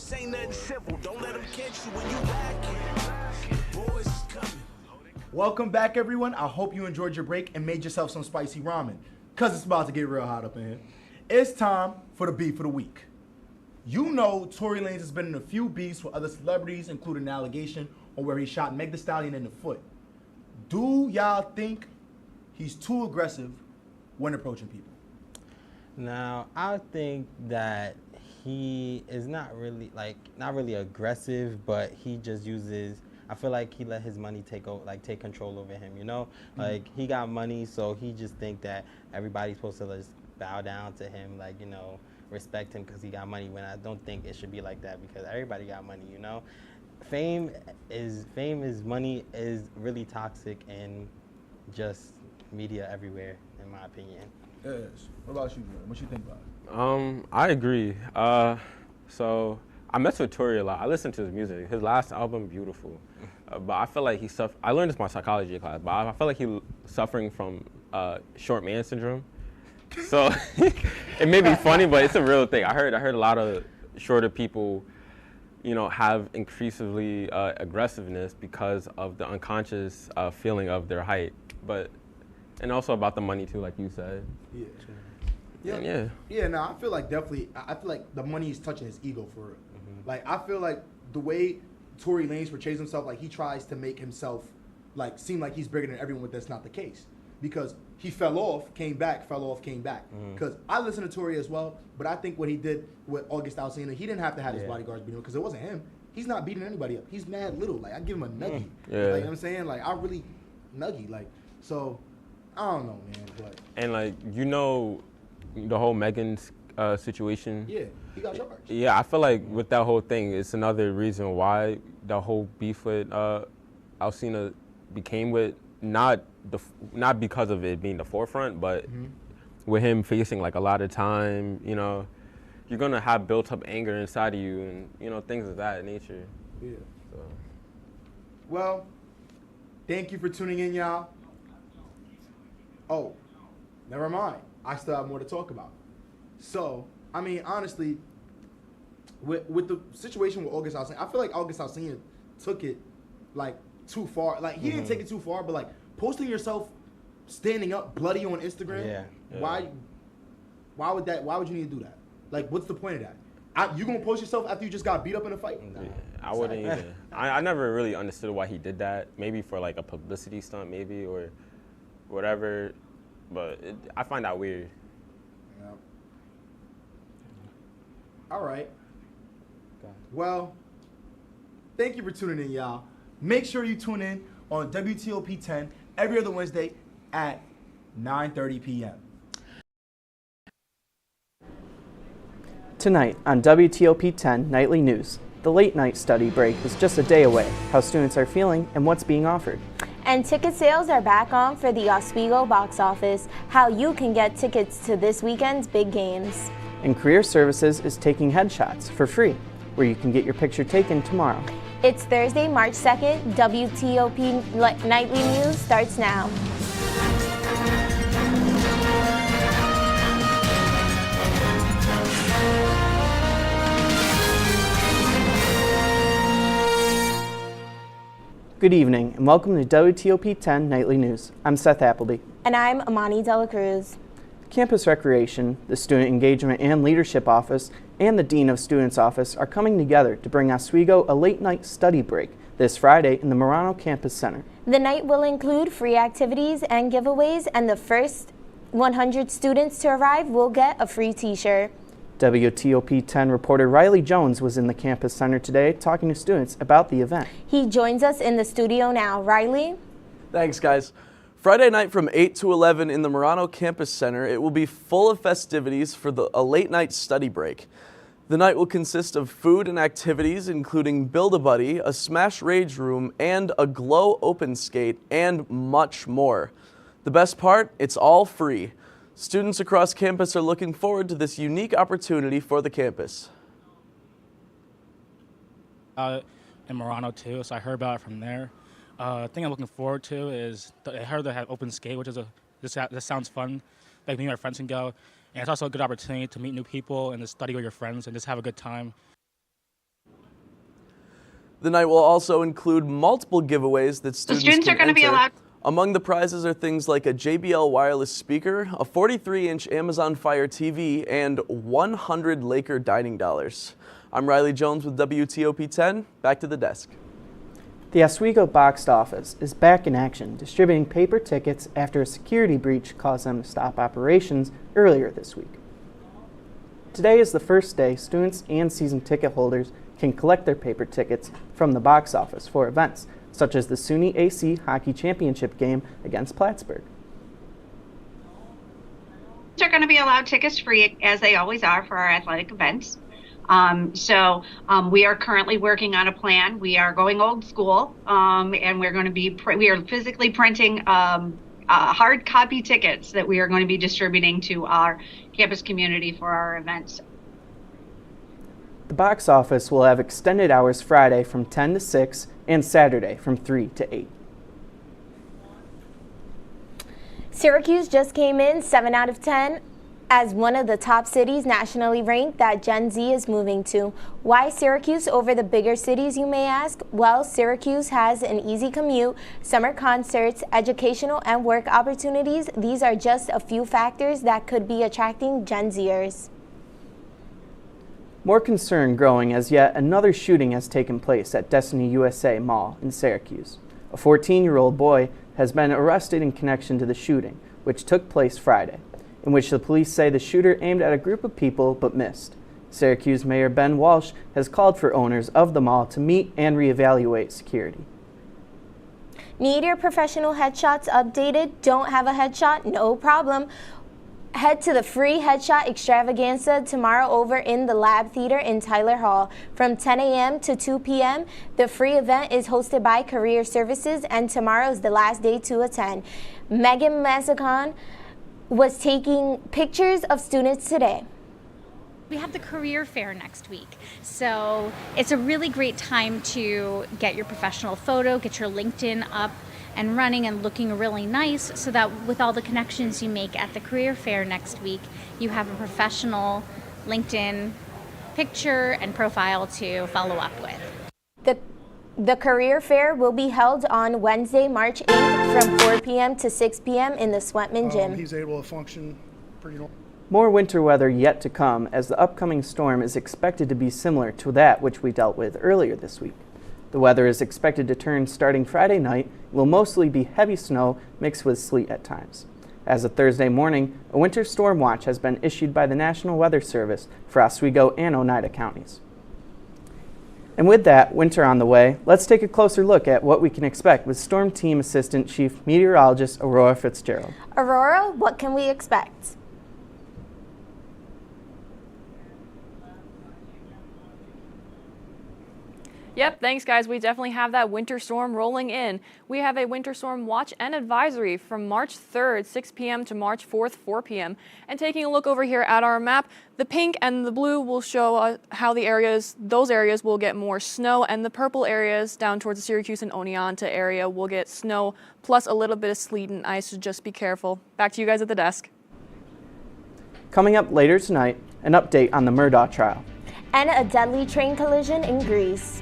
This ain't nothing simple. Don't let them catch you when you lacking. Boys is coming. Welcome back, everyone. I hope you enjoyed your break and made yourself some spicy ramen, because it's about to get real hot up in here. It's time for the beef of the week. You know Tory Lanez has been in a few beefs with other celebrities, including an allegation on where he shot Meg Thee Stallion in the foot. Do y'all think he's too aggressive when approaching people? Now, I think that he is not really aggressive, but he just uses, I feel like he let his money take control over him, you know? Mm-hmm. Like, he got money, so he just think that everybody's supposed to just bow down to him, respect him because he got money, when I don't think it should be like that, because everybody got money, you know? Fame is money is really toxic, and just media everywhere, in my opinion. Yes. What about you, Jordan? What you think about it? I agree. So I mess with Tory a lot. I listen to his music. His last album, beautiful. But I feel like I learned this in my psychology class, but I feel like he's suffering from short man syndrome. So it may be funny, but it's a real thing. I heard a lot of shorter people, have increasingly aggressiveness because of the unconscious feeling of their height, and also about the money too, like you said. Yeah. No, I feel like the money is touching his ego for real. Mm-hmm. Like, I feel like the way Tory Lanez portrays himself, like he tries to make himself seem like he's bigger than everyone, but that's not the case. Because he fell off, came back, fell off, came back. Because I listen to Tory as well, but I think what he did with August Alsina, he didn't have to have his bodyguards beating him, because it wasn't him. He's not beating anybody up. He's mad little. Like, I give him a nuggie. Yeah. Like, you know what I'm saying? Like, I really nuggie. Like, so, I don't know, man. But And the whole Megan's situation. Yeah, he got charged. Yeah, I feel like with that whole thing, it's another reason why the whole beef with Alsina became not because of it being the forefront, but with him facing a lot of time, you're gonna have built up anger inside of you, and things of that nature. Yeah. So. Well, thank you for tuning in, y'all. Oh, never mind. I still have more to talk about. So, I mean, honestly, with the situation with August Alsina, I feel like August Alsina took it too far. Like, he didn't take it too far, but posting yourself standing up bloody on Instagram. Yeah. Why would you need to do that? Like, what's the point of that? You gonna post yourself after you just got beat up in a fight? Yeah, I wouldn't either. I never really understood why he did that. Maybe for a publicity stunt, maybe, or whatever. But I find that weird. Yeah. All right. Well, thank you for tuning in, y'all. Make sure you tune in on WTOP 10 every other Wednesday at 9:30 p.m. Tonight on WTOP 10 Nightly News, the late night study break is just a day away, how students are feeling and what's being offered. And ticket sales are back on for the Oswego box office, how you can get tickets to this weekend's big games. And Career Services is taking headshots for free, where you can get your picture taken tomorrow. It's Thursday, March 2nd. WTOP Nightly News starts now. Good evening and welcome to WTOP 10 Nightly News. I'm Seth Appleby. And I'm Amani Dela Cruz. Campus Recreation, the Student Engagement and Leadership Office, and the Dean of Students Office are coming together to bring Oswego a late night study break this Friday in the Marano Campus Center. The night will include free activities and giveaways, and the first 100 students to arrive will get a free t-shirt. WTOP 10 reporter Riley Jones was in the Campus Center today talking to students about the event. He joins us in the studio now. Riley? Thanks, guys. Friday night from 8 to 11 in the Marano Campus Center, it will be full of festivities for a late night study break. The night will consist of food and activities including Build-A-Buddy, a Smash Rage room, and a Glow open skate, and much more. The best part, it's all free. Students across campus are looking forward to this unique opportunity for the campus. In Marano too, so I heard about it from there. The thing I'm looking forward to is I heard they have open skate, which is this sounds fun. Like me and my friends can go, and it's also a good opportunity to meet new people and to study with your friends and just have a good time. The night will also include multiple giveaways that students are going to be allowed. Among the prizes are things like a JBL wireless speaker, a 43-inch Amazon Fire TV, and 100 Laker dining dollars. I'm Riley Jones with WTOP 10. Back to the desk. The Oswego box office is back in action, distributing paper tickets after a security breach caused them to stop operations earlier this week. Today is the first day students and season ticket holders can collect their paper tickets from the box office for events such as the SUNY AC Hockey Championship game against Plattsburgh. Are going to be allowed tickets free, as they always are, for our athletic events. We are currently working on a plan. We are going old school, and we're going to be we are physically printing hard copy tickets that we are going to be distributing to our campus community for our events. The box office will have extended hours Friday from 10 to 6 and Saturday from 3 to 8. Syracuse just came in 7 out of 10 as one of the top cities nationally ranked that Gen Z is moving to. Why Syracuse over the bigger cities, you may ask? Well, Syracuse has an easy commute, summer concerts, educational and work opportunities. These are just a few factors that could be attracting Gen Zers. More concern growing as yet another shooting has taken place at Destiny USA Mall in Syracuse. A 14-year-old boy has been arrested in connection to the shooting, which took place Friday, in which the police say the shooter aimed at a group of people but missed. Syracuse Mayor Ben Walsh has called for owners of the mall to meet and reevaluate security. Need your professional headshots updated? Don't have a headshot? No problem. Head to the free headshot extravaganza tomorrow over in the Lab Theater in Tyler Hall. From 10 a.m. to 2 p.m., the free event is hosted by Career Services, and tomorrow is the last day to attend. Megan Mazzacon was taking pictures of students today. We have the career fair next week, so it's a really great time to get your professional photo, get your LinkedIn up and running and looking really nice, so that with all the connections you make at the career fair next week, you have a professional LinkedIn picture and profile to follow up with. The career fair will be held on Wednesday, March 8th from 4 p.m. to 6 p.m. in the Sweatman Gym. He's able to function pretty normal. More winter weather yet to come, as the upcoming storm is expected to be similar to that which we dealt with earlier this week. The weather is expected to turn starting Friday night. It will mostly be heavy snow mixed with sleet at times. As of Thursday morning, a winter storm watch has been issued by the National Weather Service for Oswego and Oneida counties. And with that winter on the way, let's take a closer look at what we can expect with Storm Team Assistant Chief Meteorologist Aurora Fitzgerald. Aurora, what can we expect? Yep, thanks guys. We definitely have that winter storm rolling in. We have a winter storm watch and advisory from March 3rd, 6 p.m. to March 4th, 4 p.m. And taking a look over here at our map, the pink and the blue will show how those areas will get more snow, and the purple areas down towards the Syracuse and Oneonta area will get snow plus a little bit of sleet and ice, so just be careful. Back to you guys at the desk. Coming up later tonight, an update on the Murdaugh trial. And a deadly train collision in Greece.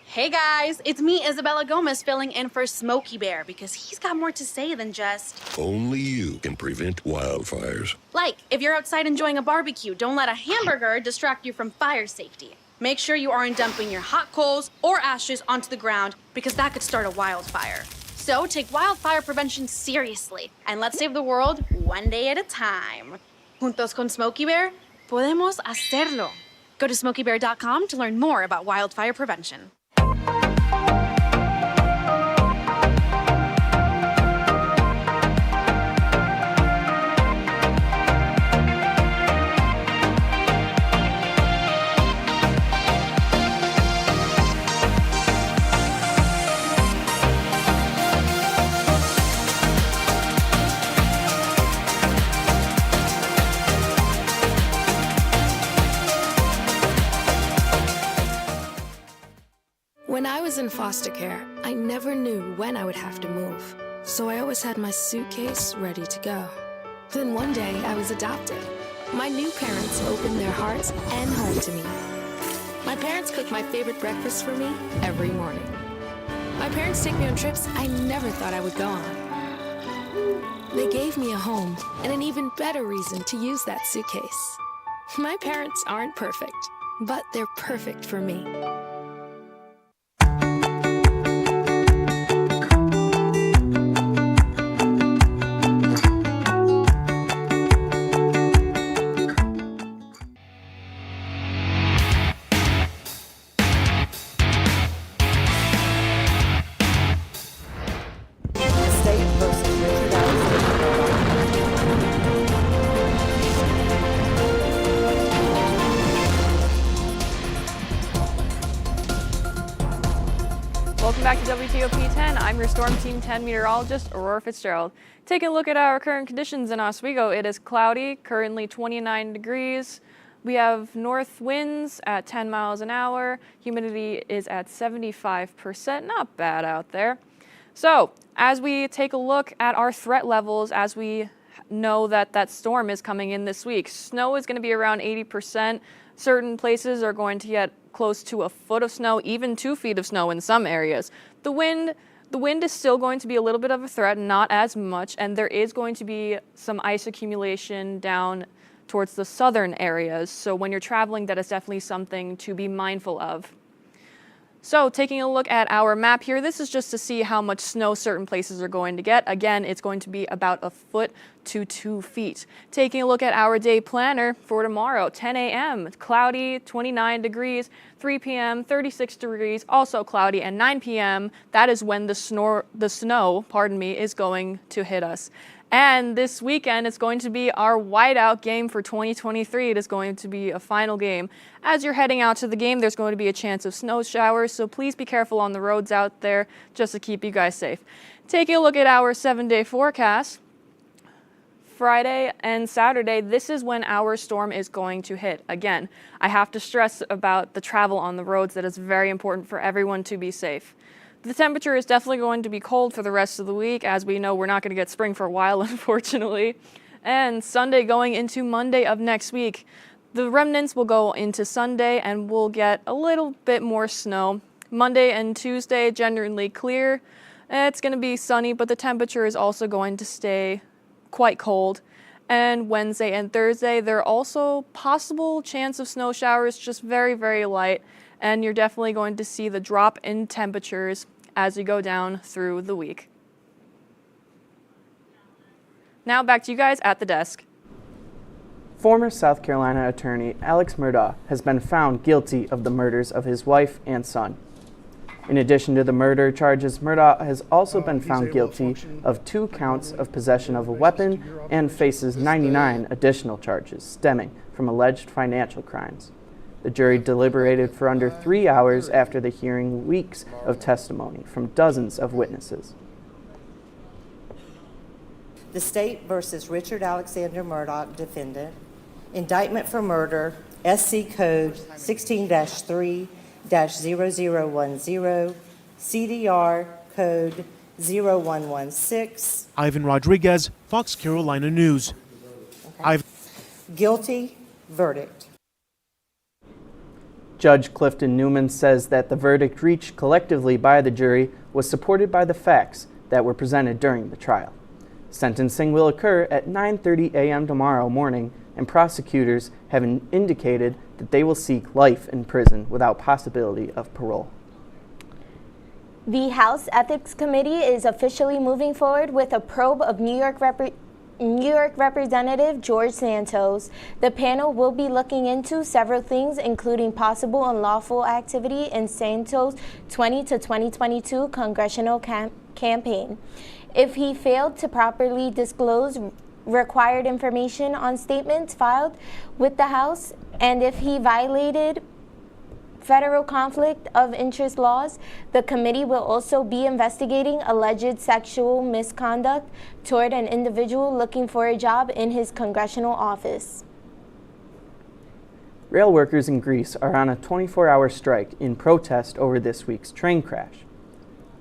Hey guys, it's me, Isabella Gomez, filling in for Smokey Bear because he's got more to say than just... Only you can prevent wildfires. Like, if you're outside enjoying a barbecue, don't let a hamburger distract you from fire safety. Make sure you aren't dumping your hot coals or ashes onto the ground because that could start a wildfire. So take wildfire prevention seriously and let's save the world one day at a time. Juntos con Smokey Bear, podemos hacerlo. Go to smokeybear.com to learn more about wildfire prevention. When I was in foster care, I never knew when I would have to move, so I always had my suitcase ready to go. Then one day, I was adopted. My new parents opened their hearts and home to me. My parents cook my favorite breakfast for me every morning. My parents take me on trips I never thought I would go on. They gave me a home and an even better reason to use that suitcase. My parents aren't perfect, but they're perfect for me. Welcome back to WTOP 10. I'm your Storm Team 10 meteorologist, Aurora Fitzgerald. Taking a look at our current conditions in Oswego, it is cloudy, currently 29 degrees. We have north winds at 10 miles an hour. Humidity is at 75%, not bad out there. So, as we take a look at our threat levels, as we know that storm is coming in this week, snow is going to be around 80%. Certain places are going to get close to a foot of snow, even 2 feet of snow in some areas. The wind is still going to be a little bit of a threat, not as much, and there is going to be some ice accumulation down towards the southern areas. So when you're traveling, that is definitely something to be mindful of. So taking a look at our map here, this is just to see how much snow certain places are going to get. Again, it's going to be about a foot to 2 feet. Taking a look at our day planner for tomorrow, 10 a.m., cloudy, 29 degrees, 3 p.m., 36 degrees, also cloudy, and 9 p.m., that is when the snow, is going to hit us. And this weekend, it's going to be our whiteout game for 2023. It is going to be a final game. As you're heading out to the game, there's going to be a chance of snow showers, so please be careful on the roads out there just to keep you guys safe. Taking a look at our 7-day forecast, Friday and Saturday, this is when our storm is going to hit. Again, I have to stress about the travel on the roads. That is very important for everyone to be safe. The temperature is definitely going to be cold for the rest of the week. As we know, we're not going to get spring for a while, unfortunately. And Sunday going into Monday of next week, the remnants will go into Sunday and we'll get a little bit more snow. Monday and Tuesday, generally clear. It's going to be sunny, but the temperature is also going to stay quite cold. And Wednesday and Thursday, there are also possible chance of snow showers, just very, very light. And you're definitely going to see the drop in temperatures as you go down through the week. Now back to you guys at the desk. Former South Carolina attorney Alex Murdaugh has been found guilty of the murders of his wife and son. In addition to the murder charges, Murdaugh has also been found guilty of 2 counts of possession of a weapon and faces 99 additional charges stemming from alleged financial crimes. The jury deliberated for under 3 hours after the hearing weeks of testimony from dozens of witnesses. The State versus Richard Alexander Murdaugh, defendant. Indictment for murder, SC Code 16-3-0010, CDR Code 0116. Ivan Rodriguez, Fox Carolina News. Okay. Guilty verdict. Judge Clifton Newman says that the verdict reached collectively by the jury was supported by the facts that were presented during the trial. Sentencing will occur at 9:30 a.m. tomorrow morning, and prosecutors have indicated that they will seek life in prison without possibility of parole. The House Ethics Committee is officially moving forward with a probe of New York Representative George Santos. The panel will be looking into several things, including possible unlawful activity in Santos' 20 to 2022 congressional campaign. If he failed to properly disclose required information on statements filed with the House, and if he violated federal conflict of interest laws, the committee will also be investigating alleged sexual misconduct toward an individual looking for a job in his congressional office. Rail workers in Greece are on a 24-hour strike in protest over this week's train crash.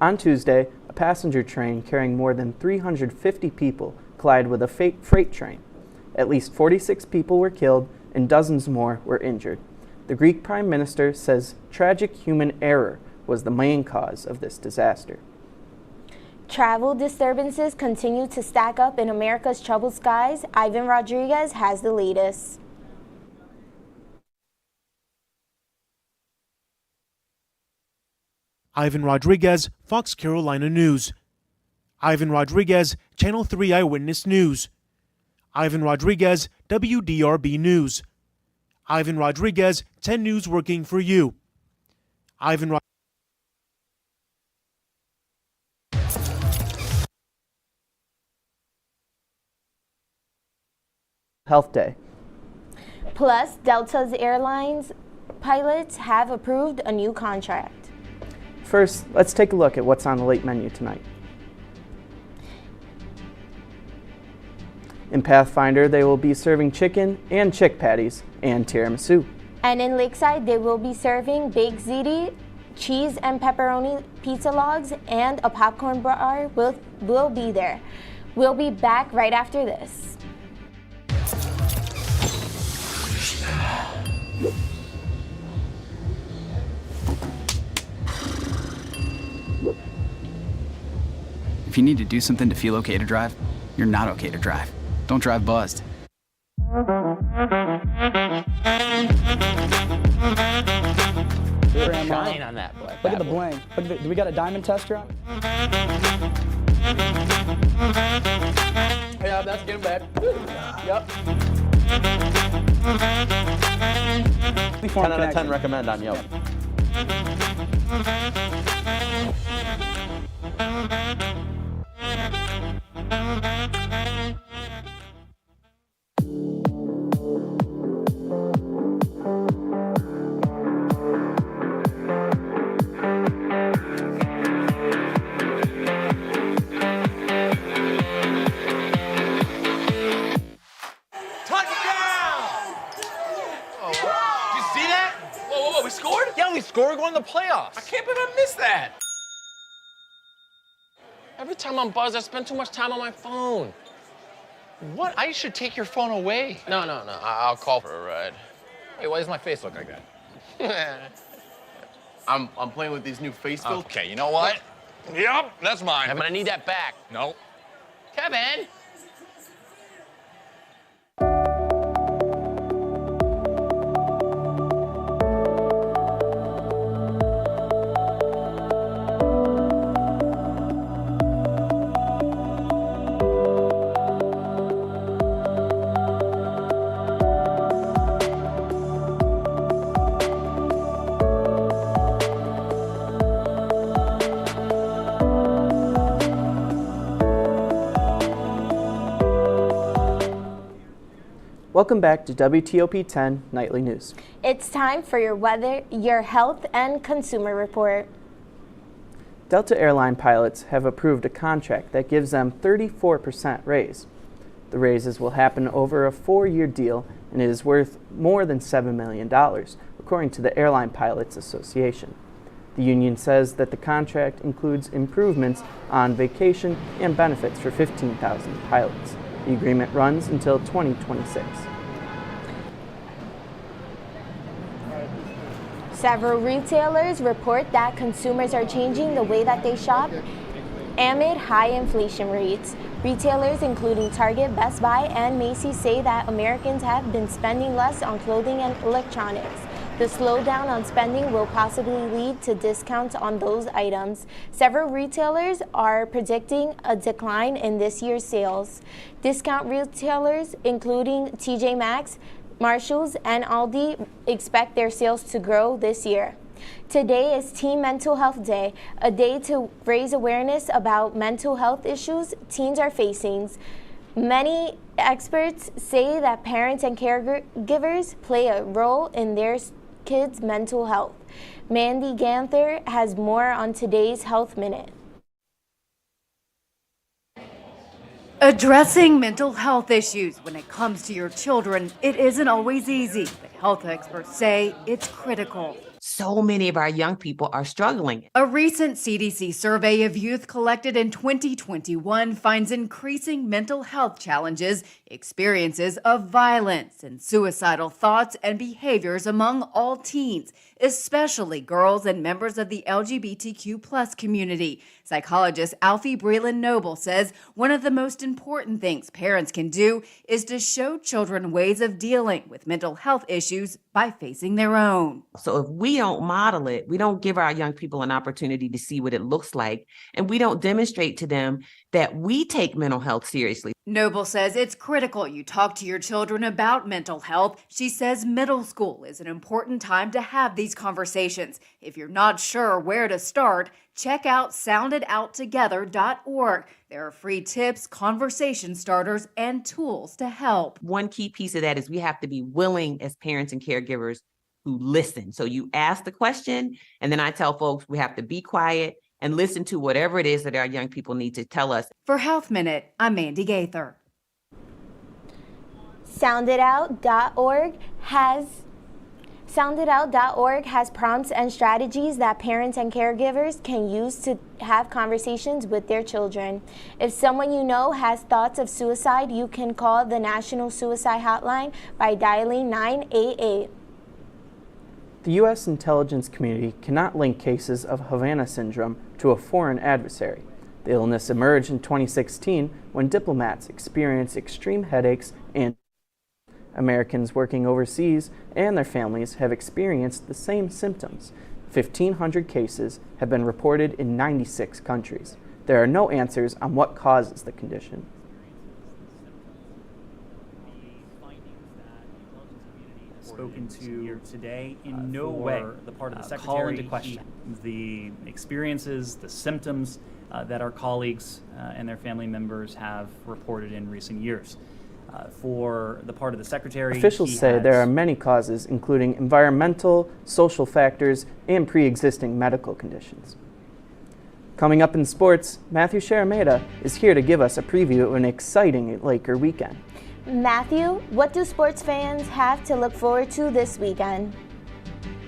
On Tuesday, a passenger train carrying more than 350 people collided with a freight train. At least 46 people were killed and dozens more were injured. The Greek Prime Minister says tragic human error was the main cause of this disaster. Travel disturbances continue to stack up in America's troubled skies. Ivan Rodriguez has the latest. Ivan Rodriguez, Fox Carolina News. Ivan Rodriguez, Channel 3 Eyewitness News. Ivan Rodriguez, WDRB News. Ivan Rodriguez, 10 News working for you. Ivan Health Day. Plus, Delta's airlines pilots have approved a new contract. First, let's take a look at what's on the late menu tonight. In Pathfinder, they will be serving chicken and chick patties and tiramisu. And in Lakeside, they will be serving baked ziti, cheese and pepperoni pizza logs, and a popcorn bar will be there. We'll be back right after this. If you need to do something to feel okay to drive, you're not okay to drive. Don't drive buzzed. Shine on that boy. Look at the bling. Look at do we got a diamond tester on? Yeah, that's getting bad. Yep. 10 out of 10 recommend on Yelp. We're going to the playoffs. I can't believe I missed that. Every time I'm buzzed, I spend too much time on my phone. What? I should take your phone away. No. I'll call for a ride. Hey, why does my face look like that? I'm playing with these new face filters. Okay, you know what? Yep, that's mine. I'm gonna need that back. No. Kevin! Welcome back to WTOP 10 Nightly News. It's time for your weather, your health, and consumer report. Delta airline pilots have approved a contract that gives them 34% raise. The raises will happen over a 4-year deal and it is worth more than $7 million, according to the Airline Pilots Association. The union says that the contract includes improvements on vacation and benefits for 15,000 pilots. The agreement runs until 2026. Several retailers report that consumers are changing the way that they shop amid high inflation rates. Retailers including Target, Best Buy, and Macy's say that Americans have been spending less on clothing and electronics. The slowdown on spending will possibly lead to discounts on those items. Several retailers are predicting a decline in this year's sales. Discount retailers, including TJ Maxx, Marshalls, and Aldi, expect their sales to grow this year. Today is Teen Mental Health Day, a day to raise awareness about mental health issues teens are facing. Many experts say that parents and caregivers play a role in their kids' mental health. Mandy Ganther has more on today's Health Minute. Addressing mental health issues when it comes to your children, it isn't always easy, but health experts say it's critical. So many of our young people are struggling. A recent CDC survey of youth collected in 2021 finds increasing mental health challenges, experiences of violence, and suicidal thoughts and behaviors among all teens, especially girls and members of the LGBTQ+ community. Psychologist Alfie Breland-Noble says one of the most important things parents can do is to show children ways of dealing with mental health issues by facing their own. So if we don't model it, we don't give our young people an opportunity to see what it looks like, and we don't demonstrate to them that we take mental health seriously. Noble says it's critical you talk to your children about mental health. She says middle school is an important time to have these conversations. If you're not sure where to start, check out soundedouttogether.org. There are free tips, conversation starters, and tools to help. One key piece of that is we have to be willing as parents and caregivers to listen. So you ask the question, and then I tell folks we have to be quiet and listen to whatever it is that our young people need to tell us. For Health Minute, I'm Mandy Gaither. Soundedout.org has prompts and strategies that parents and caregivers can use to have conversations with their children. If someone you know has thoughts of suicide, you can call the National Suicide Hotline by dialing 988. The U.S. intelligence community cannot link cases of Havana syndrome to a foreign adversary. The illness emerged in 2016 when diplomats experienced extreme headaches and Americans working overseas and their families have experienced the same symptoms. 1,500 cases have been reported in 96 countries. There are no answers on what causes the condition. Spoken to here today in no way the part of the secretary call into question the experiences, the symptoms that our colleagues and their family members have reported in recent years. For the part of the secretary, officials say there are many causes, including environmental, social factors, and pre-existing medical conditions. Coming up in sports, Matthew Sharameda is here to give us a preview of an exciting Laker weekend. Matthew, what do sports fans have to look forward to this weekend?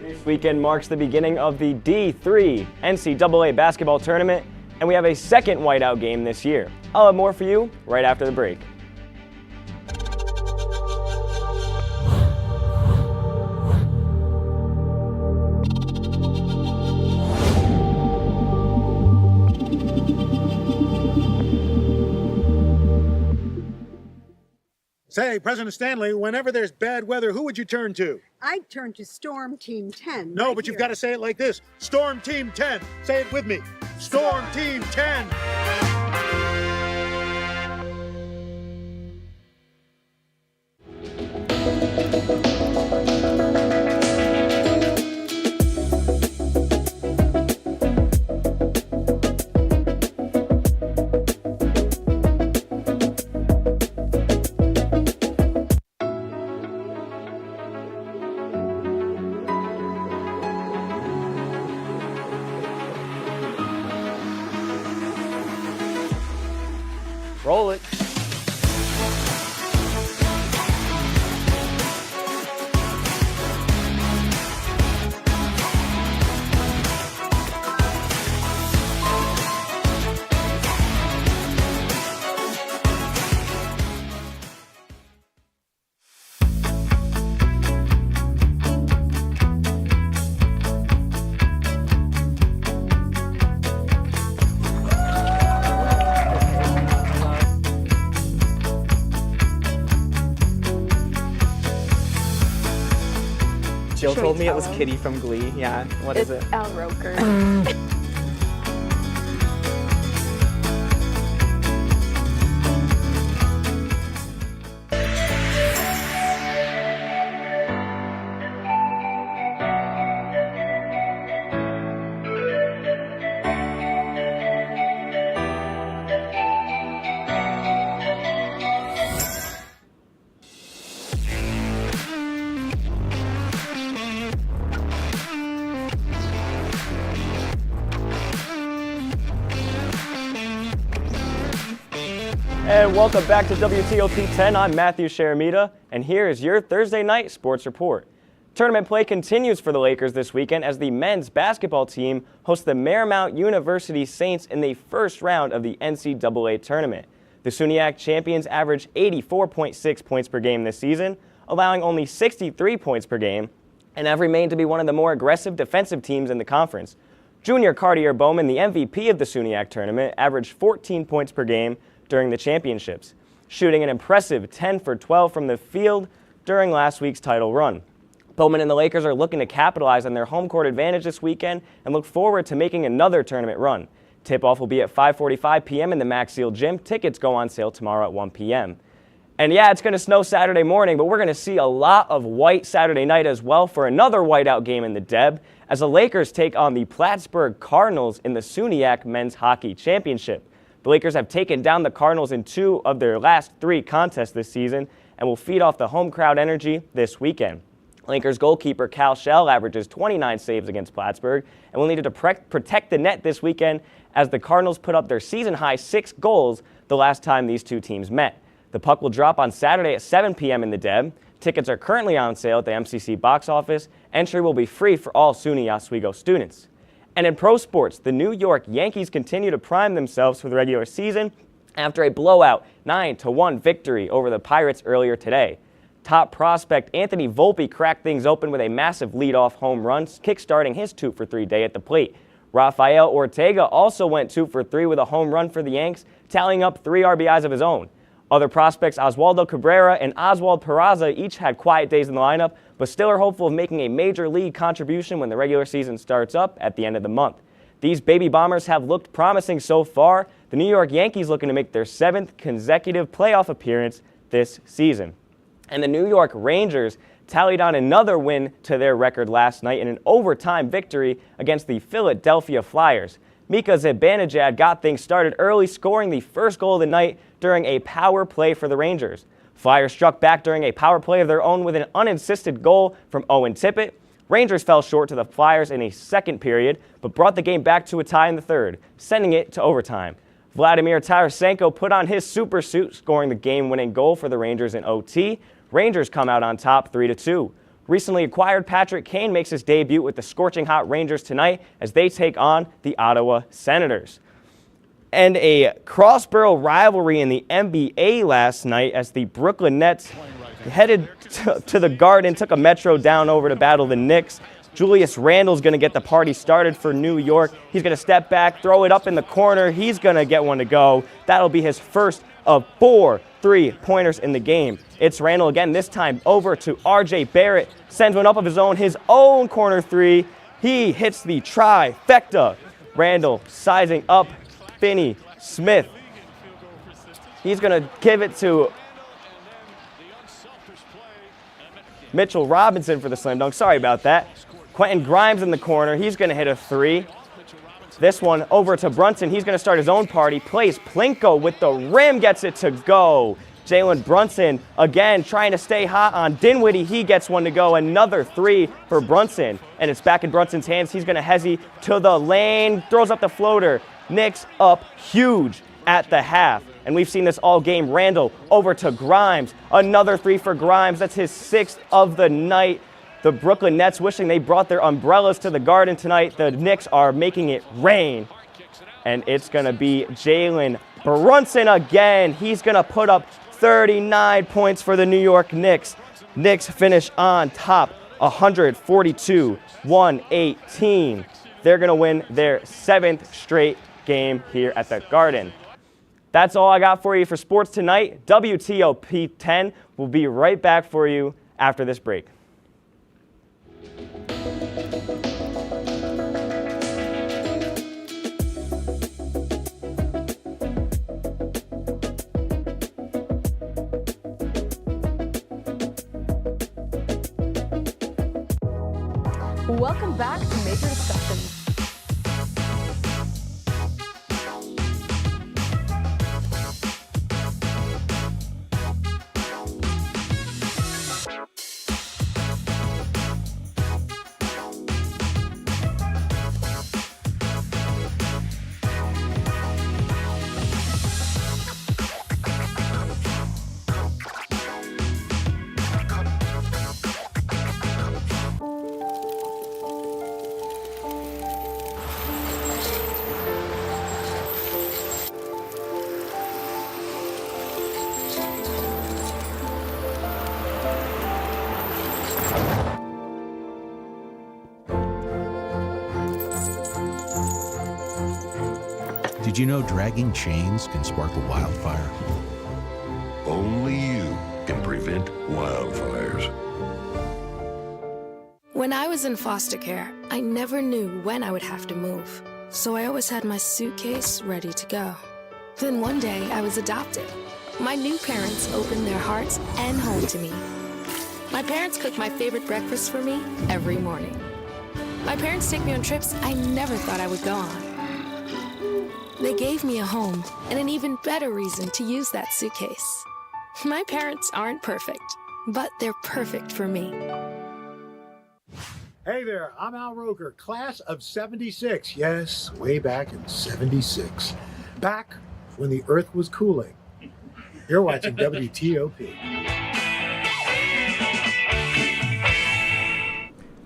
This weekend marks the beginning of the D3 NCAA basketball tournament, and we have a second whiteout game this year. I'll have more for you right after the break. Say, President Stanley, whenever there's bad weather, who would you turn to? I'd turn to Storm Team 10. No, but you've got to say it like this. Storm Team 10. Say it with me. Storm Team 10. Roll it. Jill told me it was Kitty from Glee. Yeah, what is it? It's Al Roker. And welcome back to WTOP 10. I'm Matthew Sharameda, and here is your Thursday night sports report. Tournament play continues for the Lakers this weekend as the men's basketball team hosts the Marymount University Saints in the first round of the NCAA tournament. The SUNY champions averaged 84.6 points per game this season, allowing only 63 points per game, and have remained to be one of the more aggressive defensive teams in the conference. Junior Cartier Bowman, the MVP of the SUNY tournament, averaged 14 points per game during the championships, shooting an impressive 10 for 12 from the field during last week's title run. Bowman and the Lakers are looking to capitalize on their home court advantage this weekend and look forward to making another tournament run. Tip-off will be at 5:45 p.m. in the Max Seal Gym. Tickets go on sale tomorrow at 1 p.m. And yeah, it's going to snow Saturday morning, but we're going to see a lot of white Saturday night as well for another whiteout game in the Deb as the Lakers take on the Plattsburgh Cardinals in the SUNY Men's Hockey Championship. The Lakers have taken down the Cardinals in 2 of their last 3 contests this season and will feed off the home crowd energy this weekend. Lakers goalkeeper Cal Shell averages 29 saves against Plattsburgh and will need to protect the net this weekend as the Cardinals put up their season-high 6 goals the last time these two teams met. The puck will drop on Saturday at 7 p.m. in the Deb. Tickets are currently on sale at the MCC box office. Entry will be free for all SUNY Oswego students. And in pro sports, the New York Yankees continue to prime themselves for the regular season after a blowout 9-1 victory over the Pirates earlier today. Top prospect Anthony Volpe cracked things open with a massive leadoff home run, kickstarting his 2-for-3 day at the plate. Rafael Ortega also went 2-for-3 with a home run for the Yanks, tallying up 3 RBIs of his own. Other prospects Oswaldo Cabrera and Oswald Peraza each had quiet days in the lineup, but still are hopeful of making a major league contribution when the regular season starts up at the end of the month. These baby bombers have looked promising so far. The New York Yankees looking to make their 7th consecutive playoff appearance this season. And the New York Rangers tallied on another win to their record last night in an overtime victory against the Philadelphia Flyers. Mika Zibanejad got things started early, scoring the first goal of the night during a power play for the Rangers. Flyers struck back during a power play of their own with an unassisted goal from Owen Tippett. Rangers fell short to the Flyers in a second period, but brought the game back to a tie in the third, sending it to overtime. Vladimir Tarasenko put on his super suit, scoring the game-winning goal for the Rangers in OT. Rangers come out on top 3-2. Recently acquired Patrick Kane makes his debut with the scorching hot Rangers tonight as they take on the Ottawa Senators. And a cross-borough rivalry in the NBA last night as the Brooklyn Nets headed to the Garden, took a metro down over to battle the Knicks. Julius Randle's going to get the party started for New York. He's going to step back, throw it up in the corner. He's going to get one to go. That'll be his first of 4 3-pointers in the game. It's Randle again, this time over to RJ Barrett. Sends one up of his own corner 3. He hits the trifecta. Randle sizing up Finney Smith. He's going to give it to Mitchell Robinson for the slam dunk. Sorry about that. Quentin Grimes in the corner. He's going to hit a 3. This one over to Brunson. He's going to start his own party. Plays Plinko with the rim. Gets it to go. Jalen Brunson again trying to stay hot on Dinwiddie. He gets one to go. Another 3 for Brunson. And it's back in Brunson's hands. He's going to hezzy to the lane. Throws up the floater. Knicks up huge at the half. And we've seen this all game. Randle over to Grimes. Another 3 for Grimes. That's his 6th of the night. The Brooklyn Nets wishing they brought their umbrellas to the Garden tonight. The Knicks are making it rain. And it's going to be Jalen Brunson again. He's going to put up 39 points for the New York Knicks. Knicks finish on top, 142-118. They're going to win their 7th straight game here at the Garden. That's all I got for you for sports tonight. WTOP 10 will be right back for you after this break. Welcome back to Major Discussions. Did you know dragging chains can spark a wildfire? Only you can prevent wildfires. When I was in foster care, I never knew when I would have to move. So I always had my suitcase ready to go. Then one day I was adopted. My new parents opened their hearts and home to me. My parents cook my favorite breakfast for me every morning. My parents take me on trips I never thought I would go on. They gave me a home and an even better reason to use that suitcase. My parents aren't perfect, but they're perfect for me. Hey there, I'm Al Roker, class of 76. Yes, way back in 76. Back when the earth was cooling. You're watching WTOP.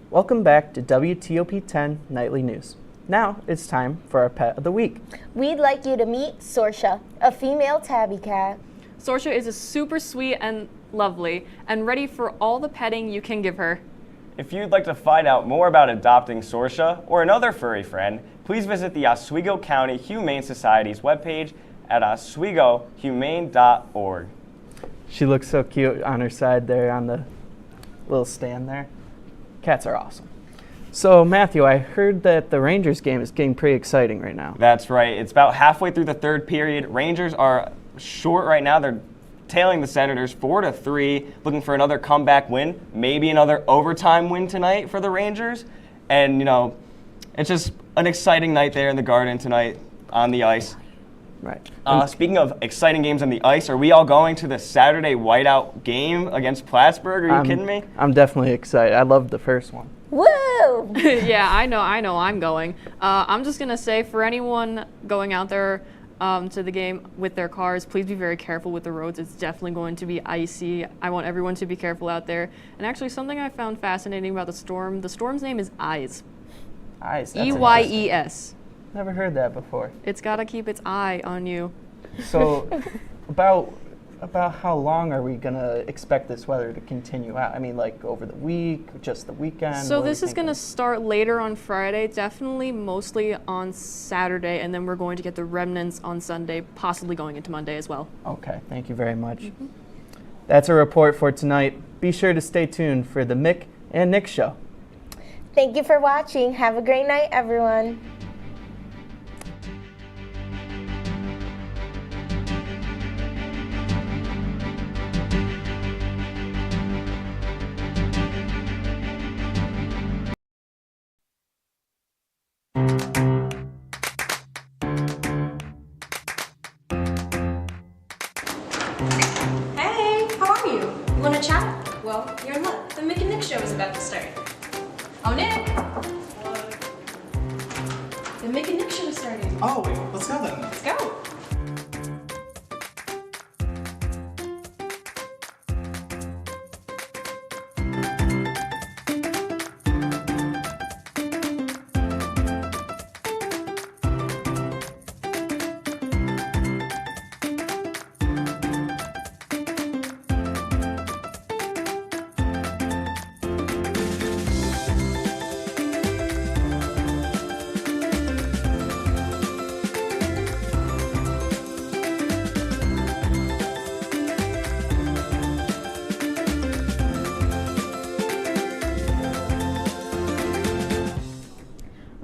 Welcome back to WTOP 10 Nightly News. Now it's time for our pet of the week. We'd like you to meet Sorsha, a female tabby cat. Sorsha is a super sweet and lovely and ready for all the petting you can give her. If you'd like to find out more about adopting Sorsha or another furry friend, please visit the Oswego County Humane Society's webpage at oswegohumane.org. She looks so cute on her side there on the little stand there. Cats are awesome. So, Matthew, I heard that the Rangers game is getting pretty exciting right now. That's right. It's about halfway through the third period. Rangers are short right now. They're tailing the Senators 4-3, looking for another comeback win, maybe another overtime win tonight for the Rangers. And, you know, it's just an exciting night there in the Garden tonight on the ice. Right. Speaking of exciting games on the ice, are we all going to the Saturday whiteout game against Plattsburgh? Are you kidding me? I'm definitely excited. I loved the first one. Woo! Yeah, I know I'm going. I'm just going to say for anyone going out there to the game with their cars, please be very careful with the roads. It's definitely going to be icy. I want everyone to be careful out there. And actually, something I found fascinating about the storm's name is Eyes. Eyes. EYES. Never heard that before. It's got to keep its eye on you. So, about how long are we going to expect this weather to continue out? I mean, like over the week, just the weekend? So this is going to start later on Friday, definitely mostly on Saturday, and then we're going to get the remnants on Sunday, possibly going into Monday as well. Okay, thank you very much. Mm-hmm. That's a report for tonight. Be sure to stay tuned for the Mick and Nick Show. Thank you for watching. Have a great night, everyone. Hey, how are you? Want to chat? Well, you're in luck. The Mick and Nick show is about to start. Oh, Nick! The Mick and Nick show is starting. Oh, wait, let's go then. Let's go.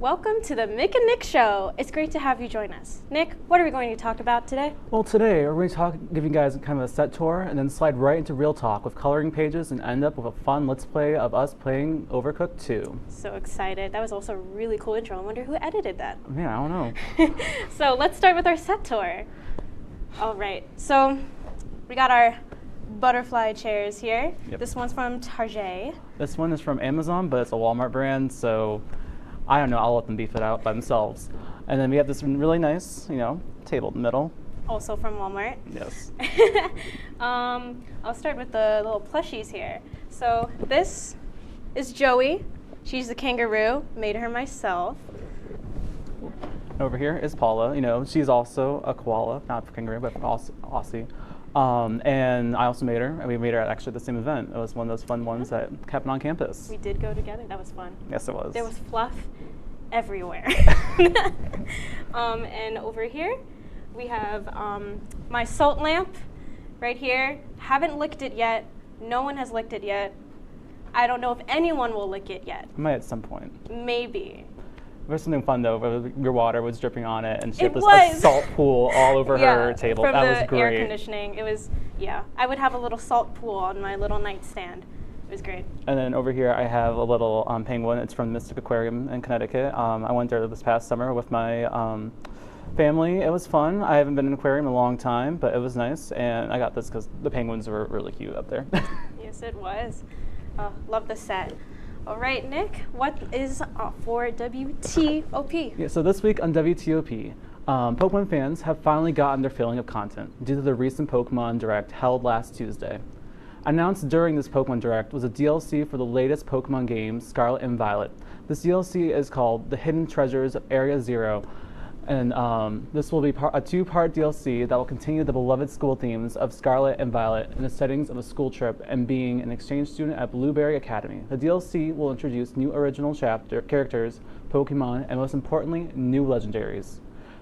Welcome to the Mick and Nick Show. It's great to have you join us. Nick, what are we going to talk about today? Well, today we're going to give you guys kind of a set tour and then slide right into real talk with coloring pages and end up with a fun let's play of us playing Overcooked 2. So excited. That was also a really cool intro. I wonder who edited that. Yeah, I don't know. So let's start with our set tour. All right, so we got our butterfly chairs here. Yep. This one's from Target. This one is from Amazon, but it's a Walmart brand, so I don't know, I'll let them beef it out by themselves. And then we have this really nice, table in the middle. Also from Walmart. Yes. I'll start with the little plushies here. So this is Joey. She's the kangaroo. Made her myself. Over here is Paula. She's also a koala, not a kangaroo, but Aussie. And I also made her, and we made her at actually the same event. It was one of those fun ones that happened on campus. We did go together. That was fun. Yes, it was. There was fluff everywhere. And over here, we have my salt lamp right here. Haven't licked it yet. No one has licked it yet. I don't know if anyone will lick it yet. I might at some point. Maybe. There was something fun though, where your water was dripping on it, and she had It this was. a salt pool all over her table. From That the was great. air conditioning. It was, yeah. I would have a little salt pool on my little nightstand. It was great. And then over here I have a little penguin. It's from Mystic Aquarium in Connecticut. I went there this past summer with my family. It was fun. I haven't been in an aquarium in a long time, but it was nice. And I got this because the penguins were really cute up there. Yes, it was. Love the set. All right, Nick, what is for WTOP? Yeah, so this week on WTOP, Pokemon fans have finally gotten their filling of content due to the recent Pokemon Direct held last Tuesday. Announced during this Pokemon Direct was a DLC for the latest Pokemon game, Scarlet and Violet. This DLC is called The Hidden Treasures of Area Zero, and this will be a two-part DLC that will continue the beloved school themes of Scarlet and Violet in the settings of a school trip and being an exchange student at Blueberry Academy. The DLC will introduce new original characters, Pokemon, and most importantly, new legendaries.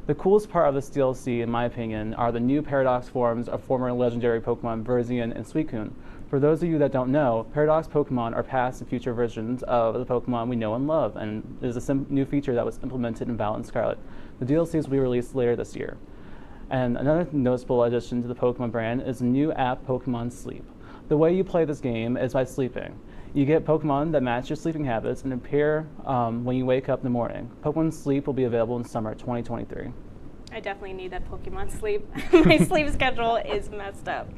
The coolest part of this DLC, in my opinion, are the new Paradox forms of former legendary Pokemon Verzian and Suicune. For those of you that don't know, Paradox Pokemon are past and future versions of the Pokemon we know and love, and is a new feature that was implemented in Violet and Scarlet. The DLCs will be released later this year. And another noticeable addition to the Pokemon brand is the new app Pokemon Sleep. The way you play this game is by sleeping. You get Pokemon that match your sleeping habits and appear when you wake up in the morning. Pokemon Sleep will be available in summer 2023. I definitely need that Pokemon sleep. My sleep schedule is messed up.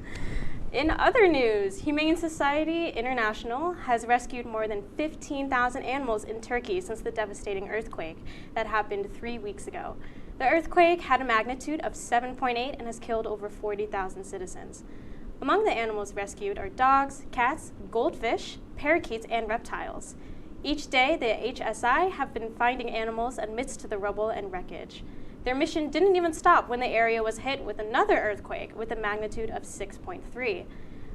In other news, Humane Society International has rescued more than 15,000 animals in Turkey since the devastating earthquake that happened 3 weeks ago. The earthquake had a magnitude of 7.8 and has killed over 40,000 citizens. Among the animals rescued are dogs, cats, goldfish, parakeets, and reptiles. Each day, the HSI have been finding animals amidst the rubble and wreckage. Their mission didn't even stop when the area was hit with another earthquake with a magnitude of 6.3.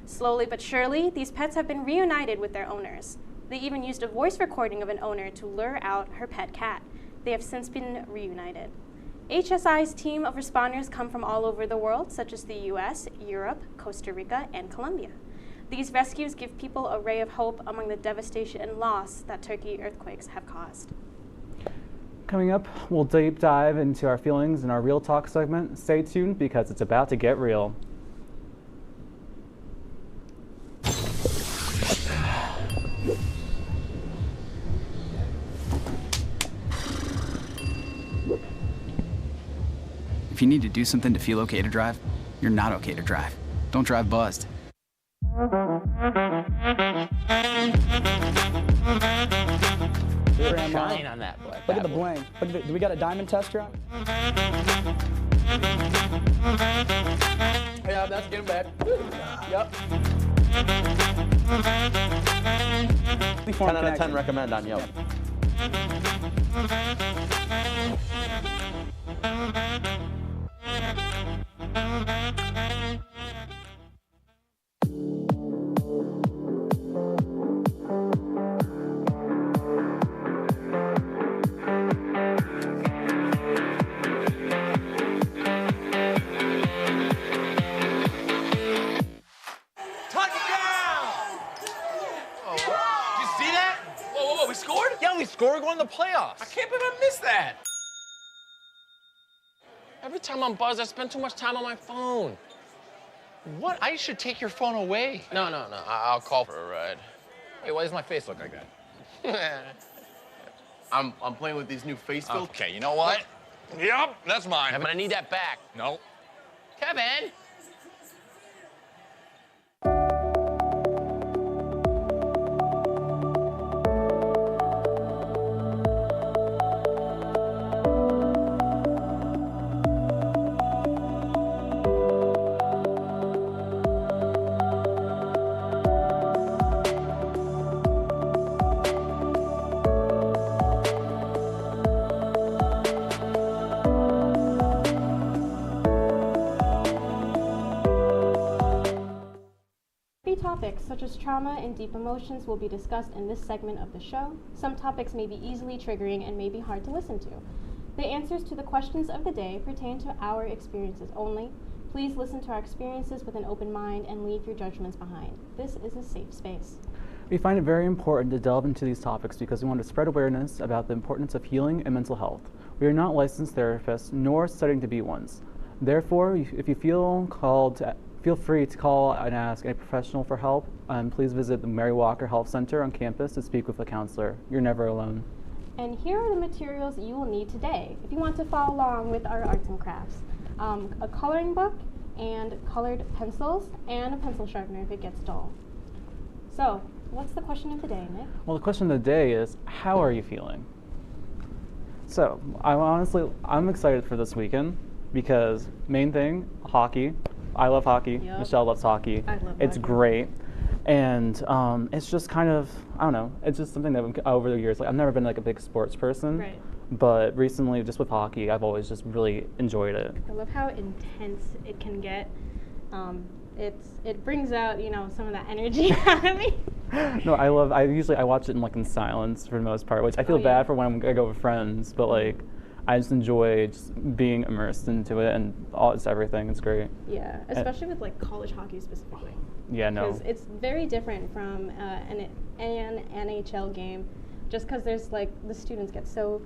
Slowly but surely, these pets have been reunited with their owners. They even used a voice recording of an owner to lure out her pet cat. They have since been reunited. HSI's team of responders come from all over the world, such as the US, Europe, Costa Rica, and Colombia. These rescues give people a ray of hope among the devastation and loss that Turkey earthquakes have caused. Coming up, we'll deep dive into our feelings in our Real Talk segment. Stay tuned because it's about to get real. If you need to do something to feel okay to drive, you're not okay to drive. Don't drive buzzed. Shine on that black. Look at the bling. Look at do we got a diamond tester on? Yeah, that's getting bad. Yep. 10 out of 10 recommend on Yelp. We're going to the playoffs. I can't believe I missed that. Every time I'm buzzed, I spend too much time on my phone. What? I should take your phone away. No. I'll call for a ride. Hey, why does my face look like that? I'm playing with these new face filters. Okay, you know what? Yep, that's mine. But I need that back. No. Kevin! Topics such as trauma and deep emotions will be discussed in this segment of the show. Some topics may be easily triggering and may be hard to listen to. The answers to the questions of the day pertain to our experiences only. Please listen to our experiences with an open mind and leave your judgments behind. This is a safe space. We find it very important to delve into these topics because we want to spread awareness about the importance of healing and mental health. We are not licensed therapists nor studying to be ones. Therefore, if you feel called to, feel free to call and ask a professional for help, and please visit the Mary Walker Health Center on campus to speak with a counselor. You're never alone. And here are the materials you will need today if you want to follow along with our arts and crafts. A coloring book and colored pencils and a pencil sharpener if it gets dull. So, what's the question of the day, Nick? Well, the question of the day is, how are you feeling? So, I'm excited for this weekend because main thing, hockey. I love hockey. Yep. Michelle loves hockey. I love It's hockey. great. And it's just kind of, I don't know, it's just something that over the years, like I've never been like a big sports person. Right. But recently, just with hockey, I've always just really enjoyed it. I love how intense it can get. It brings out, some of that energy out of me. No, I watch it in silence for the most part, which I feel bad for when I go with friends, but I just enjoy just being immersed into it and it's everything. It's great. Yeah, especially with college hockey specifically. Yeah, no. Because it's very different from an NHL game, just because there's the students get so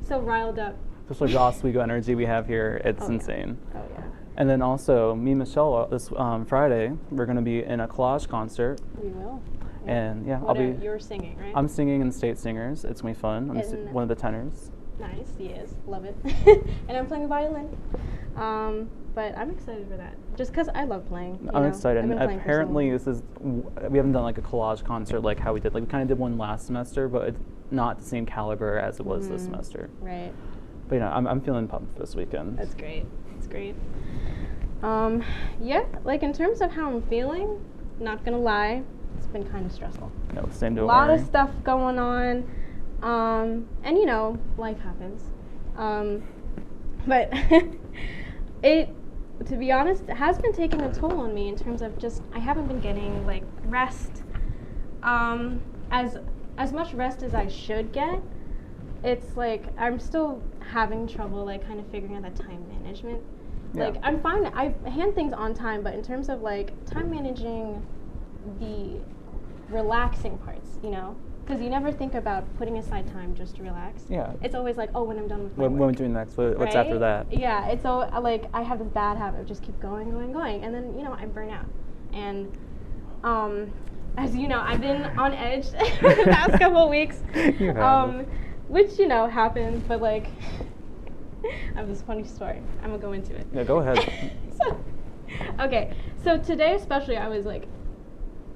riled up. Especially the Oswego energy we have here, it's insane. Yeah. Oh yeah. And then also, me and Michelle, this Friday, we're going to be in a collage concert. We will. Yeah. And yeah, You're singing, right? I'm singing in State Singers. It's going to be fun. I'm one of the tenors. Nice, yes, love it. And I'm playing violin. But I'm excited for that, just because I love playing. I'm excited. And apparently, we haven't done a collage concert like how we did. We kind of did one last semester, but it's not the same caliber as it was this semester. Right. But I'm feeling pumped this weekend. That's great. That's great. Yeah, in terms of how I'm feeling, not gonna lie, it's been kind of stressful. No, same to a lot of stuff going on, and life happens. But to be honest, it has been taking a toll on me in terms of I haven't been getting rest, as much rest as I should get. It's I'm still having trouble kind of figuring out that time management. Yeah. I'm fine. I hand things on time, but in terms of time managing the relaxing parts, because you never think about putting aside time just to relax. Yeah. It's always when I'm done with my work. work. What are we doing next? What's after that? Yeah, it's so I have this bad habit of just keep going, and then I burn out. And as you know, I've been on edge the past couple of weeks. You have. Which happens, but I have this funny story. I'm gonna go into it. Yeah, go ahead. Okay, so today especially, I was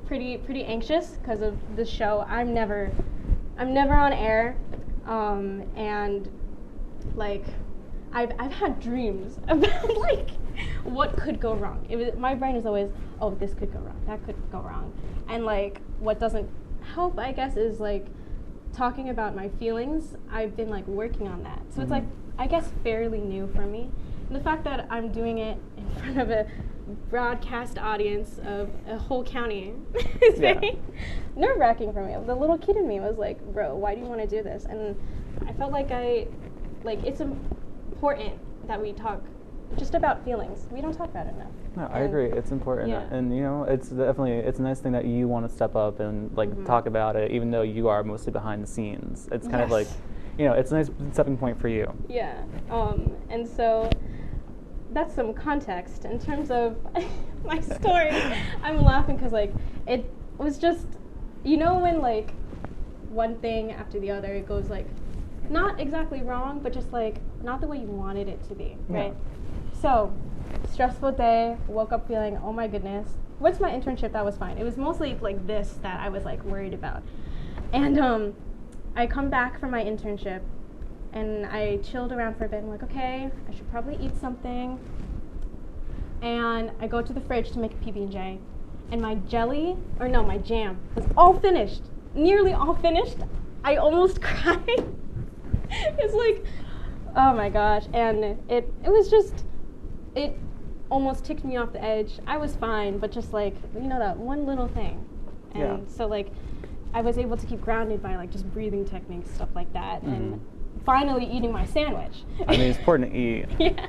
pretty anxious because of the show. I'm never on air, and I've had dreams about what could go wrong. My brain is always, oh, this could go wrong, that could go wrong, and what doesn't help, I guess, is talking about my feelings. I've been working on that, so it's I guess fairly new for me. And the fact that I'm doing it in front of a broadcast audience of a whole county is very nerve-wracking for me. The little kid in me was bro, why do you want to do this? And I felt it's important that we talk just about feelings. We don't talk about it enough. No, I agree. It's important. Yeah. And it's a nice thing that you want to step up and talk about it, even though you are mostly behind the scenes. It's kind of it's a nice stepping point for you. Yeah. And so that's some context in terms of my story. I'm laughing because it was just when one thing after the other, it goes not exactly wrong, but just not the way you wanted it to be, right? Yeah. So stressful day, woke up feeling, oh my goodness. What's my internship? That was fine. It was mostly this that I was worried about. And I come back from my internship and I chilled around for a bit. I'm okay, I should probably eat something. And I go to the fridge to make a PB&J, and my jam was all finished, nearly all finished. I almost cried. It's oh my gosh. And it was just, it almost ticked me off the edge. I was fine, but just that one little thing. And so I was able to keep grounded by just breathing techniques, stuff like that. And finally eating my sandwich. I mean, it's important to eat. Yeah.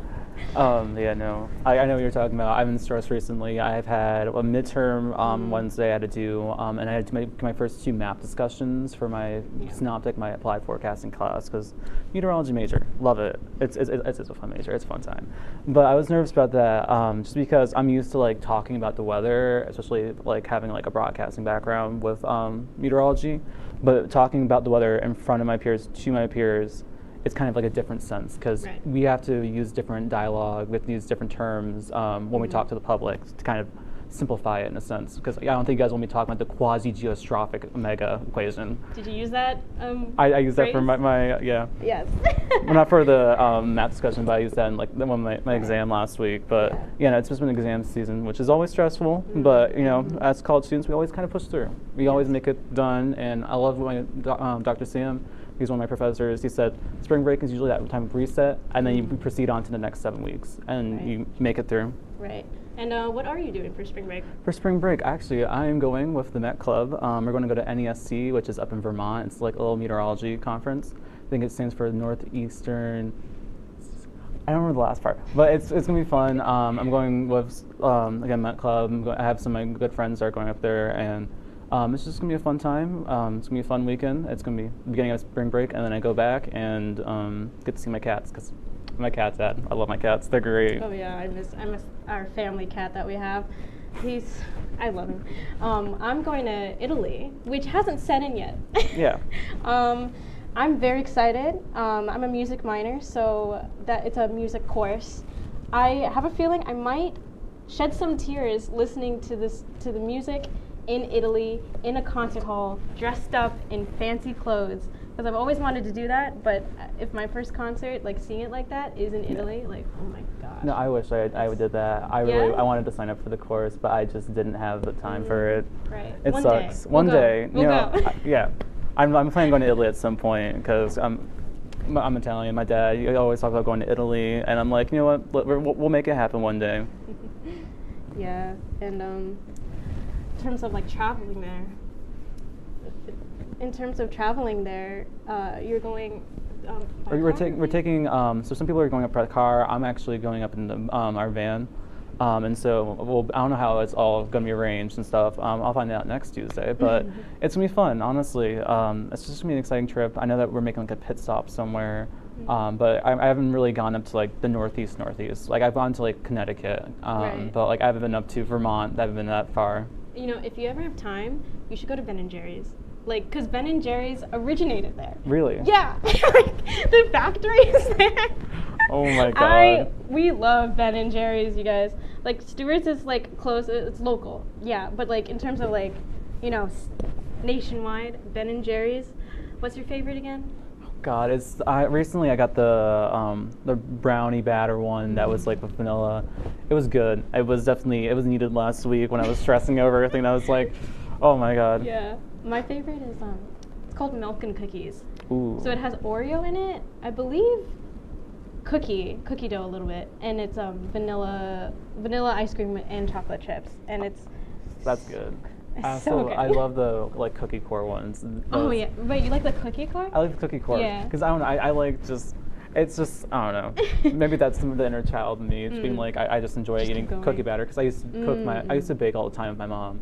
Yeah, no. I know what you're talking about. I've been stressed recently. I've had a midterm Wednesday I had to do, and I had to make my first 2 map discussions for my synoptic, my applied forecasting class, because meteorology major, love it. It's a fun major. It's a fun time. But I was nervous about that just because I'm used to like talking about the weather, especially like having like a broadcasting background with meteorology. But talking about the weather in front of my peers, to my peers, it's kind of like a different sense because we have to use different dialogue with these different terms when we talk to the public to kind of simplify it in a sense. Because I don't think you guys want me talking about the quasi-geostrophic omega equation. Did you use that? I use that phrase? for my yeah. Yes. Well, not for the math discussion, but I used that in like my exam last week. But yeah, no, it's just been exam season, which is always stressful. But you know, as college students, we always kind of push through. We always make it done, and I love when Dr. Sam. He's one of my professors. He said spring break is usually that time of reset, and then you proceed on to the next 7 weeks, and you make it through. Right. And what are you doing for spring break? For spring break, actually, I am going with the Met Club. We're going to go to NESC, which is up in Vermont. It's like a little meteorology conference. I think it stands for Northeastern. I don't remember the last part, but it's gonna be fun. I'm going with again Met Club. I have some of my good friends that are going up there, and it's just gonna be a fun time. It's gonna be a fun weekend. It's gonna be the beginning of spring break, and then I go back and get to see my cats because my cat's dad. I love my cats. They're great. Oh yeah, I miss our family cat that we have. I love him. I'm going to Italy, which hasn't set in yet. Yeah. I'm very excited. I'm a music minor, so that it's a music course. I have a feeling I might shed some tears listening to the music in Italy, in a concert hall, dressed up in fancy clothes. Because I've always wanted to do that, but if my first concert, like seeing it like that, is in Italy, like, oh my gosh. No, I wish I did that. I wanted to sign up for the course, but I just didn't have the time for it. Right. It One sucks. day. One We'll day. go. You We'll know, go. yeah. I'm planning on going to Italy at some point because I'm Italian. My dad, he always talks about going to Italy, and I'm like, you know what? We'll make it happen one day. Yeah, and in terms of like traveling there. You're going. We're taking. So some people are going up by car. I'm actually going up in our van, and so I don't know how it's all going to be arranged and stuff. I'll find out next Tuesday, but it's gonna be fun. Honestly, it's just gonna be an exciting trip. I know that we're making like a pit stop somewhere, but I haven't really gone up to like the northeast. Like I've gone to like Connecticut, but like I haven't been up to Vermont. I haven't been that far. You know, if you ever have time, you should go to Ben & Jerry's. Like, because Ben & Jerry's originated there. Really? Yeah. The factory is there. Oh my God. We love Ben & Jerry's, you guys. Like, Stewart's is like close, it's local. Yeah, but like in terms of like, you know, nationwide, Ben & Jerry's. What's your favorite again? God, recently I got the brownie batter one that was like with vanilla. It was good. It was needed last week when I was stressing over everything. I was like, oh my God. Yeah. My favorite is it's called Milk and Cookies. Ooh. So it has Oreo in it, I believe, cookie dough a little bit, and it's vanilla ice cream and chocolate chips, and that's good. It's so good. I love the like cookie core ones. Oh yeah, wait, you like the cookie core? I like the cookie core. Yeah. Because I don't know, I like just. It's just, I don't know. Maybe that's some of the inner child in me. It's being like, I just enjoy eating cookie batter because I used to cook I used to bake all the time with my mom.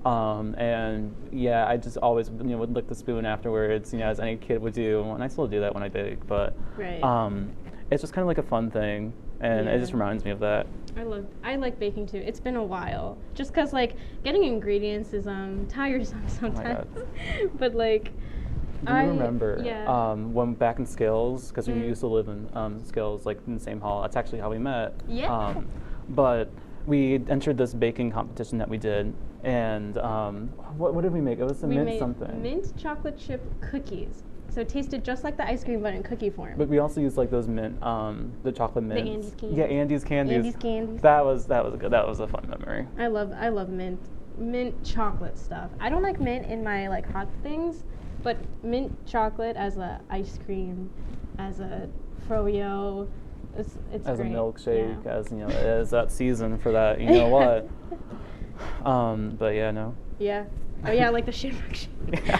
And yeah, I just always would lick the spoon afterwards, as any kid would do, and I still do that when I bake. But it's just kind of like a fun thing, and it just reminds me of that. I like baking too. It's been a while, just because like getting ingredients is tiresome sometimes. Oh but like. Do you remember when back in Skills, because we used to live in Skills, like in the same hall. That's actually how we met. Yeah. But we entered this baking competition that we did, and what did we make? It was mint something. Mint chocolate chip cookies. So it tasted just like the ice cream, but in cookie form. But we also used like those mint, the chocolate mints. The Andes candies. Yeah, Andes candies. Andes candies. That was good. That was a fun memory. I love mint chocolate stuff. I don't like mint in my like hot things. But mint chocolate as a ice cream, as a froyo, it's as great. A milkshake, as as that season for that. You know what? But yeah, no. Yeah, Oh yeah, like the shamrock shake.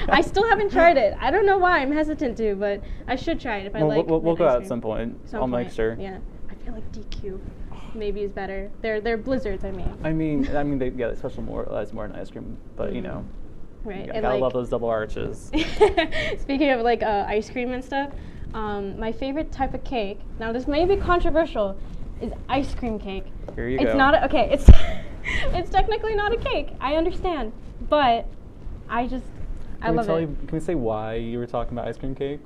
I still haven't tried it. I don't know why. I'm hesitant to, but I should try it if I like. We'll go ice out cream. at some point. Some I'll point. make sure. Yeah, I feel like DQ maybe is better. They're blizzards. I mean. I mean, they special more than ice cream, but you know. Right. You And gotta like, love those double arches. Speaking of like ice cream and stuff, my favorite type of cake. Now this may be controversial, is ice cream cake. Here you it's go. Not okay. It's technically not a cake. I understand, but I love it. Can we say why you were talking about ice cream cake?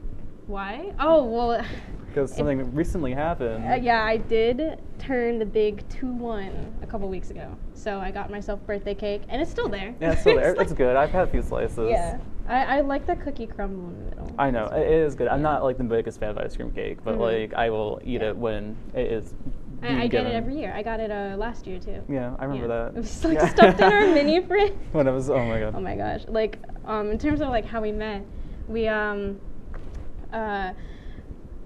Why? Oh well. Because something recently happened. Yeah, I did turn the big 2-1 a couple weeks ago. So I got myself birthday cake, and it's still there. Yeah, it's still there. It's good. I've had a few slices. Yeah, I like the cookie crumble in the middle. I know it is good. I'm not like the biggest fan of ice cream cake, but like I will eat it when it is. I get it every year. I got it last year too. Yeah, I remember that. It was like stuffed in our mini fridge. When I was, oh my god. Oh my gosh! Like, in terms of like how we met, we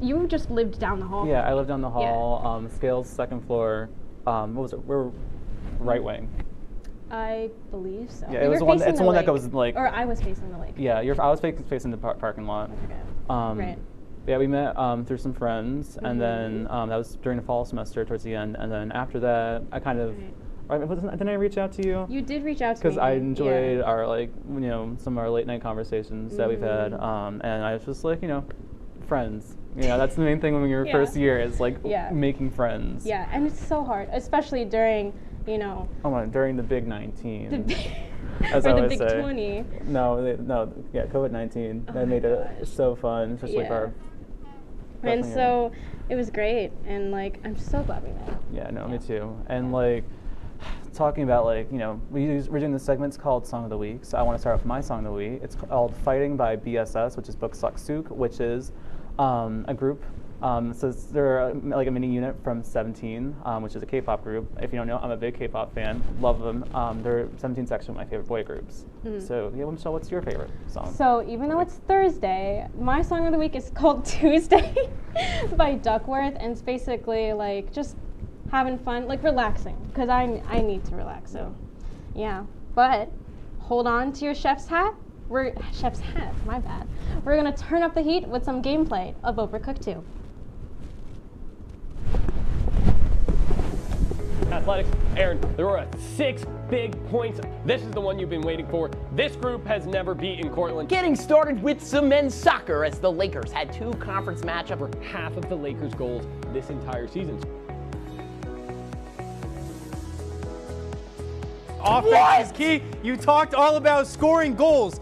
you just lived down the hall. Yeah, I lived down the hall. Scales, second floor. What was it? We're right wing. I believe so. Yeah, it was the one. It's the one that goes like. Or I was facing the lake. Yeah, I was facing the parking lot. Right. Yeah, we met through some friends, and then that was during the fall semester towards the end, and then after that, I kind of. Didn't I reach out to you? You did reach out to me. Because I enjoyed our some of our late night conversations that we've had, and I was just like friends. That's the main thing when you're first year is like making friends. Yeah, and it's so hard, especially during during the big 19. As I always say. Or the big 20. No, COVID-19. That made it so fun, especially for our. And so it was great, and like I'm so glad we met. Yeah, no, me too. And like talking about we're doing this segment called Song of the Week. So I want to start off with my Song of the Week. It's called "Fighting" by BSS, which is Book Suck Sook, which is a group. So they're like a mini unit from 17, which is a K-pop group. If you don't know, I'm a big K-pop fan. Love them. They're 17's actually my favorite boy groups. So yeah, Michelle, what's your favorite song? So even though it's Thursday, my song of the week is called "Tuesday" by Duckworth, and it's basically like just having fun, like relaxing, because I need to relax. So yeah, but hold on to your chef's hat. My bad. We're gonna turn up the heat with some gameplay of Overcooked 2. Athletics, Aaron, there were 6 big points. This is the one you've been waiting for. This group has never beaten Cortland. Getting started with some men's soccer as the Lakers had 2 conference matchups for half of the Lakers' goals this entire season. Offense is key. You talked all about scoring goals.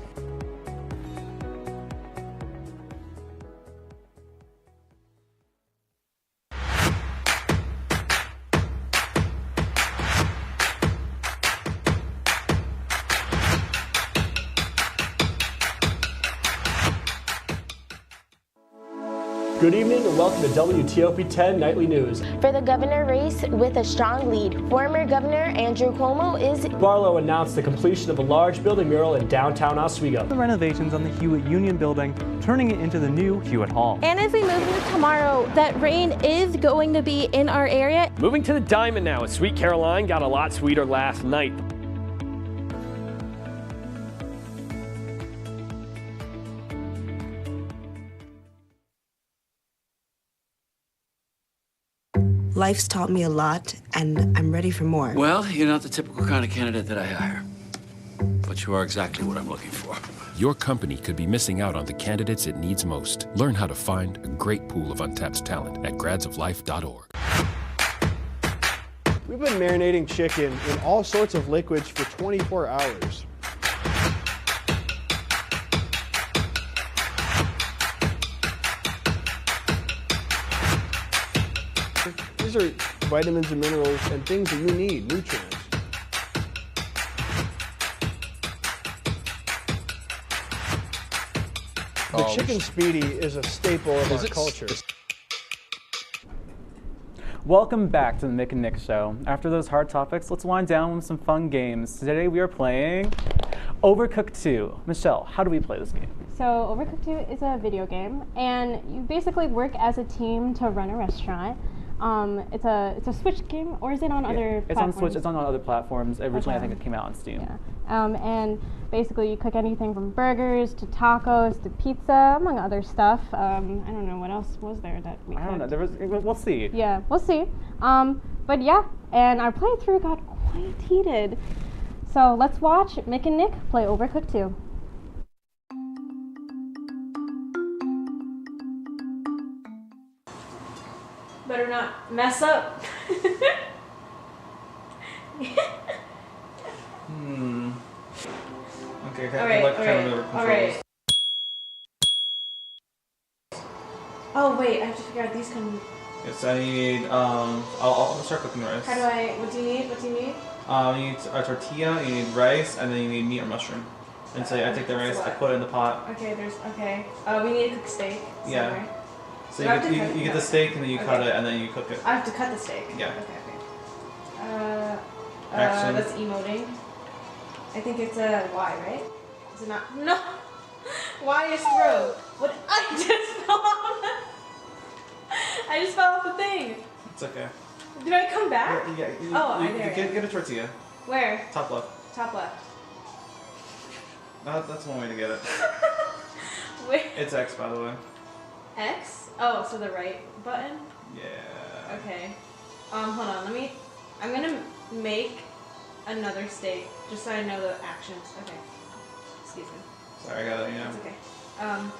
Good evening and welcome to WTOP 10 Nightly News. For the governor race with a strong lead, former Governor Andrew Cuomo is... Barlow announced the completion of a large building mural in downtown Oswego. The renovations on the Hewitt Union Building, turning it into the new Hewitt Hall. And as we move into tomorrow, that rain is going to be in our area. Moving to the Diamond now, as Sweet Caroline got a lot sweeter last night. Life's taught me a lot, and I'm ready for more. Well, you're not the typical kind of candidate that I hire, but you are exactly what I'm looking for. Your company could be missing out on the candidates it needs most. Learn how to find a great pool of untapped talent at gradsoflife.org. We've been marinating chicken in all sorts of liquids for 24 hours. These are vitamins and minerals and things that you need, nutrients. The chicken speedy is a staple of our culture. Welcome back to the Mick and Nick Show. After those hard topics, let's wind down with some fun games. Today we are playing Overcooked 2. Michelle, how do we play this game? So Overcooked 2 is a video game, and you basically work as a team to run a restaurant. It's a Switch game, or is it on other It's platforms? on Switch. It's on other platforms. Originally, I think it came out on Steam. Yeah. And basically, you cook anything from burgers to tacos to pizza, among other stuff. I don't know what else was there that we. I don't know. There was. We'll see. Yeah, we'll see. But yeah, and our playthrough got quite heated. So let's watch Mick and Nick play Overcooked 2. Better not mess up. Okay. All right. Oh wait, I have to figure out these can. Yes, I need. I'll start cooking rice. How do I? What do you need? What do you need? You need a tortilla. You need rice, and then you need meat or mushroom. And so I take the rice, I put it in the pot. Okay. Okay. We need to cook steak. Yeah. Somewhere. So you get the steak, and then you cut it, and then you cook it. I have to cut the steak. Yeah. Okay. Action. That's emoting. I think it's a Y, right? Is it not? No. Y is throw. What? I just fell off. I just fell off the thing. It's okay. Did I come back? Yeah. Get a tortilla. Where? Top left. Top left. That's one way to get it. Where? It's X, by the way. X? Oh, so the right button? Yeah. Okay. Hold on. I'm gonna make another steak just so I know the actions. Okay. Excuse me. Sorry, I got it. Yeah. It's okay. I'm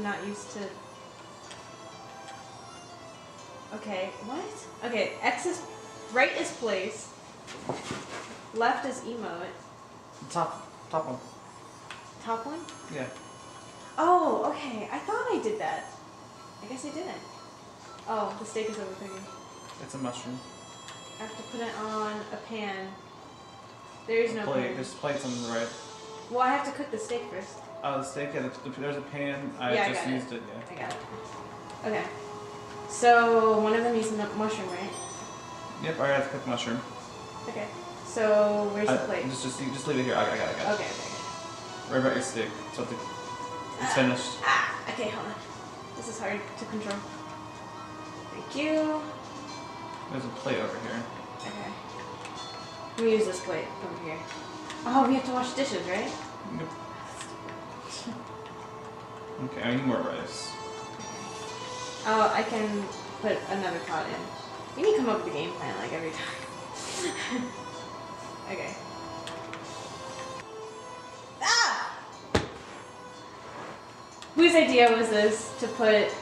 not used to. Okay. What? Okay. X is right is place. Left is emote. Top one. Top one? Yeah. Oh, okay. I thought I did that. I guess I didn't. Oh, the steak is overcooking. It's a mushroom. I have to put it on a pan. There is no pan. There's plates on the right. Well, I have to cook the steak first. Oh, the steak, yeah, there's a pan. I just used it, yeah. I got it. Okay. So, one of them is mushroom, right? Yep, I have to cook mushroom. Okay. So, where's the plate? Just leave it here. I got it. Okay. Right about your steak. It's finished. Okay, hold on. This is hard to control. Thank you. There's a plate over here. Okay. We use this plate over here. Oh, we have to wash dishes, right? Yep. Okay, I need more rice. Oh, I can put another pot in. We need to come up with a game plan like every time. Okay. Ah! Whose idea was this to put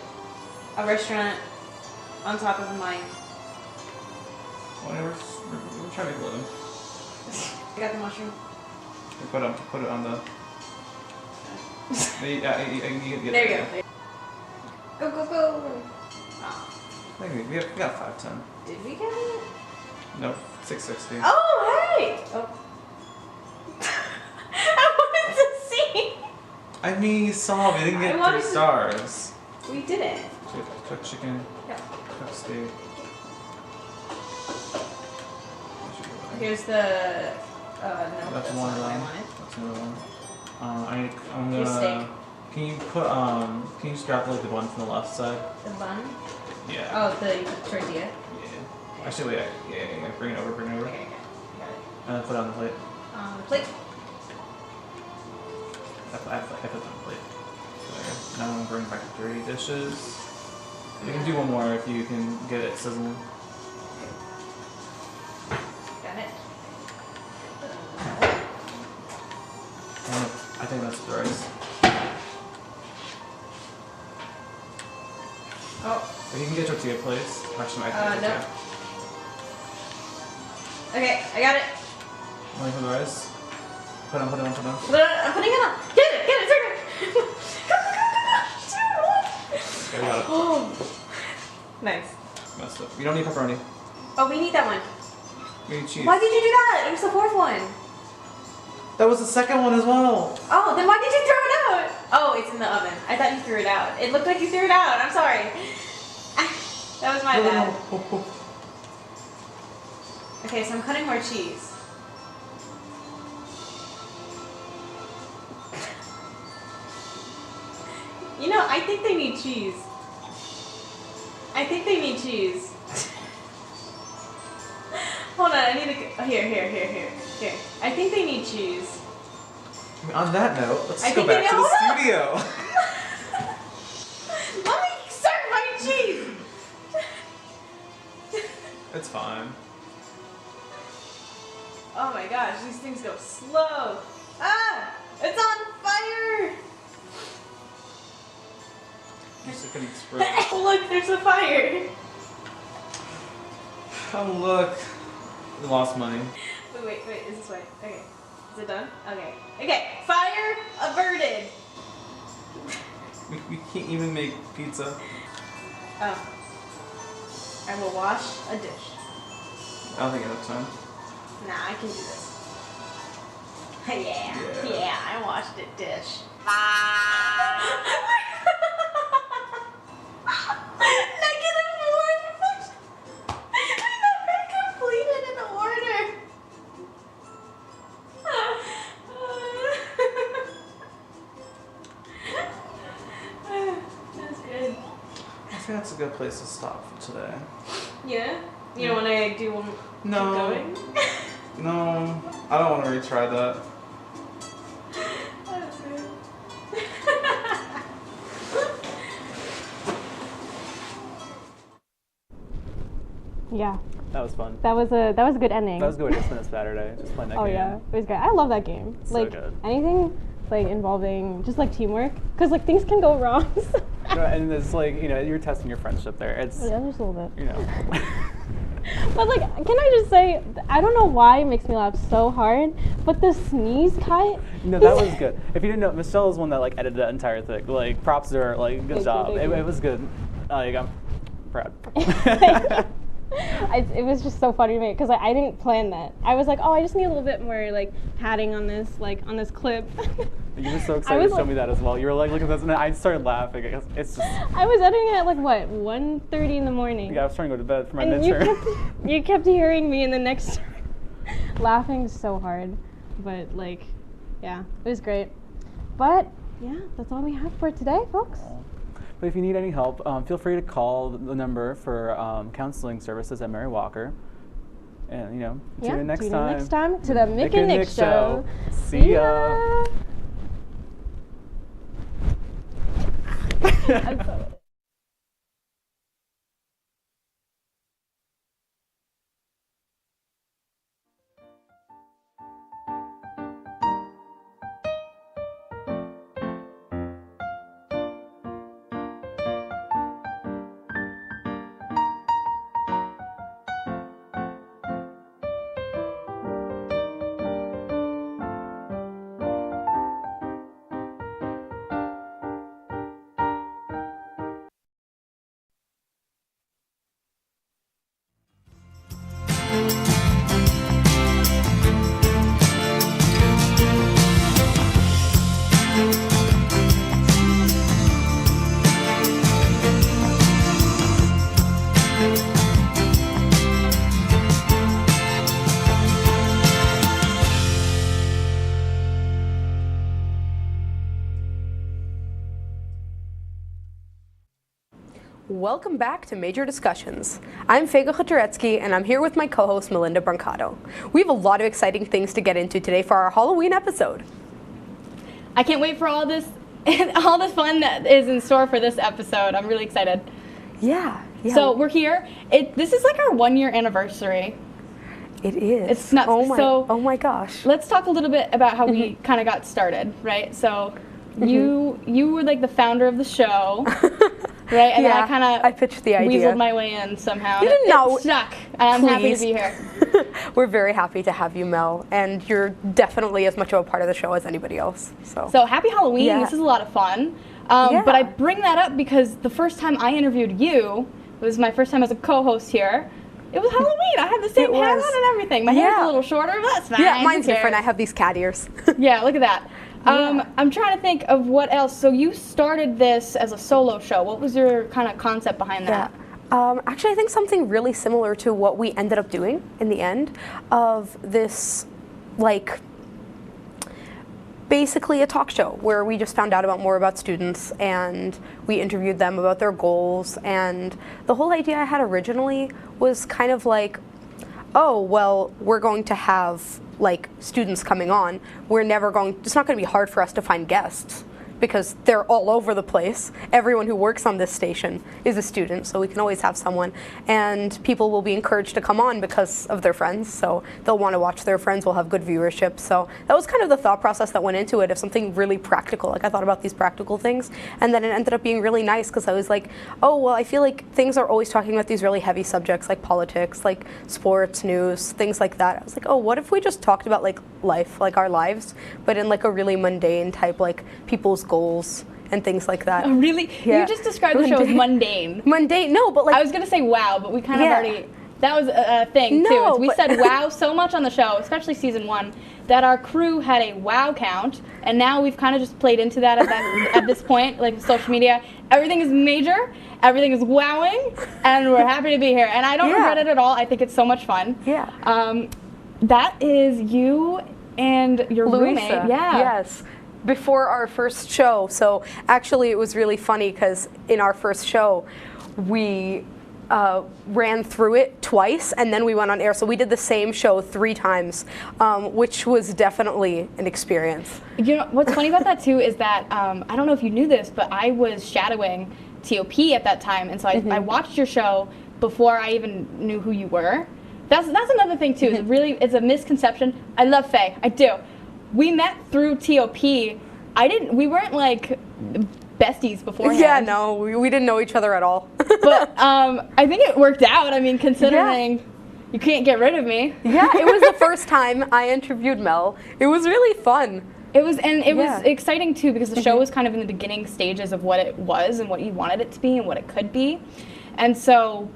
a restaurant on top of mine? Well, we're trying to make a living. I got the mushroom. Put it on the. You get there you go. Go. Oh. We got 510. Did we get it? Nope, 660. Oh, hey! Oh. I wanted to see. I mean, you saw we didn't get 3 stars. We didn't. Cooked chicken. Yeah. Cooked steak. Here's the. No, that's one one of I them. wanted. That's another one. I'm Here's gonna. steak. Can you put Can you just grab like the bun from the left side? The bun? Yeah. Oh, the tortilla. Yeah. Actually, wait. Yeah. Bring it over. Okay, got it. And then put it on the plate. On the plate. I put it on the plate. There. Now I'm gonna bring back 3 dishes. You can do one more if you can get it sizzling. Got it. I think that's the rice. Oh. If you can get tortilla plates, actually, I can get no. tortilla. Okay, I got it. Only for the rice. Put it on. I'm putting it on. Get it, turn it. I got it. Oh. Nice. Messed up. You don't need pepperoni. Oh, we need that one. We need cheese. Why did you do that? It was the 4th one. That was the 2nd one as well. Oh, then why did you throw it out? Oh, it's in the oven. I thought you threw it out. It looked like you threw it out. I'm sorry. That was my bad. Okay, so I'm cutting more cheese. You know, I think they need cheese. Hold on, I need to. Here. I think they need cheese. On that note, let's I go think back to hold the on. studio. Let me serve my cheese. It's fine. Oh my gosh, these things go slow. Ah, it's on fire. Just gonna explode. Look, there's a fire. Oh look, we lost money. Wait, is this way? Okay. Is it done? Okay, fire averted. We can't even make pizza. Oh. I will wash a dish. I don't think I have time. Nah, I can do this. Yeah, I washed a dish. Completed in order. That's good. I think that's a good place to stop for today. Yeah? You don't want to do one? No. Keep going? No, I don't want to retry that. That's good. Yeah. That was fun. That was a good ending. That was a good way to spend a Saturday, just playing that game. Oh yeah, it was great. I love that game. So like good. anything like involving just like teamwork, because like things can go wrong. And it's like, you know, you're testing your friendship there. It's Yeah, just a little bit. You know. But like, can I just say, I don't know why it makes me laugh so hard, but the sneeze cut. No, that was good. If you didn't know, Michelle is one that like edited that entire thing. Like, props to her. Like, good job. It was good. Like, I'm proud. It was just so funny to me because I didn't plan that. I was like, oh, I just need a little bit more like padding on this clip. You were so excited to show me that as well. You were like, look at this, and I started laughing. It's just. I was editing it at like what, 1:30 in the morning. Yeah, I was trying to go to bed for my and midterm. You kept hearing me in the next laughing so hard, but like, yeah, it was great. But yeah, that's all we have for today, folks. But if you need any help, feel free to call the number for counseling services at Mary Walker. And, you know, tune in next time. To the Mick and Nick Show. See ya. I'm so Welcome back to Major Discussions. I'm Fega Khaturetsky, and I'm here with my co-host Melinda Brancato. We have a lot of exciting things to get into today for our Halloween episode. I can't wait for all this fun that is in store for this episode. I'm really excited. Yeah. So we're here. This is like our 1-year anniversary. It is. It's nuts. Oh my gosh. Let's talk a little bit about how we kind of got started, right? So you were like the founder of the show. Right, and yeah, then I pitched the idea. Weaseled my way in somehow. You didn't know. It stuck, and I'm happy to be here. We're very happy to have you, Mel, and you're definitely as much of a part of the show as anybody else. So happy Halloween. Yeah. This is a lot of fun. But I bring that up because the first time I interviewed you, it was my first time as a co-host here. It was Halloween. I had the same hat on and everything. My hair's a little shorter, but that's fine. Yeah, mine's different. I have these cat ears. Yeah, look at that. I'm trying to think of what else. So you started this as a solo show. What was your kind of concept behind that? Actually, I think something really similar to what we ended up doing in the end of this, like, basically a talk show where we just found out more about students and we interviewed them about their goals. And the whole idea I had originally was kind of like, oh, well, we're going to have like students coming on. It's not going to be hard for us to find guests because they're all over the place. Everyone who works on this station is a student, so we can always have someone. And people will be encouraged to come on because of their friends, so they'll want to watch their friends, we'll have good viewership. So that was kind of the thought process that went into it, of something really practical. Like I thought about these practical things, and then it ended up being really nice because I was like, oh, well, I feel like things are always talking about these really heavy subjects like politics, like sports, news, things like that. I was like, oh, what if we just talked about like life, like our lives, but in like a really mundane type, like people's goals and things like that. Oh, really? Yeah. You just described the show as mundane. Mundane, no, but like... I was going to say wow, but we kind of already... That was a thing, too. We said wow so much on the show, especially season 1, that our crew had a wow count, and now we've kind of just played into that at this point, like social media. Everything is major, everything is wowing, and we're happy to be here. And I don't regret it at all. I think it's so much fun. Yeah. That is you and your roommate. Yeah. Yes. Before our first show. So actually it was really funny because in our first show we ran through it twice and then we went on air. So we did the same show 3 times, which was definitely an experience. You know, what's funny about that too is that, I don't know if you knew this, but I was shadowing TOP at that time. And so I watched your show before I even knew who you were. That's another thing too. It's a misconception. I love Faye. I do. We met through TOP. We weren't like besties beforehand. Yeah, no, we didn't know each other at all. But I think it worked out. I mean, considering you can't get rid of me. Yeah, it was the first time I interviewed Mel. It was really fun. It was exciting too because the show was kind of in the beginning stages of what it was and what you wanted it to be and what it could be. And so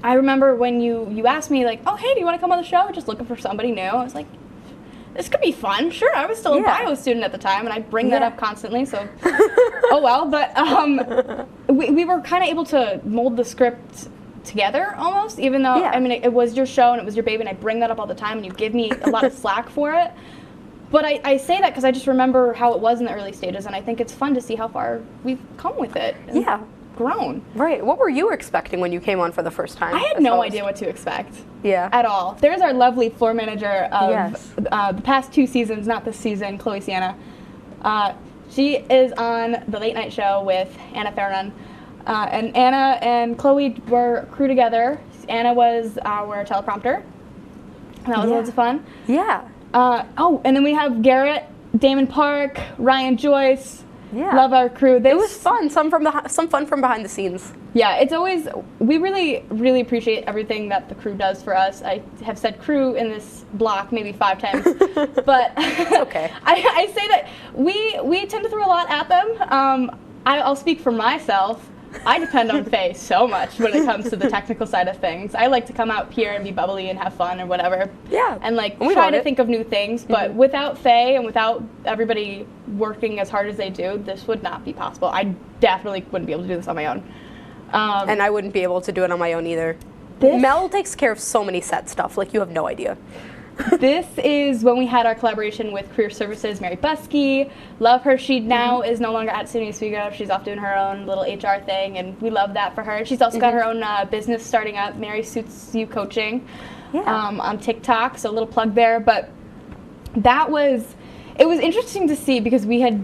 I remember when you asked me like, oh, hey, do you want to come on the show? Just looking for somebody new. I was like, this could be fun. Sure, I was still a bio student at the time, and I bring that up constantly, so oh well. But we were kind of able to mold the script together almost, even though, I mean, it was your show and it was your baby, and I bring that up all the time, and you give me a lot of slack for it. But I say that because I just remember how it was in the early stages, and I think it's fun to see how far we've come with it. Yeah. Grown. Right. What were you expecting when you came on for the first time? I had no idea what to expect. Yeah. At all. There's our lovely floor manager of the past 2 seasons, not this season, Chloe Sienna. She is on the late night show with Anna Farron. And Anna and Chloe were crew together. Anna was our teleprompter. And that was loads of fun. Yeah. Oh, and then we have Garrett, Damon Park, Ryan Joyce. Yeah. Love our crew. It was fun. Some fun from behind the scenes. Yeah, it's always, we really, really appreciate everything that the crew does for us. I have said crew in this block maybe 5 times, but it's okay. I say that we tend to throw a lot at them. I'll speak for myself. I depend on Faye so much when it comes to the technical side of things. I like to come out here and be bubbly and have fun or whatever. Yeah. And like try to think of new things. But without Faye and without everybody working as hard as they do, this would not be possible. I definitely wouldn't be able to do this on my own. And I wouldn't be able to do it on my own either. Mel takes care of so many set stuff, like you have no idea. This is when we had our collaboration with Career Services, Mary Buskey. Love her. She now is no longer at SUNY Oswego. She's off doing her own little HR thing, and we love that for her. She's also got her own business starting up, Mary Suits You Coaching, on TikTok, so a little plug there. But it was interesting to see because we had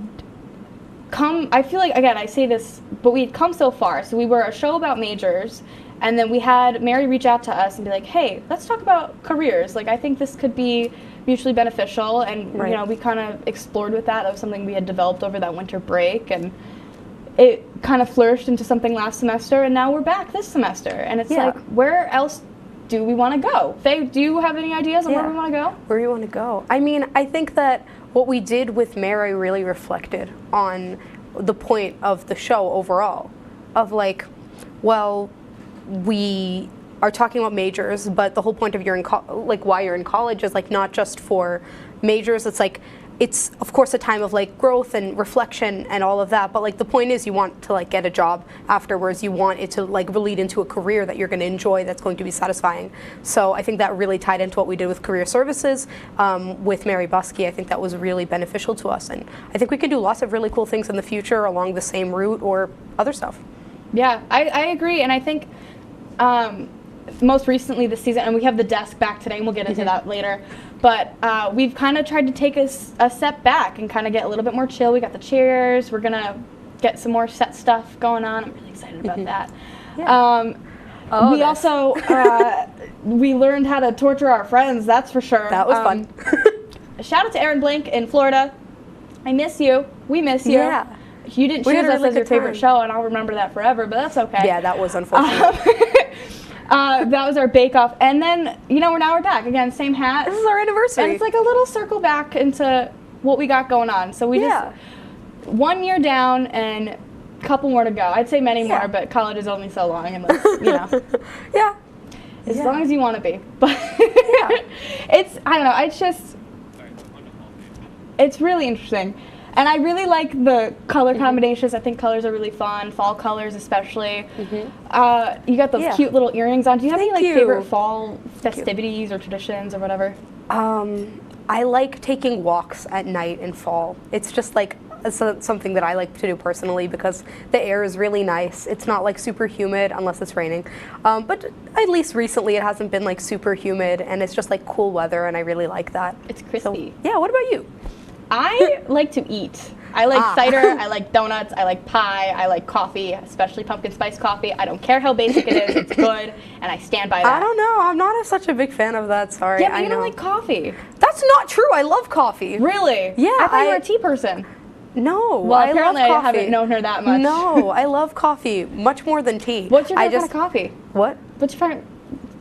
come, I feel like, again, I say this, but we had come so far. So we were a show about majors, and then we had Mary reach out to us and be like, hey, let's talk about careers. Like, I think this could be mutually beneficial. And, you know, we kind of explored with that. That was something we had developed over that winter break. And it kind of flourished into something last semester. And now we're back this semester. And it's like, where else do we want to go? Faye, do you have any ideas on where we want to go? Where you want to go? I mean, I think that what we did with Mary really reflected on the point of the show overall. Of like, well, we are talking about majors, but the whole point of why you're in college is like not just for majors. It's like, it's of course a time of like growth and reflection and all of that, but like the point is you want to like get a job afterwards. You want it to like lead into a career that you're going to enjoy, that's going to be satisfying. So I think that really tied into what we did with Career Services with Mary Buskey. I think that was really beneficial to us, and I think we can do lots of really cool things in the future along the same route or other stuff. Yeah, I agree, and I think most recently this season, and we have the desk back today, and we'll get into that later. But we've kind of tried to take a step back and kind of get a little bit more chill. We got the chairs. We're gonna get some more set stuff going on. I'm really excited about that. We also we learned how to torture our friends. That's for sure. That was fun. Shout out to Aaron Blink in Florida. I miss you. We miss you. Yeah. You didn't choose us as your favorite show, and I'll remember that forever. But that's okay. Yeah, that was unfortunate. That was our bake-off. And then, now we're back. Again, same hat. This is our anniversary. And it's like a little circle back into what we got going on. So we just, 1 year down and a couple more to go. I'd say many more, but college is only so long. Unless, as long as you want to be. But I don't know, it's really interesting. And I really like the color combinations. I think colors are really fun. Fall colors, especially. You got those cute little earrings on. Do you have any favorite fall festivities or traditions or whatever? I like taking walks at night in fall. It's just like something that I like to do personally because the air is really nice. It's not like super humid unless it's raining. But at least recently it hasn't been like super humid, and it's just like cool weather, and I really like that. It's crispy. So, yeah, what about you? I like to eat. I like cider, I like donuts, I like pie, I like coffee, especially pumpkin spice coffee. I don't care how basic it is, it's good, and I stand by that. I don't know, I'm not such a big fan of that, sorry. Yeah, but you don't like coffee. That's not true, I love coffee. Really? Yeah. I thought you were a tea person. No, well, I apparently love coffee. I haven't known her that much. No, I love coffee, much more than tea. What's your favorite kind of coffee? What? What's your favorite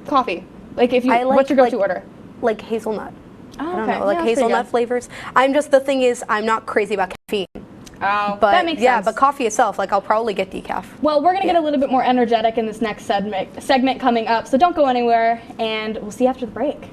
coffee? Like, what's your go-to order? Like hazelnut. Oh, I don't know, like hazelnut flavors. The thing is, I'm not crazy about caffeine. Oh, but that makes sense. Yeah, but coffee itself, like I'll probably get decaf. Well, we're gonna get a little bit more energetic in this next segment coming up, so don't go anywhere, and we'll see you after the break.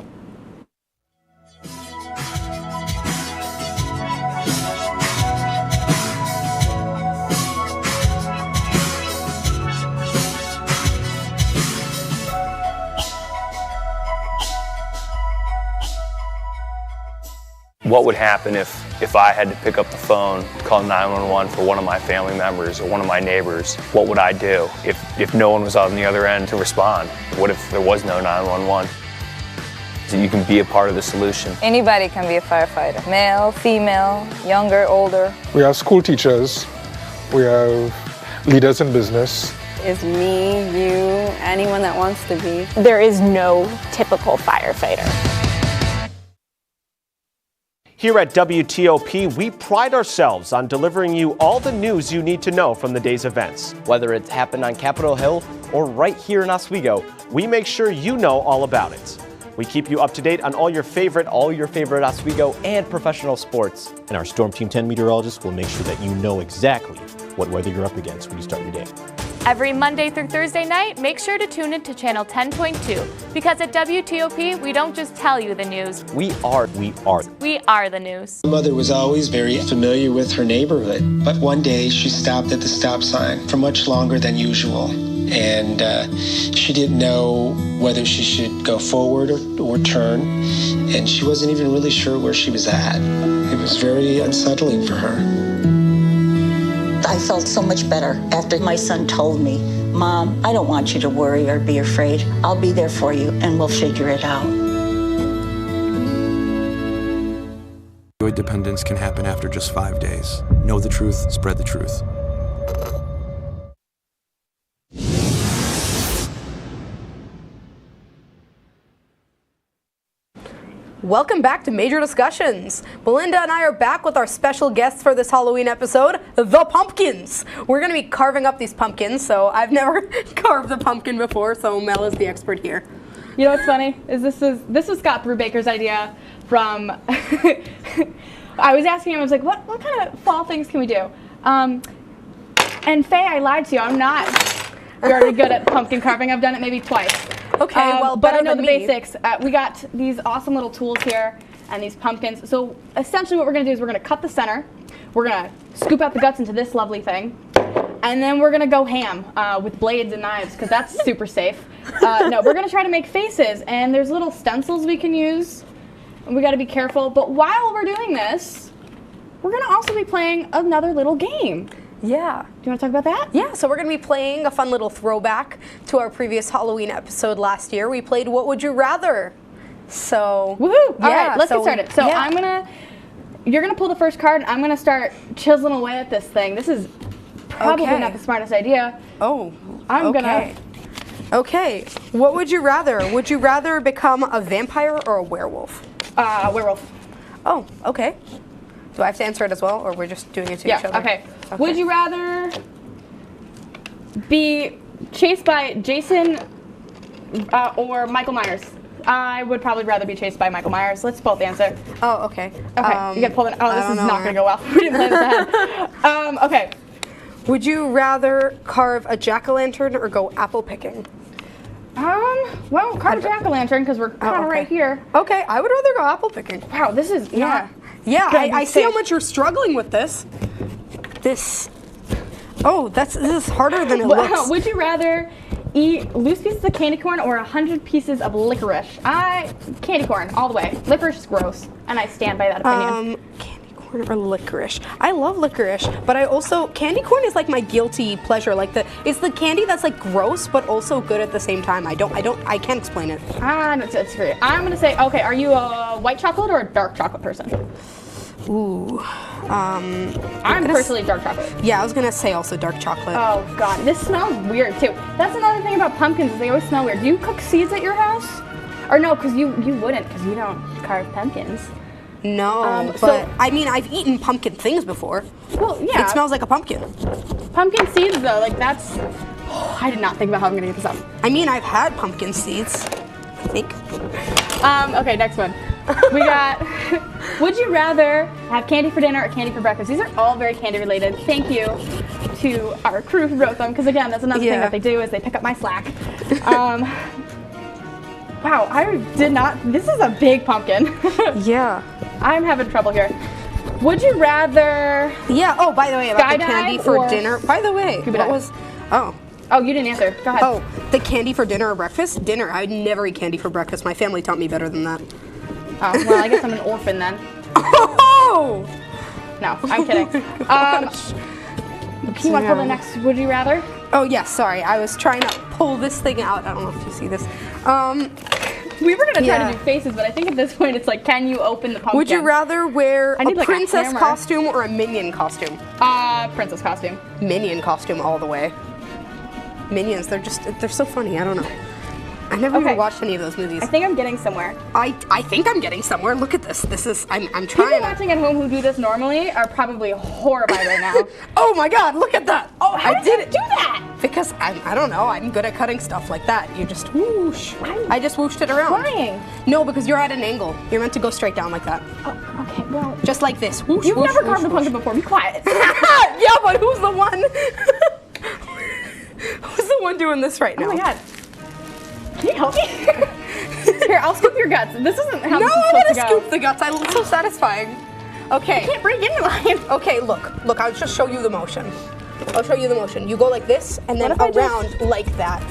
What would happen if I had to pick up the phone, call 911 for one of my family members or one of my neighbors? What would I do if no one was on the other end to respond? What if there was no 911? So you can be a part of the solution. Anybody can be a firefighter. Male, female, younger, older. We have school teachers. We have leaders in business. It's me, you, anyone that wants to be. There is no typical firefighter. Here at WTOP, we pride ourselves on delivering you all the news you need to know from the day's events. Whether it's happened on Capitol Hill or right here in Oswego, we make sure you know all about it. We keep you up to date on all your favorite Oswego and professional sports. And our Storm Team 10 meteorologist will make sure that you know exactly what weather you're up against when you start your day. Every Monday through Thursday night, make sure to tune in to Channel 10.2, because at WTOP, we don't just tell you the news. We are the news. My mother was always very familiar with her neighborhood, but one day she stopped at the stop sign for much longer than usual. And she didn't know whether she should go forward or turn, and she wasn't even really sure where she was at. It was very unsettling for her. I felt so much better after my son told me, "Mom, I don't want you to worry or be afraid. I'll be there for you and we'll figure it out." Opioid dependence can happen after just 5 days. Know the truth, spread the truth. Welcome back to Major Discussions. Belinda and I are back with our special guests for this Halloween episode, the pumpkins. We're going to be carving up these pumpkins, so I've never carved a pumpkin before, so Mel is the expert here. You know what's funny? This was Scott Brubaker's idea from, I was asking him, I was like, what kind of fall things can we do? And Faye, I lied to you, I'm not very good at pumpkin carving. I've done it maybe twice. Okay, well, but I know the me. basics. We got these awesome little tools here and these pumpkins. So essentially what we're going to do is we're going to cut the center. We're going to scoop out the guts into this lovely thing. And then we're going to go ham with blades and knives because that's super safe. No, we're going to try to make faces. And there's little stencils we can use. And we got to be careful. But while we're doing this, we're going to also be playing another little game. Yeah. Do you want to talk about that? Yeah, so we're going to be playing a fun little throwback to our previous Halloween episode last year. We played What Would You Rather? So, woohoo! Yeah, All right, let's get started. So yeah. You're gonna pull the first card, and I'm gonna start chiseling away at this thing. This is probably not the smartest idea. Oh, I'm gonna. Okay, what would you rather? Would you rather become a vampire or a werewolf? Werewolf. Oh, okay. Do I have to answer it as well, or we're just doing it to each other? Okay. Would you rather be chased by Jason or Michael Myers? I would probably rather be chased by Michael Myers. Let's both answer. Oh, okay. Okay, you gotta pull it. Oh, this is not gonna go well. We didn't plan this ahead. Okay. Would you rather carve a jack-o'-lantern or go apple picking? Well, carve a jack-o'-lantern because we're kind of right here. Okay, I would rather go apple picking. Wow, this is Yeah, I see how much you're struggling with this. This is harder than it looks. Would you rather eat loose pieces of candy corn or 100 pieces of licorice? Candy corn all the way. Licorice is gross, and I stand by that opinion. Candy corn or licorice? I love licorice, but I also candy corn is like my guilty pleasure. It's the candy that's like gross but also good at the same time. I can't explain it. I'm gonna say, okay, are you a white chocolate or a dark chocolate person? Ooh. I'm personally dark chocolate. Yeah, I was gonna say also dark chocolate. Oh god, this smells weird too. That's another thing about pumpkins is they always smell weird. Do you cook seeds at your house? Or no, because you wouldn't, because you don't carve pumpkins. No, but I mean I've eaten pumpkin things before. Well, yeah. It smells like a pumpkin. Pumpkin seeds though, like that's. Oh, I did not think about how I'm gonna get this up. I mean I've had pumpkin seeds. I think. Okay, next one. We got, would you rather have candy for dinner or candy for breakfast? These are all very candy related. Thank you to our crew who wrote them, because again, that's another thing that they do is they pick up my slack. Wow, I did not, this is a big pumpkin. Yeah. I'm having trouble here. Would you rather... Yeah, oh, by the way, about the candy for dinner. By the way, what was... Oh, you didn't answer. Go ahead. Oh, the candy for dinner or breakfast? Dinner. I would never eat candy for breakfast. My family taught me better than that. Oh, well, I guess I'm an orphan then. Oh! No, I'm kidding. Can you want to pull the next would you rather? Oh, yes, sorry. I was trying to pull this thing out. I don't know if you see this. We were going to try to do faces, but I think at this point it's like, can you open the pumpkin? Would you rather wear a princess costume or a minion costume? Princess costume. Minion costume all the way. Minions, they're so funny. I don't know. I never even watched any of those movies. I think I'm getting somewhere. I think I'm getting somewhere. Look at this. I'm trying. People watching at home who do this normally are probably horrified right now. Oh my God! Look at that. Oh, how did you do that? Because I don't know. I'm good at cutting stuff like that. You just whoosh. I just whooshed it around. Flying. No, because you're at an angle. You're meant to go straight down like that. Oh, okay. Well, just like this. Whoosh. You've never carved a pumpkin before. Be quiet. Yeah, but who's the one? Who's the one doing this right now? Oh my God. Can you help me? Here, I'll scoop your guts. This isn't how this is supposed to go. No, I gotta scoop the guts. It's so satisfying. Okay. You can't break into mine. Okay, look. I'll just show you the motion. I'll show you the motion. You go like this, and then around like that.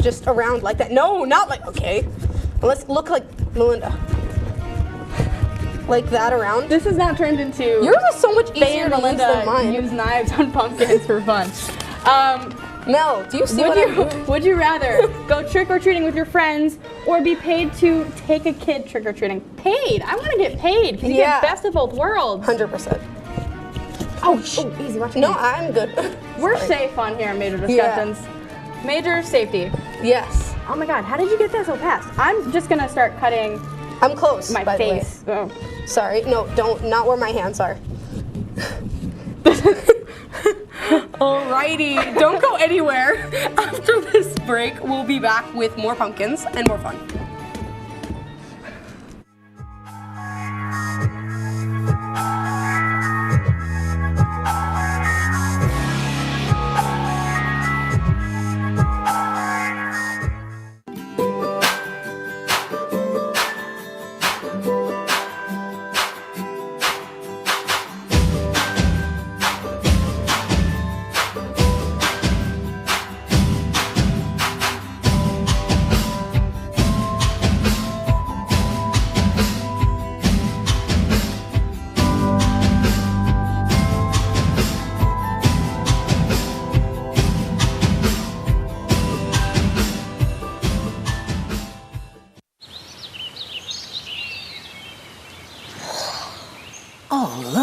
Just around like that. No, not like. Okay. Let's look like Melinda. Like that around. This has now turned into. Yours is so much easier to use than mine. Use knives on pumpkins for fun. Mel, do you see what I'm doing? Would you rather go trick-or-treating with your friends or be paid to take a kid trick-or-treating? Paid? I want to get paid because you get best of both worlds. 100%. Oh, easy. Watch me. No, I'm good. We're safe on here in Major Discussions. Yeah. Major safety. Yes. Oh my God, how did you get that so fast? I'm just going to start cutting I'm close, my face. Oh. Sorry. No, not where my hands are. Alrighty, don't go anywhere. After this break, we'll be back with more pumpkins and more fun.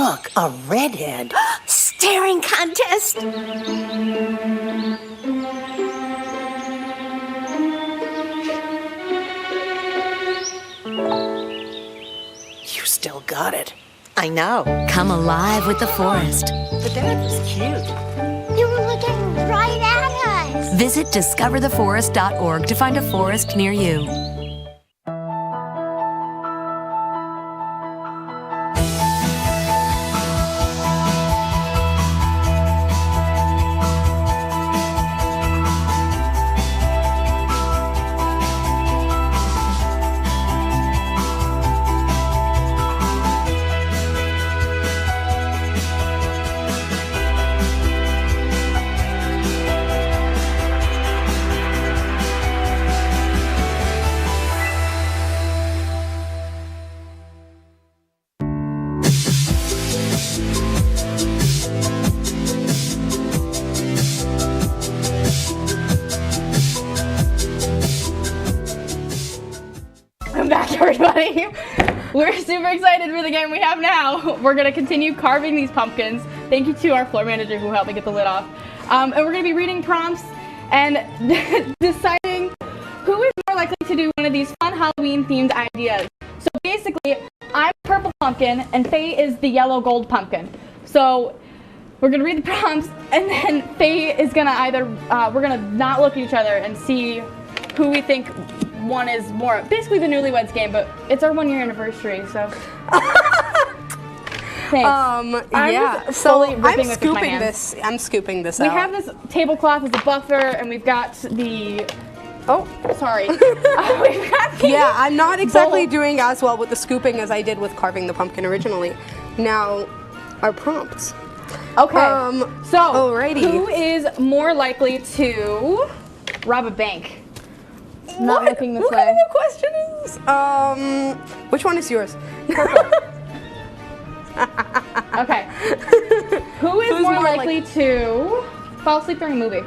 Look, a redhead. Staring contest. You still got it. I know. Come alive with the forest. The dad was cute. You were looking right at us. Visit discovertheforest.org to find a forest near you. Everybody, we're super excited for the game we have now. We're going to continue carving these pumpkins. Thank you to our floor manager who helped me get the lid off. And we're going to be reading prompts and deciding who is more likely to do one of these fun Halloween themed ideas. So basically, I'm purple pumpkin and Faye is the yellow gold pumpkin. So we're going to read the prompts and then Faye is going to either, we're going to not look at each other and see who we think one is more, basically the newlyweds game, but it's our 1 year anniversary, so. Thanks. Yeah, so I'm scooping this. I'm scooping this out. We have this tablecloth as a buffer, and we've got the, oh, sorry. We've got the yeah, I'm not exactly doing as well with the scooping as I did with carving the pumpkin originally. Now, our prompts. Okay, so alrighty. Who is more likely to rob a bank? Not looking this way. What kind of question is? Which one is yours? Purple. Okay. Who is more likely to fall asleep during a movie?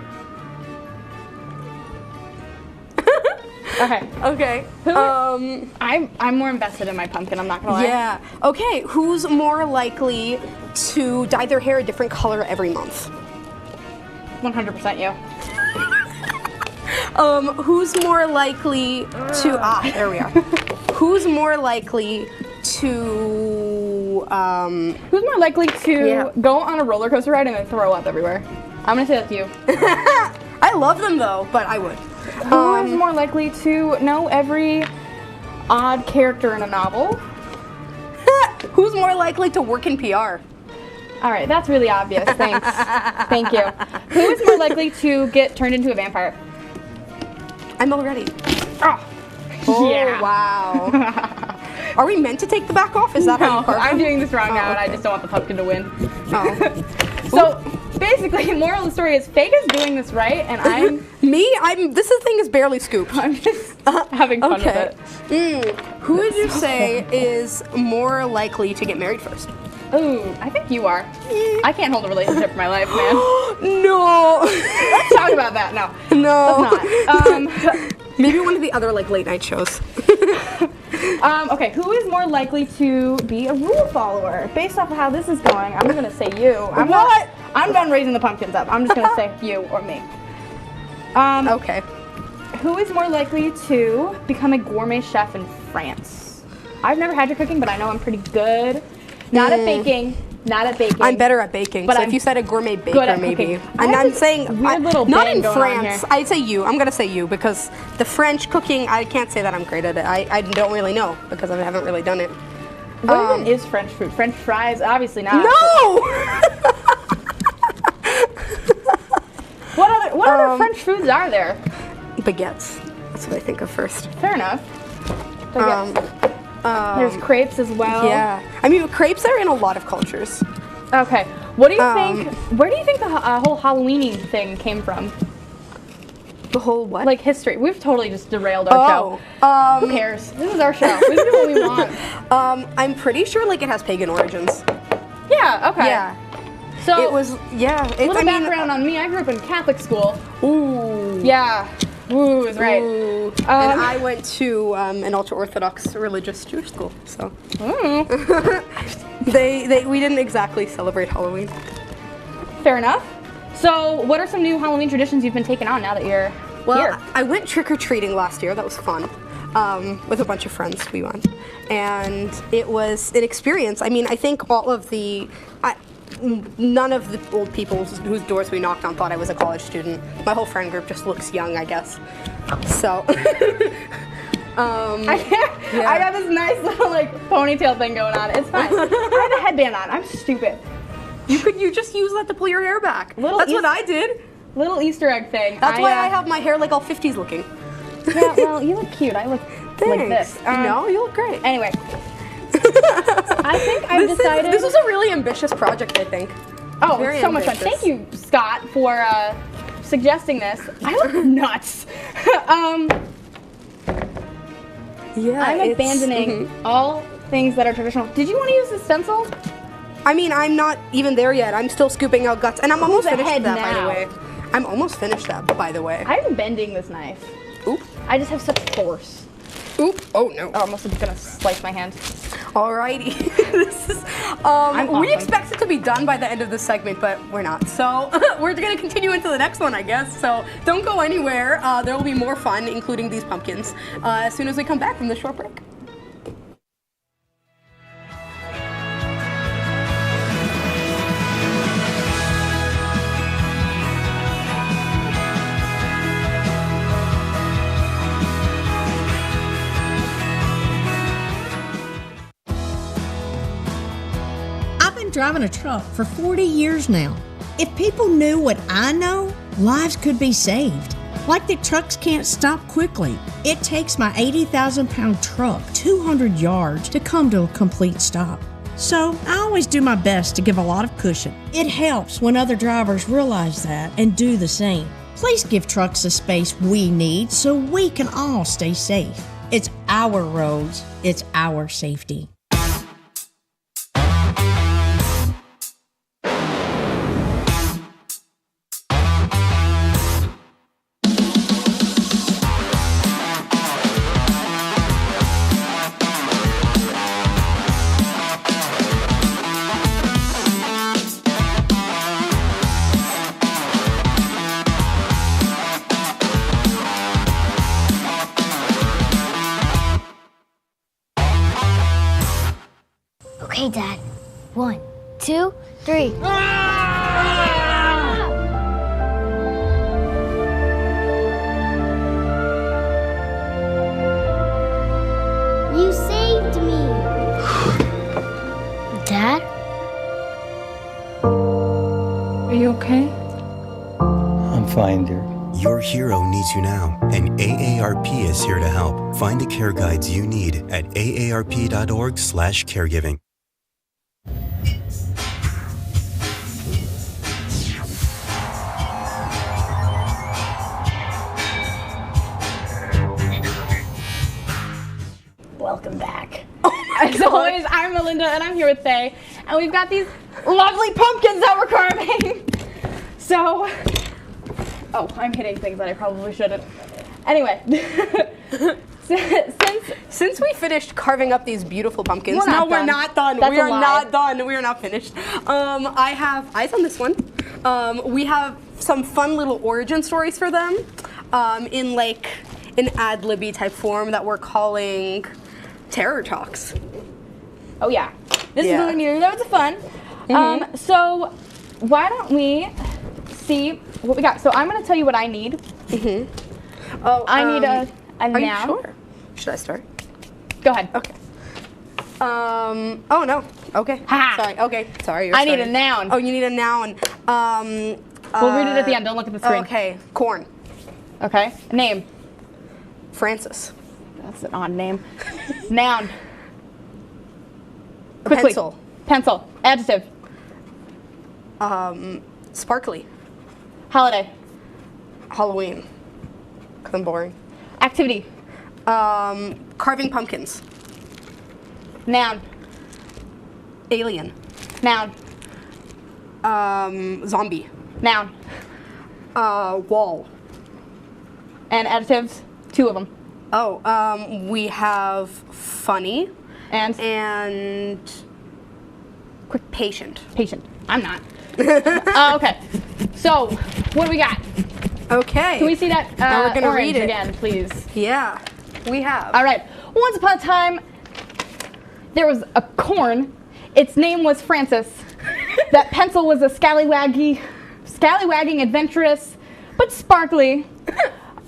Okay. Okay. I'm more invested in my pumpkin, I'm not gonna lie. Yeah. Okay, who's more likely to dye their hair a different color every month? 100% you. Who's more likely to, there we are. Who's more likely to, who's more likely to go on a roller coaster ride and then throw up everywhere? I'm gonna say that's you. I love them though, but I would. Who is more likely to know every odd character in a novel? Who's more likely to work in PR? All right, that's really obvious, thanks. Thank you. Who is more likely to get turned into a vampire? I'm already. Oh yeah. Wow. Are we meant to take the back off? Is that how you carve I'm them? doing this wrong now, and I just don't want the pumpkin to win. Oh. So basically, moral of the story is Fake is doing this right, and I'm this thing is barely scooped. I'm just having fun with it. Who would you say is more likely to get married first? Ooh, I think you are. I can't hold a relationship for my life, man. No. Let's talk about that. No. No. Let's not. Maybe one of the other late night shows. Okay, who is more likely to be a rule follower? Based off of how this is going, I'm gonna say you. I'm done raising the pumpkins up. I'm just gonna say you or me. Okay. Who is more likely to become a gourmet chef in France? I've never had your cooking, but I know I'm pretty good. Not at baking. Not at baking. I'm better at baking. But so if you said a gourmet baker, maybe. And I'm saying weird little not in bang going on France. here. I'd say you. I'm gonna say you because the French cooking, I can't say that I'm great at it. I don't really know because I haven't really done it. What even is French food? French fries? Obviously not. No. What other French foods are there? Baguettes. That's what I think of first. Fair enough. There's crepes as well. Yeah. I mean, crepes are in a lot of cultures. Okay. What do you think? Where do you think the whole Halloween thing came from? The whole what? Like history. We've totally just derailed our show. Who cares? This is our show. We can do what we want. I'm pretty sure like it has pagan origins. Yeah. Okay. Yeah. So it was. Yeah. Little background on me. I grew up in Catholic school. Ooh. Yeah. Ooh is right. Ooh. And I went to an ultra-Orthodox religious Jewish school, so. We didn't exactly celebrate Halloween. Fair enough. So, what are some new Halloween traditions you've been taking on now that you're here? I went trick-or-treating last year. That was fun. With a bunch of friends, we went. And it was an experience. I mean, I think none of the old people whose doors we knocked on thought I was a college student. My whole friend group just looks young, I guess. So... I got this nice little ponytail thing going on. It's fine. I have a headband on. I'm stupid. You just use that to pull your hair back. That's what I did. Little Easter egg thing. That's why I have my hair like all 50s looking. Yeah, well, you look cute. I look like this. No, you look great. Anyway. I think I've decided... This was a really ambitious project, I think. Oh, Very so much fun. ambitious. Thank you, Scott, for suggesting this. I look nuts. Yeah, I'm abandoning all things that are traditional. Did you want to use the stencil? I mean, I'm not even there yet. I'm still scooping out guts, and I'm almost finished that, now? by the way. I'm almost finished that, by the way. I'm bending this knife. Oop. I just have such force. Oop. Oh, no. Oh, I'm almost gonna slice my hand. Alrighty. This is, we expect it to be done by the end of this segment, but we're not. So we're gonna continue into the next one, I guess. So don't go anywhere. There will be more fun, including these pumpkins, as soon as we come back from the short break. Driving a truck for 40 years now. If people knew what I know, lives could be saved. Like that trucks can't stop quickly. It takes my 80,000-pound truck 200 yards to come to a complete stop. So I always do my best to give a lot of cushion. It helps when other drivers realize that and do the same. Please give trucks the space we need so we can all stay safe. It's our roads. It's our safety. Okay, Dad. 1, 2, 3. You saved me. Dad? Are you okay? I'm fine, dear. Your hero needs you now, and AARP is here to help. Find the care guides you need at aarp.org/caregiving. Welcome back. As always, I'm Melinda, and I'm here with Faye, and we've got these lovely pumpkins that we're carving. So, oh, I'm hitting things that I probably shouldn't. Anyway, since we finished carving up these beautiful pumpkins, we're not done. That's we are a lie. not done. We are not finished. I have eyes on this one. We have some fun little origin stories for them, in like an ad-libby type form that we're calling Terror Talks. Oh yeah, this is going to be loads of fun. So why don't we see what we got? So I'm going to tell you what I need. Oh, I need a are noun. you sure? Should I start? Go ahead. Okay. Oh no. Okay. Ha. Sorry. Okay. Sorry. You're I need a starting. noun. Oh, you need a noun. We'll read it at the end. Don't look at the screen. Okay. Corn. Okay. A name. Francis. That's an odd name. Noun. Quickly. Pencil. Pencil. Adjective. Sparkly. Holiday. Halloween. 'Cause I'm boring. Activity. Carving pumpkins. Noun. Alien. Noun. Zombie. Noun. Wall. And adjectives. 2 of them. Oh, we have funny and Patient. Patient. I'm not. Okay. So, what do we got? Okay. Can we see that now we're gonna orange read it again, please? Yeah, we have. All right. Once upon a time, there was a corn. Its name was Francis. That pencil was a scallywagging, adventurous, but sparkly.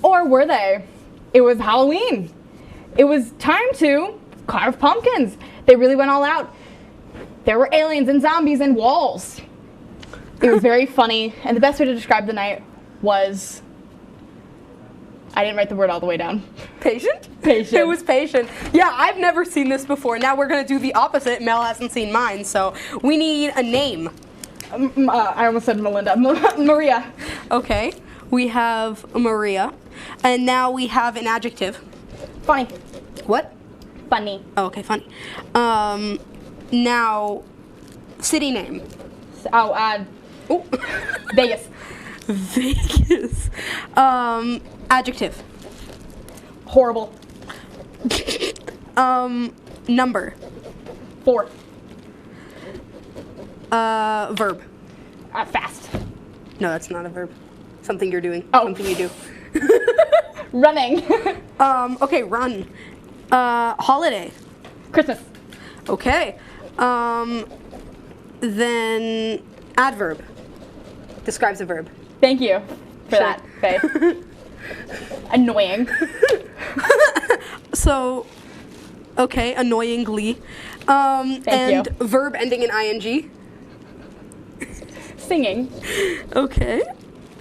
Or were they? It was Halloween. It was time to carve pumpkins. They really went all out. There were aliens and zombies and walls. It was very funny, and the best way to describe the night was... I didn't write the word all the way down. Patient? Patient. It was patient. Yeah, I've never seen this before. Now we're going to do the opposite. Mel hasn't seen mine, so we need a name. I almost said Melinda. Maria. Okay. We have Maria. And now we have an adjective. Funny. What? Funny. Oh, okay, funny. Now, city name. Vegas. Vegas. Adjective. Horrible. Number. 4. Verb. Fast. No, that's not a verb. Something you're doing. Oh. Something you do. Running. Okay, run. Holiday. Christmas. Okay. Then adverb. Describes a verb. Thank you for that, Faye. Annoying. So, okay, annoyingly. Thank and you. Verb ending in ing. Singing. Okay.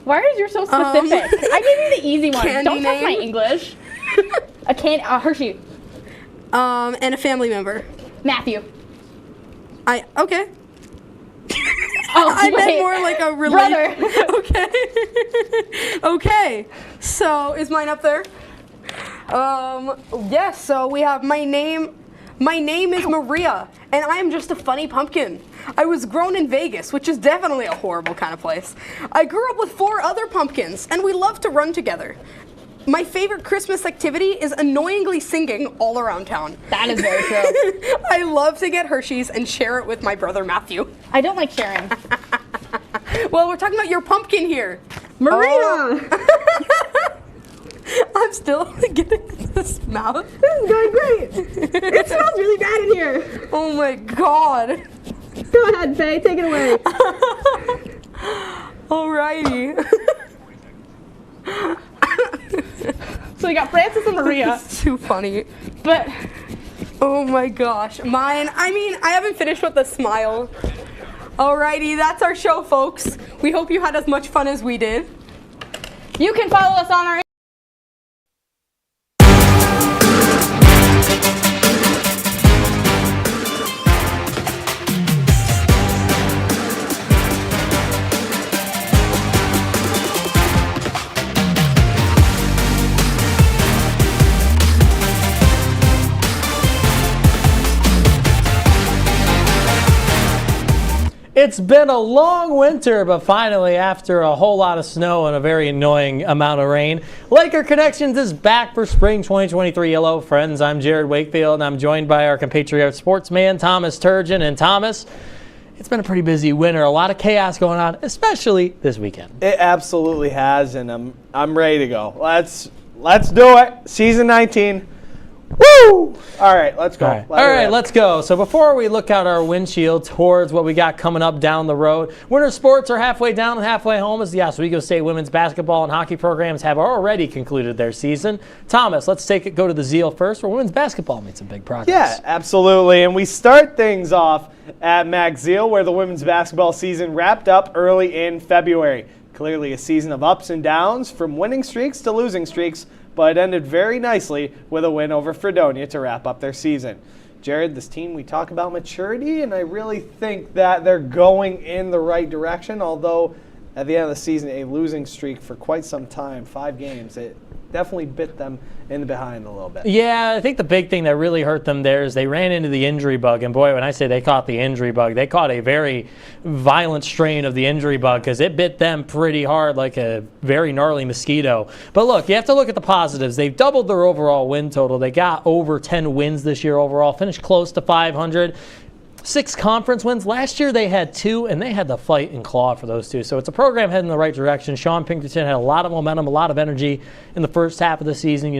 Why are you so specific? I gave you the easy one. Candy Don't touch name. my English. A Hershey. And a family member. Matthew. Okay. Oh, I meant more like a brother. Okay. Okay. So is mine up there? Yes. So we have my name. My name is Maria, and I am just a funny pumpkin. I was grown in Vegas, which is definitely a horrible kind of place. I grew up with 4 other pumpkins, and we love to run together. My favorite Christmas activity is annoyingly singing all around town. That is very true. I love to get Hershey's and share it with my brother Matthew. I don't like sharing. Well, we're talking about your pumpkin here. Maria! Oh. I'm still getting this mouth. This is going great. It smells really bad in here. Oh my god. Go ahead, Faye. Take it away. Alrighty. So we got Francis and Maria. It's too funny. But, oh my gosh. Mine, I haven't finished with the smile. Alrighty, that's our show, folks. We hope you had as much fun as we did. You can follow us on our It's been a long winter, but finally, after a whole lot of snow and a very annoying amount of rain, Laker Connections is back for spring 2023. Hello, friends. I'm Jared Wakefield, and I'm joined by our compatriot sportsman, Thomas Turgeon. And Thomas, it's been a pretty busy winter. A lot of chaos going on, especially this weekend. It absolutely has, and I'm ready to go. Let's do it. Season 19. Woo! All right, let's go. All right, let's go. So before we look out our windshield towards what we got coming up down the road, winter sports are halfway down and halfway home as the Oswego State women's basketball and hockey programs have already concluded their season. Thomas, let's go to the Zeal first, where women's basketball made some big progress. Yeah, absolutely. And we start things off at Mac Zeal, where the women's basketball season wrapped up early in February. Clearly a season of ups and downs, from winning streaks to losing streaks, but it ended very nicely with a win over Fredonia to wrap up their season. Jared, this team, we talk about maturity, and I really think that they're going in the right direction, although at the end of the season, a losing streak for quite some time, 5 games, it definitely bit them in the behind a little bit. Yeah, I think the big thing that really hurt them there is they ran into the injury bug. And boy, when I say they caught the injury bug, they caught a very violent strain of the injury bug because it bit them pretty hard like a very gnarly mosquito. But look, you have to look at the positives. They've doubled their overall win total. They got over 10 wins this year overall, finished close to 500. 6 conference wins. Last year they had 2, and they had to fight and claw for those 2. So it's a program heading in the right direction. Sean Pinkerton had a lot of momentum, a lot of energy in the first half of the season,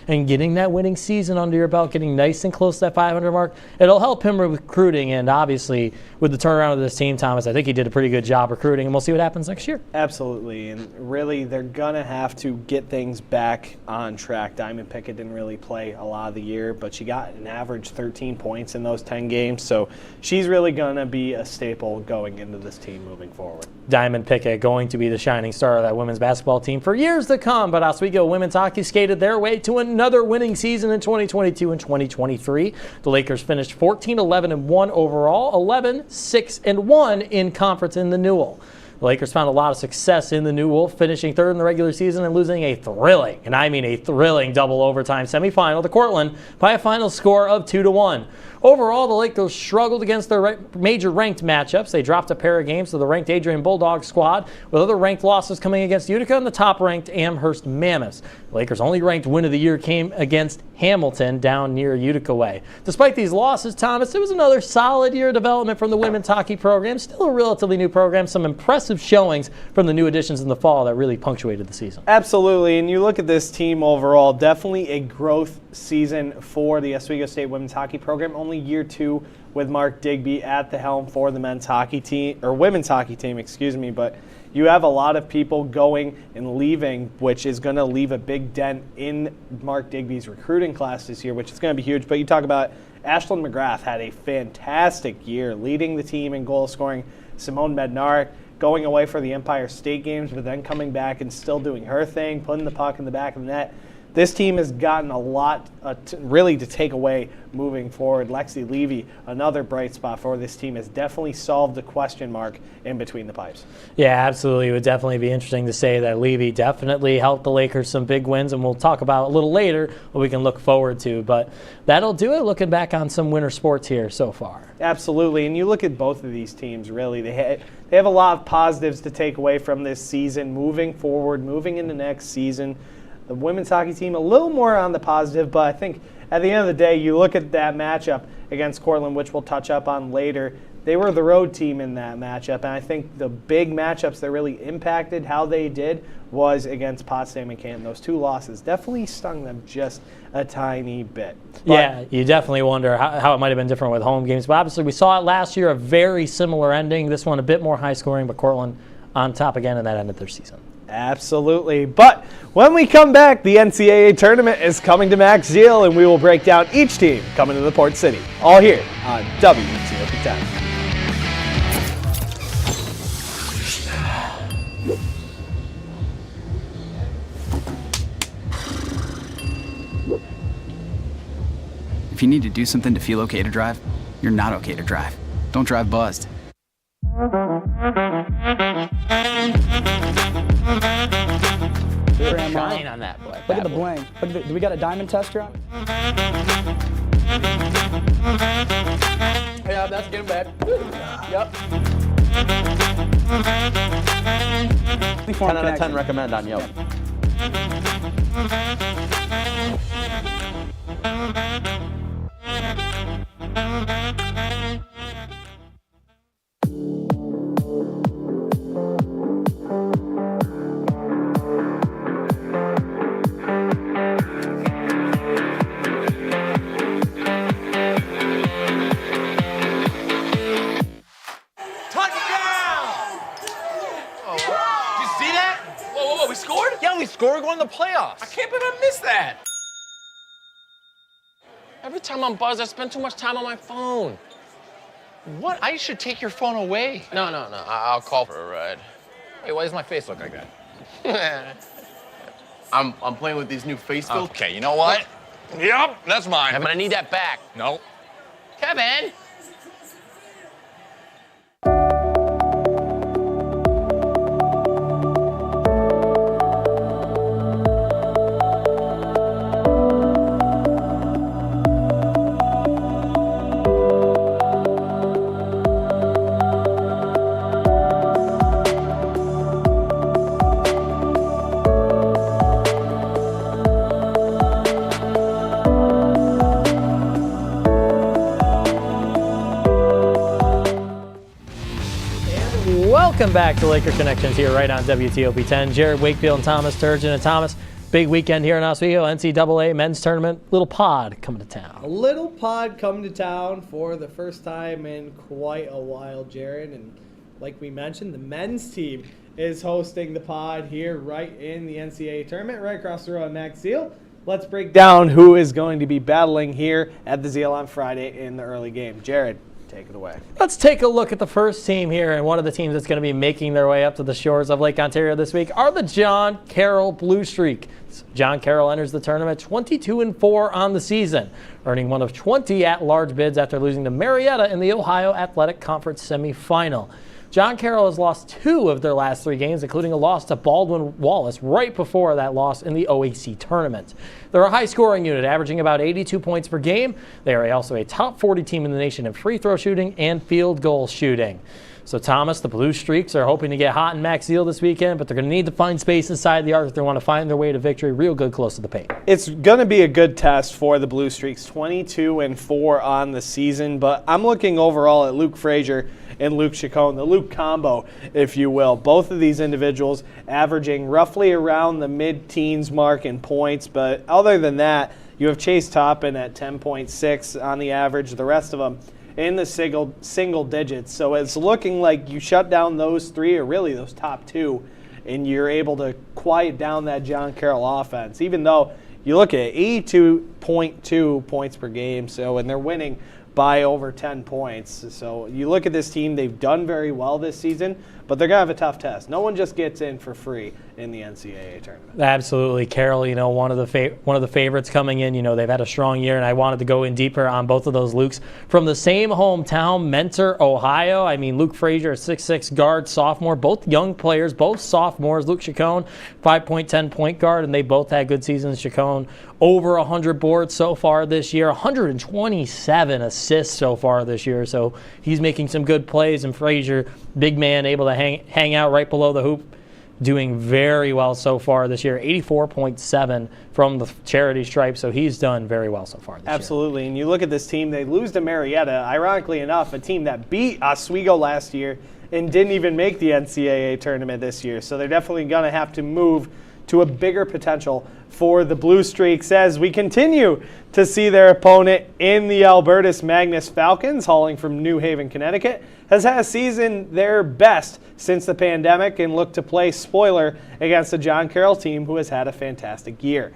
and getting that winning season under your belt, getting nice and close to that 500 mark, it'll help him recruiting. And obviously with the turnaround of this team, Thomas, I think he did a pretty good job recruiting, and we'll see what happens next year. Absolutely, and really they're going to have to get things back on track. Diamond Pickett didn't really play a lot of the year, but she got an average 13 points in those 10 games, so she's really going to be a staple going into this team moving forward. Diamond Pickett going to be the shining star of that women's basketball team for years to come, but Oswego women's hockey skated their way to another winning season in 2022 and 2023. The Lakers finished 14-11-1 overall, 11-6-1 in conference in the Newell. The Lakers found a lot of success in the Newell, finishing 3rd in the regular season and losing a thrilling, and I mean a thrilling, double overtime semifinal to Cortland by a final score of 2-1. Overall, the Lakers struggled against their major ranked matchups. They dropped a pair of games to the ranked Adrian Bulldogs squad, with other ranked losses coming against Utica and the top-ranked Amherst Mammoths. The Lakers' only ranked win of the year came against Hamilton down near Utica way. Despite these losses, Thomas, it was another solid year of development from the women's hockey program. Still a relatively new program, some impressive showings from the new additions in the fall that really punctuated the season. Absolutely, and you look at this team overall, definitely a growth season for the Oswego State women's hockey program. Only year 2 with Mark Digby at the helm for the men's hockey team, or women's hockey team, excuse me, but you have a lot of people going and leaving, which is going to leave a big dent in Mark Digby's recruiting class this year, which is going to be huge. But you talk about Ashlyn McGrath had a fantastic year leading the team in goal scoring. Simone Bednar going away for the Empire State Games, but then coming back and still doing her thing, putting the puck in the back of the net. This team has gotten a lot really to take away moving forward. Lexi Levy, another bright spot for this team, has definitely solved the question mark in between the pipes. Yeah, absolutely. It would definitely be interesting to say that Levy definitely helped the Lakers some big wins, and we'll talk about a little later what we can look forward to. But that'll do it looking back on some winter sports here so far. Absolutely, and you look at both of these teams, really, they have a lot of positives to take away from this season, moving forward, moving into next season. The women's hockey team, a little more on the positive, but I think at the end of the day, you look at that matchup against Cortland, which we'll touch up on later. They were the road team in that matchup, and I think the big matchups that really impacted how they did was against Potsdam and Canton. Those 2 losses definitely stung them just a tiny bit. But yeah, you definitely wonder how it might have been different with home games, but obviously we saw it last year, a very similar ending. This one a bit more high scoring, but Cortland on top again, and that ended their season. Absolutely. But when we come back, the NCAA tournament is coming to McGill, and we will break down each team coming to the Port City. All here on WTOP 10. If you need to do something to feel okay to drive, you're not okay to drive. Don't drive buzzed. Shine on that boy. Look at the bling. Look at do we got a diamond tester on? Yeah, that's getting bad. Yep. 10 out of 10 recommend on Yelp. We're going to the playoffs. I can't believe I missed that. Every time I'm buzzed, I spend too much time on my phone. What? I should take your phone away. No. I'll call for a ride. Hey, why does my face look like that? I'm playing with these new face filters. Okay, you know what? Yep, that's mine. I'm gonna need that back. No. Kevin! Welcome back to Laker Connections here right on WTOP 10. Jared Wakefield and Thomas Turgeon. And Thomas, big weekend here in Oswego, NCAA men's tournament. Little pod coming to town. A little pod coming to town for the first time in quite a while, Jared. And like we mentioned, the men's team is hosting the pod here right in the NCAA tournament, right across the road at Max Zeal. Let's break down who is going to be battling here at the Zeal on Friday in the early game. Jared, take it away. Let's take a look at the first team here, and one of the teams that's going to be making their way up to the shores of Lake Ontario this week are the John Carroll Blue Streak. John Carroll enters the tournament 22-4 on the season, earning one of 20 at-large bids after losing to Marietta in the Ohio Athletic Conference semifinal. John Carroll has lost 2 of their last 3 games, including a loss to Baldwin Wallace right before that loss in the OAC tournament. They're a high-scoring unit, averaging about 82 points per game. They are also a top 40 team in the nation in free throw shooting and field goal shooting. So, Thomas, the Blue Streaks are hoping to get hot in Max Zeal this weekend, but they're going to need to find space inside the arc if they want to find their way to victory real good close to the paint. It's going to be a good test for the Blue Streaks, 22-4 on the season, but I'm looking overall at Luke Frazier and Luke Chacon, the Luke combo, if you will. Both of these individuals averaging roughly around the mid-teens mark in points, but other than that, you have Chase Toppin at 10.6 on the average. The rest of them in the single digits. So it's looking like you shut down those 3, or really those top 2, and you're able to quiet down that John Carroll offense, even though you look at 82.2 points per game, and they're winning by over 10 points. So you look at this team, they've done very well this season, but they're going to have a tough test. No one just gets in for free in the NCAA tournament. Absolutely. Carroll, one of the favorites coming in. They've had a strong year, and I wanted to go in deeper on both of those Lukes. From the same hometown, Mentor, Ohio. Luke Frazier, a 6'6 guard, sophomore. Both young players, both sophomores. Luke Chacon, 5.10 point guard, and they both had good seasons. Chacon, over 100 boards so far this year, 127 assists so far this year. So he's making some good plays, and Frazier, big man, able to hang out right below the hoop, doing very well so far this year, 84.7 from the charity stripe, so he's done very well so far this year. Absolutely, and you look at this team, they lose to Marietta, ironically enough, a team that beat Oswego last year and didn't even make the NCAA tournament this year, so they're definitely going to have to move to a bigger potential for the Blue Streaks as we continue to see their opponent in the Albertus Magnus Falcons, hauling from New Haven, Connecticut, has had a season their best since the pandemic and look to play spoiler against the John Carroll team who has had a fantastic year.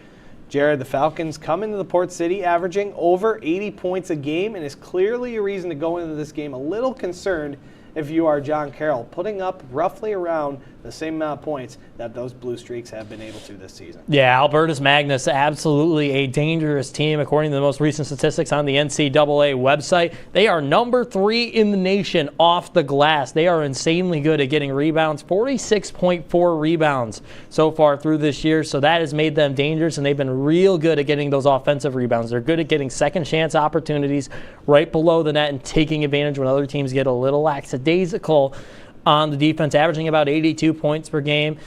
Jared, the Falcons come into the Port City averaging over 80 points a game and is clearly a reason to go into this game a little concerned if you are John Carroll, putting up roughly around the same amount of points that those Blue Streaks have been able to this season. Yeah, Albertus Magnus, absolutely a dangerous team. According to the most recent statistics on the NCAA website, they are number 3 in the nation off the glass. They are insanely good at getting rebounds, 46.4 rebounds so far through this year. So that has made them dangerous, and they've been real good at getting those offensive rebounds. They're good at getting second chance opportunities right below the net and taking advantage when other teams get a little lackadaisical on the defense, averaging about 82 points per game.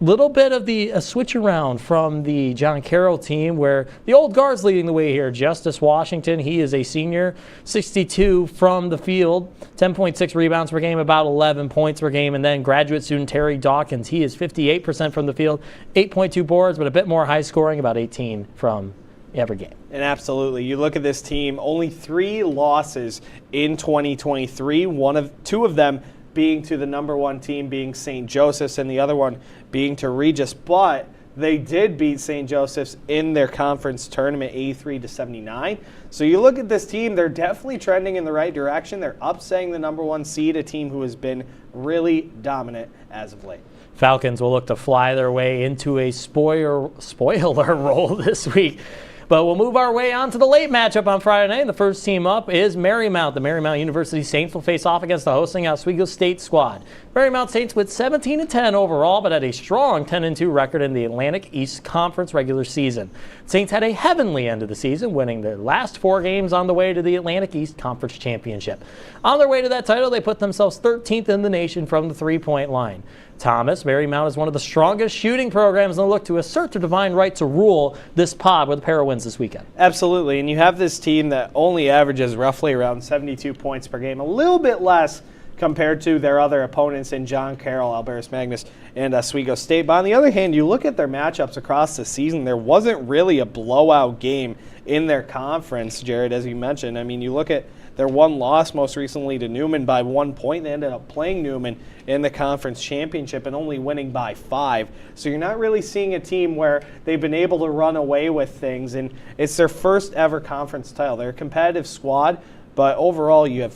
Little bit of a switch around from the John Carroll team where the old guard's leading the way here. Justice Washington, he is a senior, 62 from the field, 10.6 rebounds per game, about 11 points per game. And then graduate student Terry Dawkins, he is 58% from the field, 8.2 boards, but a bit more high scoring, about 18 from every game. And absolutely, you look at this team, only 3 losses in 2023, 2 of them being to the number 1 team being St. Joseph's and the other one being to Regis, but they did beat St. Joseph's in their conference tournament 83-79. So you look at this team, they're definitely trending in the right direction. They're upsetting the number 1 seed, a team who has been really dominant as of late. Falcons will look to fly their way into a spoiler role this week. But we'll move our way on to the late matchup on Friday night. The first team up is Marymount. The Marymount University Saints will face off against the hosting Oswego State squad. Marymount Saints with 17-10 overall, but had a strong 10-2 record in the Atlantic East Conference regular season. Saints had a heavenly end of the season, winning their last 4 games on the way to the Atlantic East Conference Championship. On their way to that title, they put themselves 13th in the nation from the 3-point line. Thomas, Marymount is one of the strongest shooting programs and look to assert their divine right to rule this pod with a pair of wins this weekend. Absolutely, and you have this team that only averages roughly around 72 points per game, a little bit less compared to their other opponents in John Carroll, Albertus Magnus, and Oswego State. But on the other hand, you look at their matchups across the season, there wasn't really a blowout game in their conference, Jared, as you mentioned. I mean, you look at their one loss most recently to Newman by 1 point. They ended up playing Newman in the conference championship and only winning by 5. So you're not really seeing a team where they've been able to run away with things, and it's their first ever conference title. They're a competitive squad, but overall you have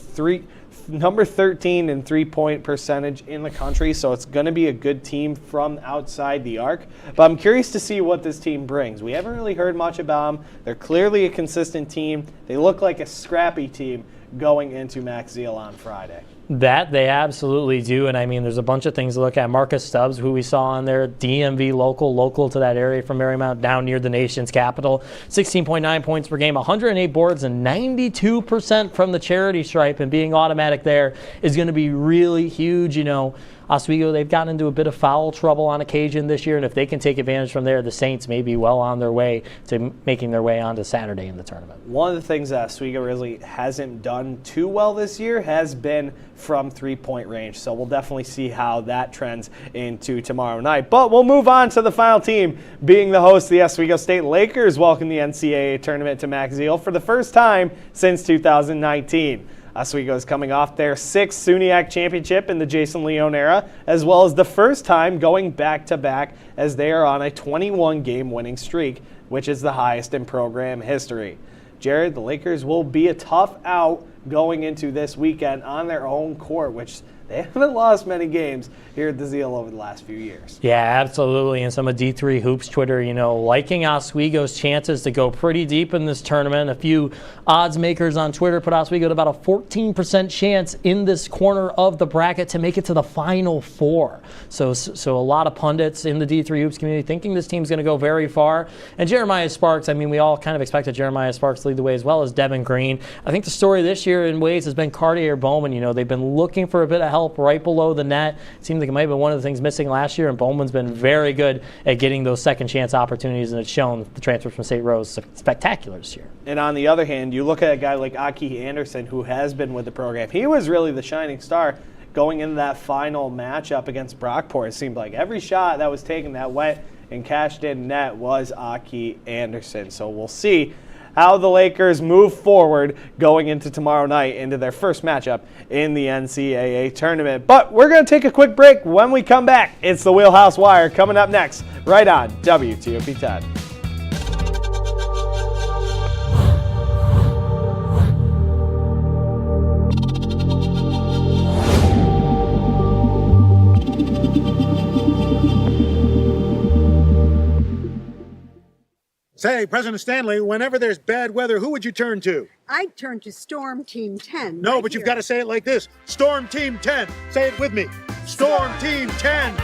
number 13 in three-point percentage in the country, so it's going to be a good team from outside the arc. But I'm curious to see what this team brings. We haven't really heard much about them. They're clearly a consistent team. They look like a scrappy team going into McZeel on Friday. That they absolutely do, and I mean, there's a bunch of things to look at. Marcus Stubbs, who we saw on there, DMV local to that area from Marymount, down near the nation's capital, 16.9 points per game, 108 boards, and 92% from the charity stripe, and being automatic there is going to be really huge. You know, Oswego, they've gotten into a bit of foul trouble on occasion this year, and if they can take advantage from there, the Saints may be well on their way to making their way onto Saturday in the tournament. One of the things that Oswego really hasn't done too well this year has been from three-point range, so we'll definitely see how that trends into tomorrow night. But we'll move on to the final team, being the host. The Oswego State Lakers welcome the NCAA tournament to McZeel for the first time since 2019. Oswego is coming off their 6th SUNYAC championship in the Jason Leone era, as well as the first time going back-to-back as they are on a 21-game winning streak, which is the highest in program history. Jared, the Lakers will be a tough out going into this weekend on their own court, which they haven't lost many games here at the Zeal over the last few years. Yeah, absolutely. And some of D3 Hoops Twitter, you know, liking Oswego's chances to go pretty deep in this tournament. A few odds makers on Twitter put Oswego at about a 14% chance in this corner of the bracket to make it to the Final Four. So a lot of pundits in the D3 Hoops community thinking this team's going to go very far. And Jeremiah Sparks, I mean, we all kind of expected Jeremiah Sparks to lead the way, as well as Devin Green. I think the story this year in ways has been Cartier Bowman. You know, they've been looking for a bit of help right below the net. It seemed like it might have been one of the things missing last year, and Bowman's been very good at getting those second chance opportunities, and it's shown the transfer from St. Rose spectacular this year. And on the other hand, you look at a guy like Aki Anderson, who has been with the program. He was really the shining star going into that final matchup against Brockport. It seemed like every shot that was taken that went and cashed in net was Aki Anderson. So we'll see how the Lakers move forward going into tomorrow night into their first matchup in the NCAA tournament. But we're going to take a quick break. When we come back, it's the Wheelhouse Wire coming up next right on WTOP 10. Say, President Stanley, whenever there's bad weather, who would you turn to? I'd turn to Storm Team 10. No, but you've got to say it like this. Storm Team 10. Say it with me. Storm Team 10.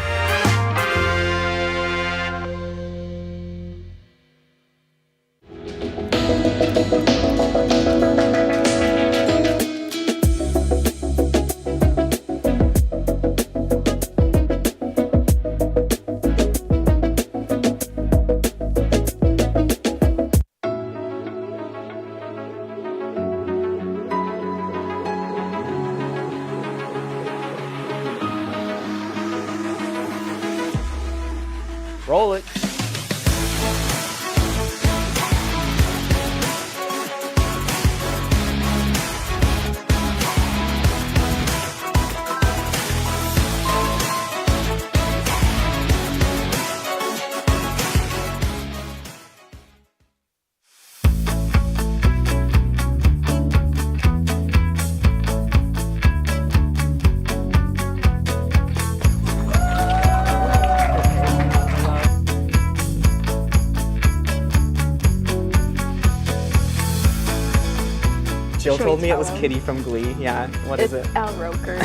Roll it. Jill told me it was Kitty from Glee. Yeah, what is it? Al Roker.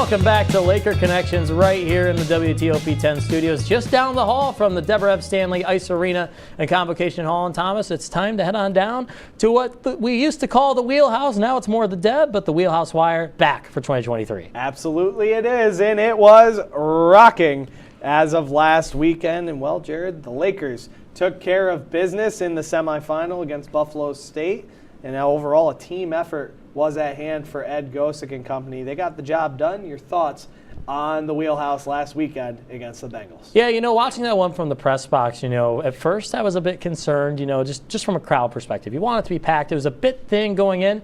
Welcome back to Laker Connections right here in the WTOP 10 studios, just down the hall from the Deborah F. Stanley Ice Arena and Convocation Hall in Thomas. It's time to head on down to what we used to call the Wheelhouse. Now it's more the Deb, but the Wheelhouse Wire back for 2023. Absolutely it is, and it was rocking as of last weekend. And well, Jared, the Lakers took care of business in the semifinal against Buffalo State, and now overall a team effort was at hand for Ed Gosick and company. They got the job done. Your thoughts on the Wheelhouse last weekend against the Bengals? Yeah, watching that one from the press box, at first I was a bit concerned, just from a crowd perspective. You want it to be packed. It was a bit thin going in.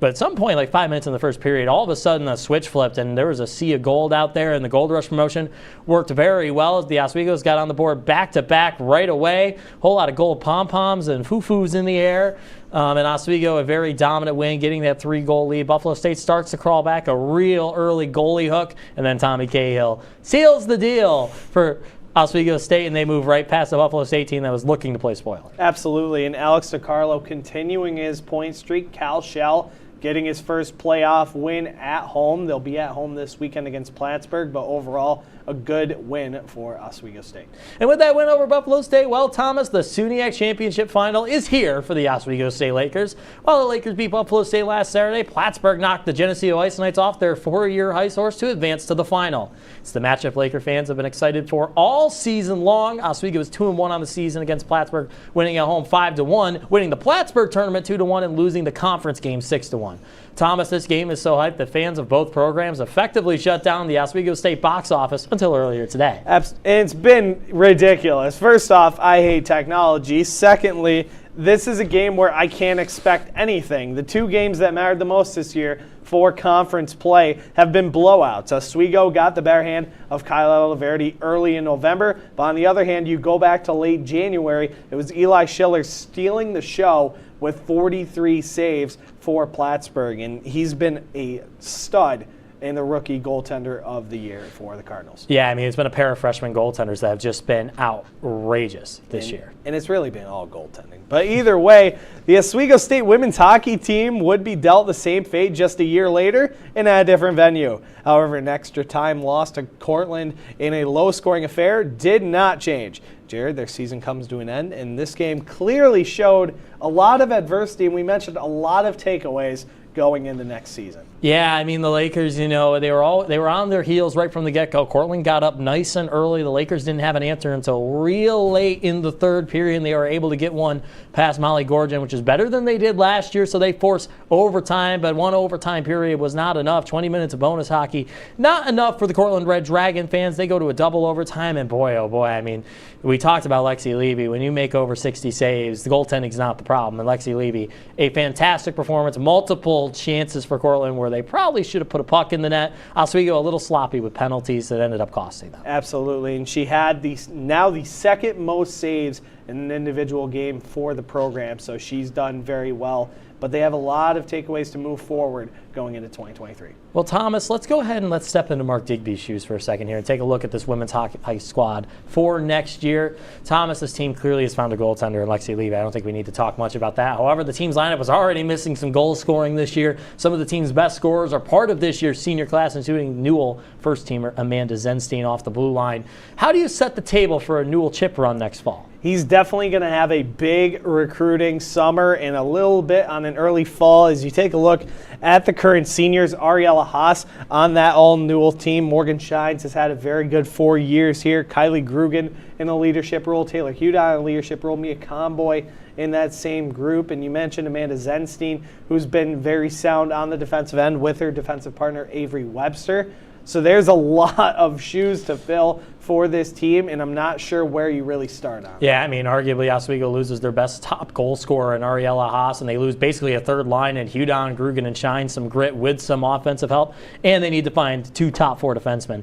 But at some point, like 5 minutes in the first period, all of a sudden a switch flipped and there was a sea of gold out there, and the Gold Rush promotion worked very well as the Oswegos got on the board back-to-back right away. Whole lot of gold pom-poms and foo-foos in the air. And Oswego, a very dominant win, getting that 3-goal lead. Buffalo State starts to crawl back, a real early goalie hook, and then Tommy Cahill seals the deal for Oswego State, and they move right past the Buffalo State team that was looking to play spoiler. Absolutely, and Alex DiCarlo continuing his point streak. Cal Shell getting his first playoff win at home. They'll be at home this weekend against Plattsburgh, but overall, a good win for Oswego State. And with that win over Buffalo State, well, Thomas, the SUNY Championship Final is here for the Oswego State Lakers. While the Lakers beat Buffalo State last Saturday, Plattsburgh knocked the Geneseo Ice Knights off their 4-year high horse to advance to the final. It's the matchup Laker fans have been excited for all season long. Oswego is 2-1 on the season against Plattsburgh, winning at home 5-1, winning the Plattsburgh tournament 2-1, and losing the conference game 6-1. Thomas, this game is so hyped that fans of both programs effectively shut down the Oswego State box office until earlier today. It's been ridiculous. First off, I hate technology. Secondly, this is a game where I can't expect anything. The two games that mattered the most this year for conference play have been blowouts. Oswego got the better hand of Kyle Olaverdi early in November, but on the other hand, you go back to late January, it was Eli Schiller stealing the show with 43 saves for Plattsburgh, and he's been a stud and the rookie goaltender of the year for the Cardinals. Yeah, it's been a pair of freshman goaltenders that have just been outrageous this year. And it's really been all goaltending. But either way, the Oswego State women's hockey team would be dealt the same fate just a year later and at a different venue. However, an extra time loss to Cortland in a low-scoring affair did not change. Jared, their season comes to an end, and this game clearly showed a lot of adversity, and we mentioned a lot of takeaways going into next season. Yeah, the Lakers, they were on their heels right from the get-go. Cortland got up nice and early. The Lakers didn't have an answer until real late in the third period, and they were able to get one past Molly Gorgon, which is better than they did last year, so they forced overtime, but one overtime period was not enough. 20 minutes of bonus hockey, not enough for the Cortland Red Dragon fans. They go to a double overtime, and boy, oh boy, we talked about Lexi Levy. When you make over 60 saves, the goaltending's not the problem. And Lexi Levy, a fantastic performance, multiple chances for Cortland where they probably should have put a puck in the net. Oswego a little sloppy with penalties that ended up costing them. Absolutely, and she had now the second most saves in an individual game for the program, so she's done very well. But they have a lot of takeaways to move forward going into 2023. Well, Thomas, let's go ahead and let's step into Mark Digby's shoes for a second here and take a look at this women's hockey squad for next year. Thomas, this team clearly has found a goaltender in Lexi Levy. I don't think we need to talk much about that. However, the team's lineup was already missing some goal scoring this year. Some of the team's best scorers are part of this year's senior class, including Newell first-teamer Amanda Zenstein off the blue line. How do you set the table for a Newell chip run next fall? He's definitely going to have a big recruiting summer and a little bit on an early fall. As you take a look at the current seniors, Ariella Haas on that all-Newell team. Morgan Shines has had a very good 4 years here. Kylie Grugan in a leadership role. Taylor Hudon in a leadership role. Mia Comboy in that same group. And you mentioned Amanda Zenstein, who's been very sound on the defensive end with her defensive partner, Avery Webster. So there's a lot of shoes to fill for this team, and I'm not sure where you really start on. Yeah, arguably Oswego loses their best top goal scorer in Ariella Haas, and they lose basically a third line in Hudon, Grugan, and Shine, some grit with some offensive help, and they need to find 2 top 4 defensemen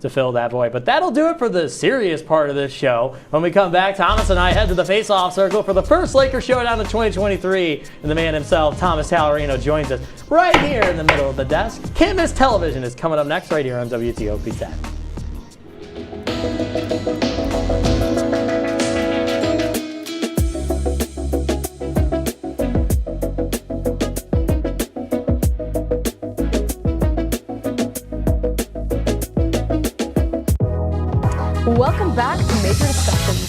to fill that void. But that'll do it for the serious part of this show. When we come back, Thomas and I head to the face-off circle for the first Lakers showdown of 2023. And the man himself, Thomas Talarino, joins us right here in the middle of the desk. Can't Miss Television is coming up next right here on WTOP 10. Welcome back to Major Discussion.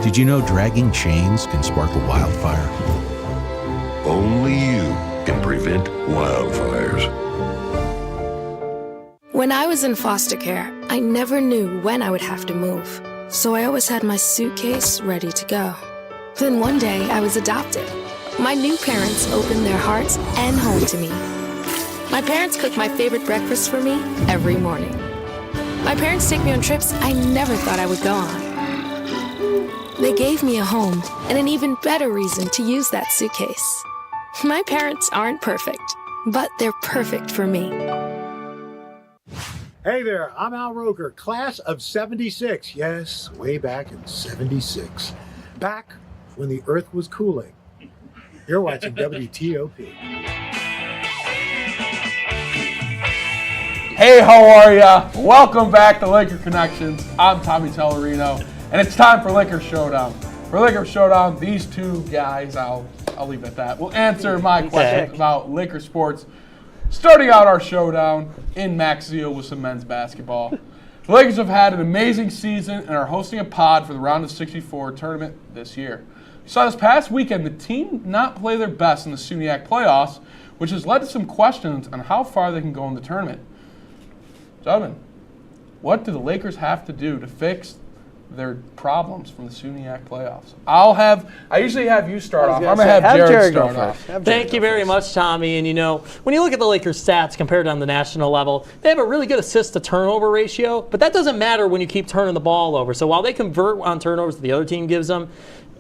Did you know dragging chains can spark a wildfire? Only you can prevent wildfires. When I was in foster care, I never knew when I would have to move, so I always had my suitcase ready to go. Then one day, I was adopted. My new parents opened their hearts and home to me. My parents cook my favorite breakfast for me every morning. My parents take me on trips I never thought I would go on. They gave me a home and an even better reason to use that suitcase. My parents aren't perfect, but they're perfect for me. Hey there, I'm Al Roker, class of 76. Yes, way back in 76. Back when the earth was cooling. You're watching WTOP. Hey, how are ya? Welcome back to Laker Connections. I'm Tommy Tellerino, and it's time for Laker Showdown. For Laker Showdown, these two guys, I'll leave it at that, will answer my questions about Laker sports. Starting out our showdown in Maxville with some men's basketball. The Lakers have had an amazing season and are hosting a pod for the Round of 64 tournament this year. We saw this past weekend the team not play their best in the SUNY playoffs, which has led to some questions on how far they can go in the tournament. Gentlemen, what do the Lakers have to do to fix their problems from the SUNY playoffs? I usually have you start off. I'm going to have Jared start off. Thank you very much, Tommy. And when you look at the Lakers stats compared on the national level, they have a really good assist to turnover ratio, but that doesn't matter when you keep turning the ball over. So while they convert on turnovers that the other team gives them,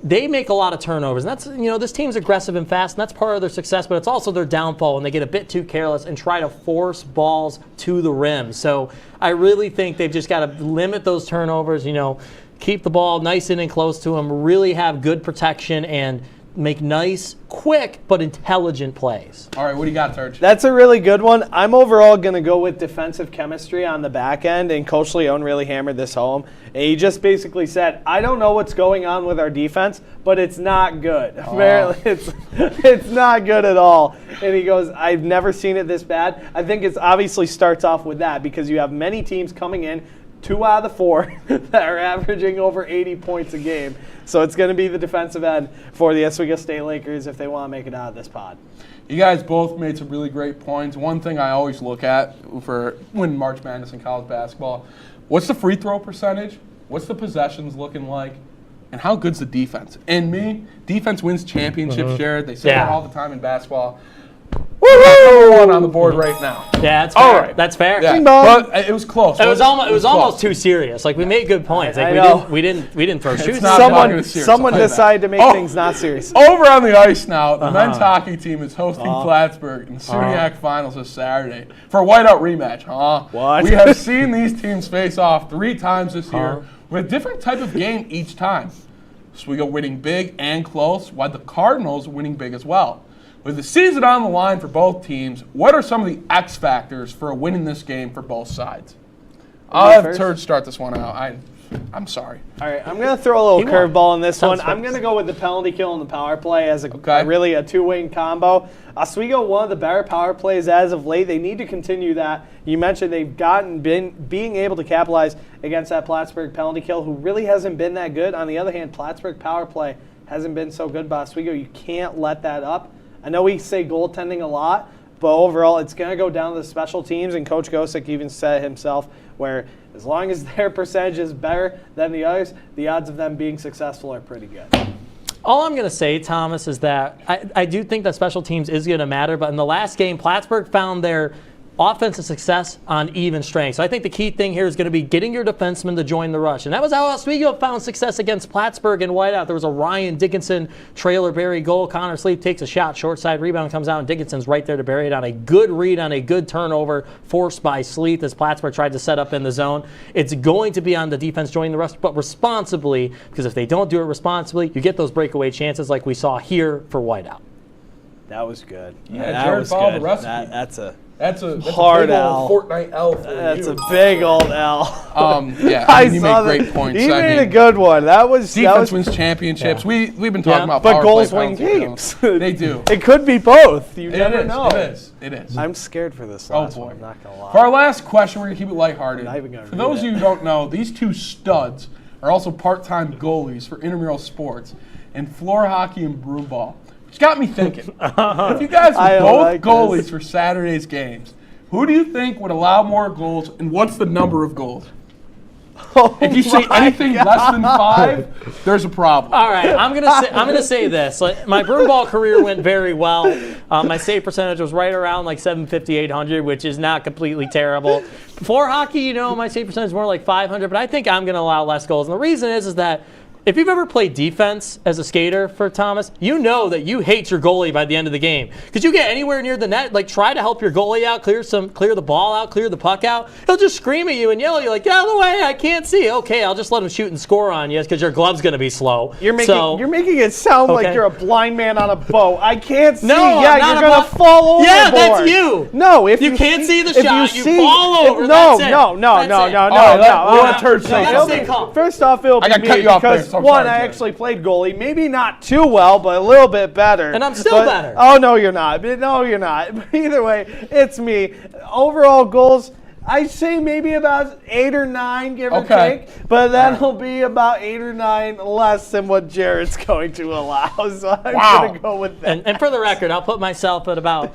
they make a lot of turnovers. And that's, this team's aggressive and fast, and that's part of their success, but it's also their downfall when they get a bit too careless and try to force balls to the rim. So I really think they've just got to limit those turnovers, keep the ball nice in and close to them, really have good protection, and make nice, quick, but intelligent plays. All right, what do you got, Serge? That's a really good one. I'm overall going to go with defensive chemistry on the back end, and Coach Leone really hammered this home. And he just basically said, I don't know what's going on with our defense, but it's not good. Apparently, it's not good at all. And he goes, I've never seen it this bad. I think it obviously starts off with that because you have many teams coming in, 2 out of the 4 that are averaging over 80 points a game. So it's going to be the defensive end for the Oswego State Lakers if they want to make it out of this pod. You guys both made some really great points. One thing I always look at for winning March Madness in college basketball, what's the free throw percentage? What's the possessions looking like? And how good's the defense? And defense wins championships, Jared. They say that all the time in basketball. Number 1 on the board right now. Yeah, that's fair. All right. That's fair. Yeah. But it was close. It was almost too serious. Like, we made good points. Like, we didn't throw shoes. Someone decided to make things not serious. Over on the ice now, the men's hockey team is hosting Plattsburgh in the SUNY Finals this Saturday for a whiteout rematch. What? We have seen these teams face off 3 times this year with a different type of game each time. Oswego winning big and close, while the Cardinals winning big as well. With the season on the line for both teams, what are some of the X factors for winning this game for both sides? I'll have Turd start this one out. I'm sorry. All right, I'm going to throw a little curveball in this one. I'm going to go with the penalty kill and the power play as really a two-wing combo. Oswego, one of the better power plays as of late. They need to continue that. You mentioned they've being able to capitalize against that Plattsburgh penalty kill, who really hasn't been that good. On the other hand, Plattsburgh power play hasn't been so good by Oswego. You can't let that up. I know we say goaltending a lot, but overall it's going to go down to the special teams, and Coach Gosick even said it himself, where as long as their percentage is better than the others, the odds of them being successful are pretty good. All I'm going to say, Thomas, is that I do think that special teams is going to matter, but in the last game, Plattsburgh found their offensive success on even strength. So I think the key thing here is going to be getting your defenseman to join the rush. And that was how Oswego found success against Plattsburgh and Whiteout. There was a Ryan Dickinson trailer bury goal. Connor Sleep takes a shot, short side rebound comes out, and Dickinson's right there to bury it on a good read on a good turnover forced by Sleeth as Plattsburgh tried to set up in the zone. It's going to be on the defense joining the rush, but responsibly, because if they don't do it responsibly, you get those breakaway chances like we saw here for Whiteout. That was good. Yeah, that Jared was followed good. the recipe. That's a hard big L. old Fortnite L for That's you. a big old L. Yeah, I you saw made that. great points. He I made mean, a good one. That was defense wins championships. Yeah. We've been talking about but power goals play win penalties, games. They do. It could be both. You It never is, know. It is. I'm scared for this Oh, last boy. one. I'm not gonna lie. For our last question, we're gonna keep it lighthearted. Not even gonna For read those it. of you who don't know, these two studs are also part-time goalies for intramural sports in floor hockey and broom ball. Which got me thinking. If you guys I were both like goalies this. for Saturday's games, who do you think would allow more goals, and what's the number of goals? If you say anything less than 5, there's a problem. All right, I'm gonna say this. Like, my broom ball career went very well. My save percentage was right around like 750, 800, which is not completely terrible. For hockey, my save percentage is more like 500, but I think I'm gonna allow less goals. And the reason is that if you've ever played defense as a skater for Thomas, you know that you hate your goalie by the end of the game. Because you get anywhere near the net, like try to help your goalie out, clear the ball out, clear the puck out. He'll just scream at you and yell at you like, get out of the way, I can't see. Okay, I'll just let him shoot and score on you because your glove's going to be slow. You're making it sound like you're a blind man on a boat. I can't see. No, yeah, I'm not you're going to fall overboard. Yeah, that's you. No, if you can't see the if shot, you see, fall over. No, that's it. no. First off, it'll be me because one, I actually played goalie, maybe not too well, but a little bit better. And I'm still better. Oh, no, you're not. No, you're not. But either way, it's me. Overall goals, I say maybe about 8 or 9, give or take. But that'll be about 8 or 9 less than what Jared's going to allow. So I'm going to go with that. And for the record, I'll put myself at about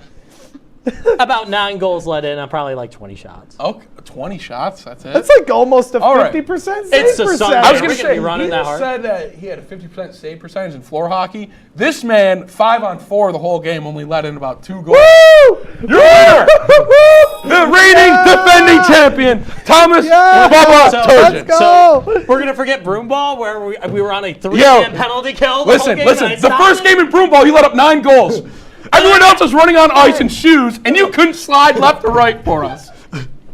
9 goals let in. I'm probably like 20 shots. Okay, 20 shots. That's it. That's like almost a 50% save It's a Sunday. I was going to say, be running he that just hard. said that he had a 50% save percentage in floor hockey. This man, 5-on-4 the whole game, only let in about 2 goals. Woo! You're winner! The reigning defending champion, Thomas Bubba Turgeon. Let's go! So we're gonna forget broom ball where we were on a 3-man penalty kill. Listen. The first game in broom ball, he let up 9 goals. Everyone else was running on ice in shoes, and you couldn't slide left or right for us.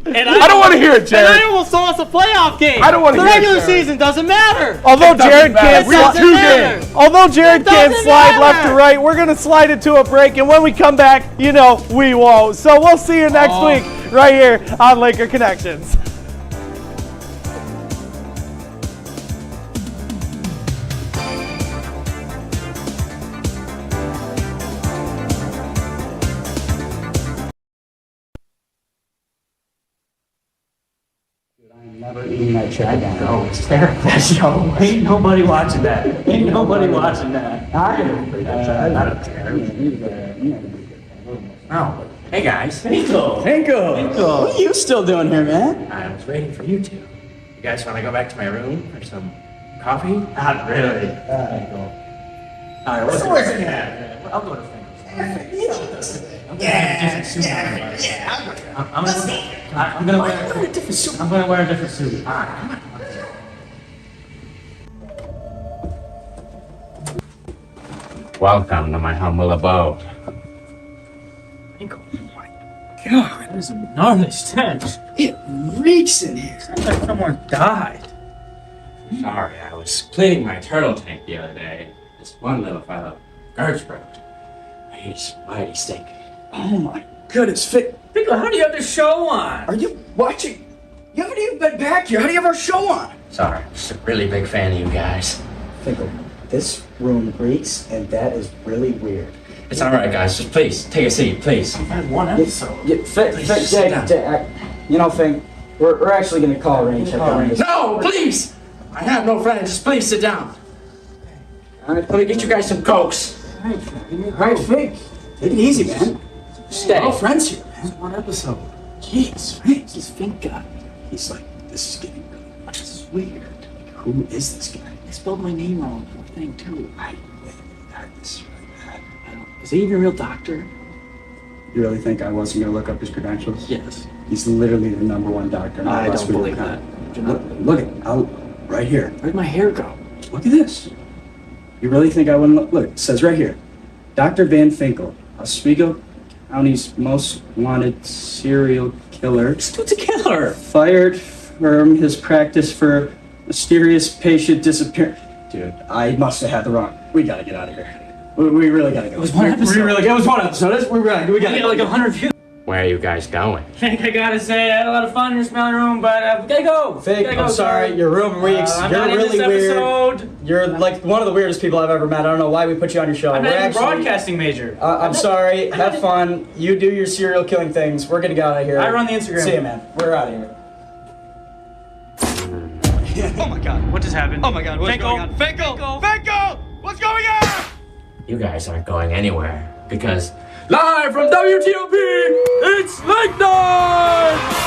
And I don't want to hear it, Jared. And I almost lost a playoff game. I don't want to the hear it, regular Jared. season doesn't matter. Although Jared can't slide, slide left or right, we're going to slide it to a break. And when we come back, we won't. So we'll see you next week right here on Laker Connections. Never eating that check down. Oh, it's terrible. That show. Ain't nobody watching that. Ain't nobody watching that. I don't care. Oh, hey guys. Hinkle. What are you still doing here, man? I was waiting for you two. You guys want to go back to my room for some coffee? Not really. All right, what's it at? I'll go to things. I'm gonna wear a different suit. I'm gonna wear a different suit. All right, come on. Welcome to my humble abode. God, there's a gnarly stench. It reeks in here. Sounds like someone died. Sorry, I was cleaning my turtle tank the other day. This one little fellow, garbage broke. He's mighty stinky. Oh my goodness, Fickle, how do you have the show on? Are you watching? You haven't even been back here. How do you have our show on? Sorry, I'm just a really big fan of you guys. Fickle, this room reeks, and that is really weird. It's all right, guys. Just please take a seat, please. We've had one episode. Fink, we're actually going to call Rain check on this. No, please! I have no friends. Just please sit down. All right, let me get you guys some Cokes. All right, Fink. Take it easy, man. Stay. We're all friends here, man. One episode. Jeez, Fink. This Fink guy. He's like, this is getting really much. This is weird. Like, who is this guy? They spelled my name wrong for a thing, too. This is really bad. Is he even a real doctor? You really think I wasn't going to look up his credentials? Yes. He's literally the #1 doctor in I West don't believe Virginia. that. Look at right here. Where'd my hair go? Look at this. You really think I wouldn't look? It says right here. Dr. Van Finkel, Oswego County's most wanted serial killer. This dude's a killer. Fired from his practice for mysterious patient disappearance. Dude, I must have had the wrong. We gotta get out of here. We really gotta go. It was one episode. It was one episode. We gotta get like 100 views. Where are you guys going? I gotta say, I had a lot of fun in your smelly room, but we gotta go. Fake, I'm sorry, your room reeks. I'm You're not in really this weird. episode. You're like one of the weirdest people I've ever met. I don't know why we put you on your show. I'm not even a broadcasting major. I'm sorry. Have fun. You do your serial killing things. We're gonna get out of here. I run the Instagram. See you, man. We're out of here. Oh my God, what just happened? Oh my God, what's going on? Finkel! What's going on? You guys aren't going anywhere because Live from WTOP, it's Lake Night!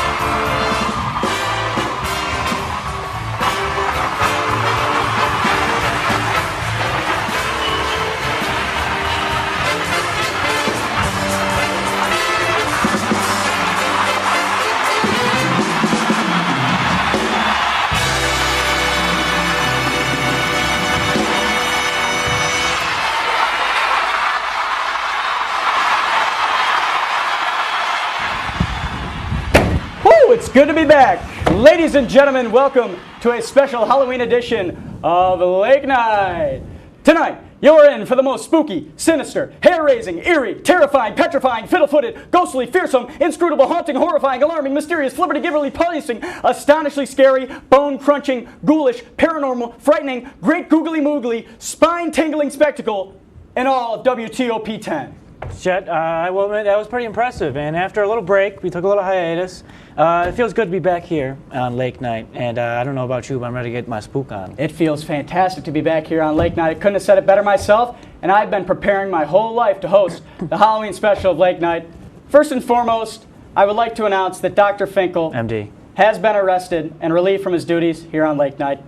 It's good to be back. Ladies and gentlemen, welcome to a special Halloween edition of Lake Night. Tonight, you're in for the most spooky, sinister, hair-raising, eerie, terrifying, petrifying, fiddle-footed, ghostly, fearsome, inscrutable, haunting, horrifying, alarming, mysterious, flibberty-gibberly, policing, astonishingly scary, bone-crunching, ghoulish, paranormal, frightening, great googly-moogly, spine-tingling spectacle in all of WTOP 10. Chet, I will admit that was pretty impressive, and after a little break, we took a little hiatus. It feels good to be back here on Lake Night, and I don't know about you, but I'm ready to get my spook on. It feels fantastic to be back here on Lake Night. I couldn't have said it better myself, and I've been preparing my whole life to host the Halloween special of Lake Night. First and foremost, I would like to announce that Dr. Finkel MD has been arrested and relieved from his duties here on Lake Night.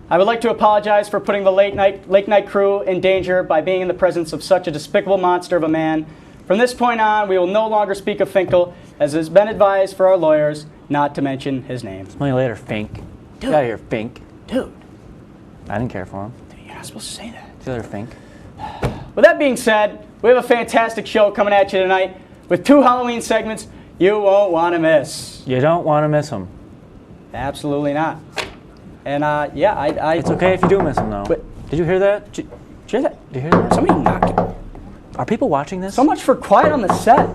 I would like to apologize for putting the Lake Night crew in danger by being in the presence of such a despicable monster of a man. From this point on, we will no longer speak of Finkel, as has been advised for our lawyers not to mention his name. Smell you later, Fink. Dude. Get out of here, Fink. Dude. I didn't care for him. Dude, you're not supposed to say that. See you later, Fink. With that being said, we have a fantastic show coming at you tonight with 2 Halloween segments you won't want to miss. You don't want to miss them. Absolutely not. And yeah, It's okay if you do miss them, though. But, did you hear that? Did you hear that? Did you hear that? Somebody knocked it. Are people watching this? So much for quiet on the set.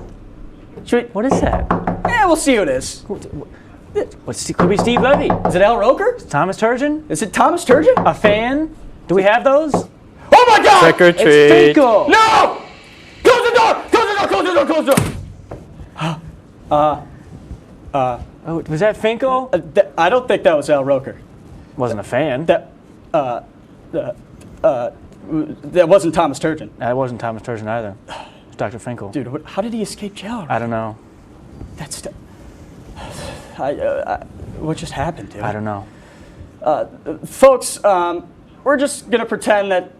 What is that? Yeah, we'll see who it is. Could be Steve Levy. Is it Al Roker? Thomas Turgeon? Is it Thomas Turgeon? A fan? Do we have those? Oh my God! Trick or treat. It's Finkel. No! Close the door! Close the door! Close the door! Close the door! Oh, was that Finkel? I don't think that was Al Roker. Wasn't a fan. That wasn't Thomas Turgeon. That wasn't Thomas Turgeon either. It's Dr. Finkel. Dude, how did he escape jail? I don't know. That's what just happened, dude? I don't know. Folks, we're just gonna pretend that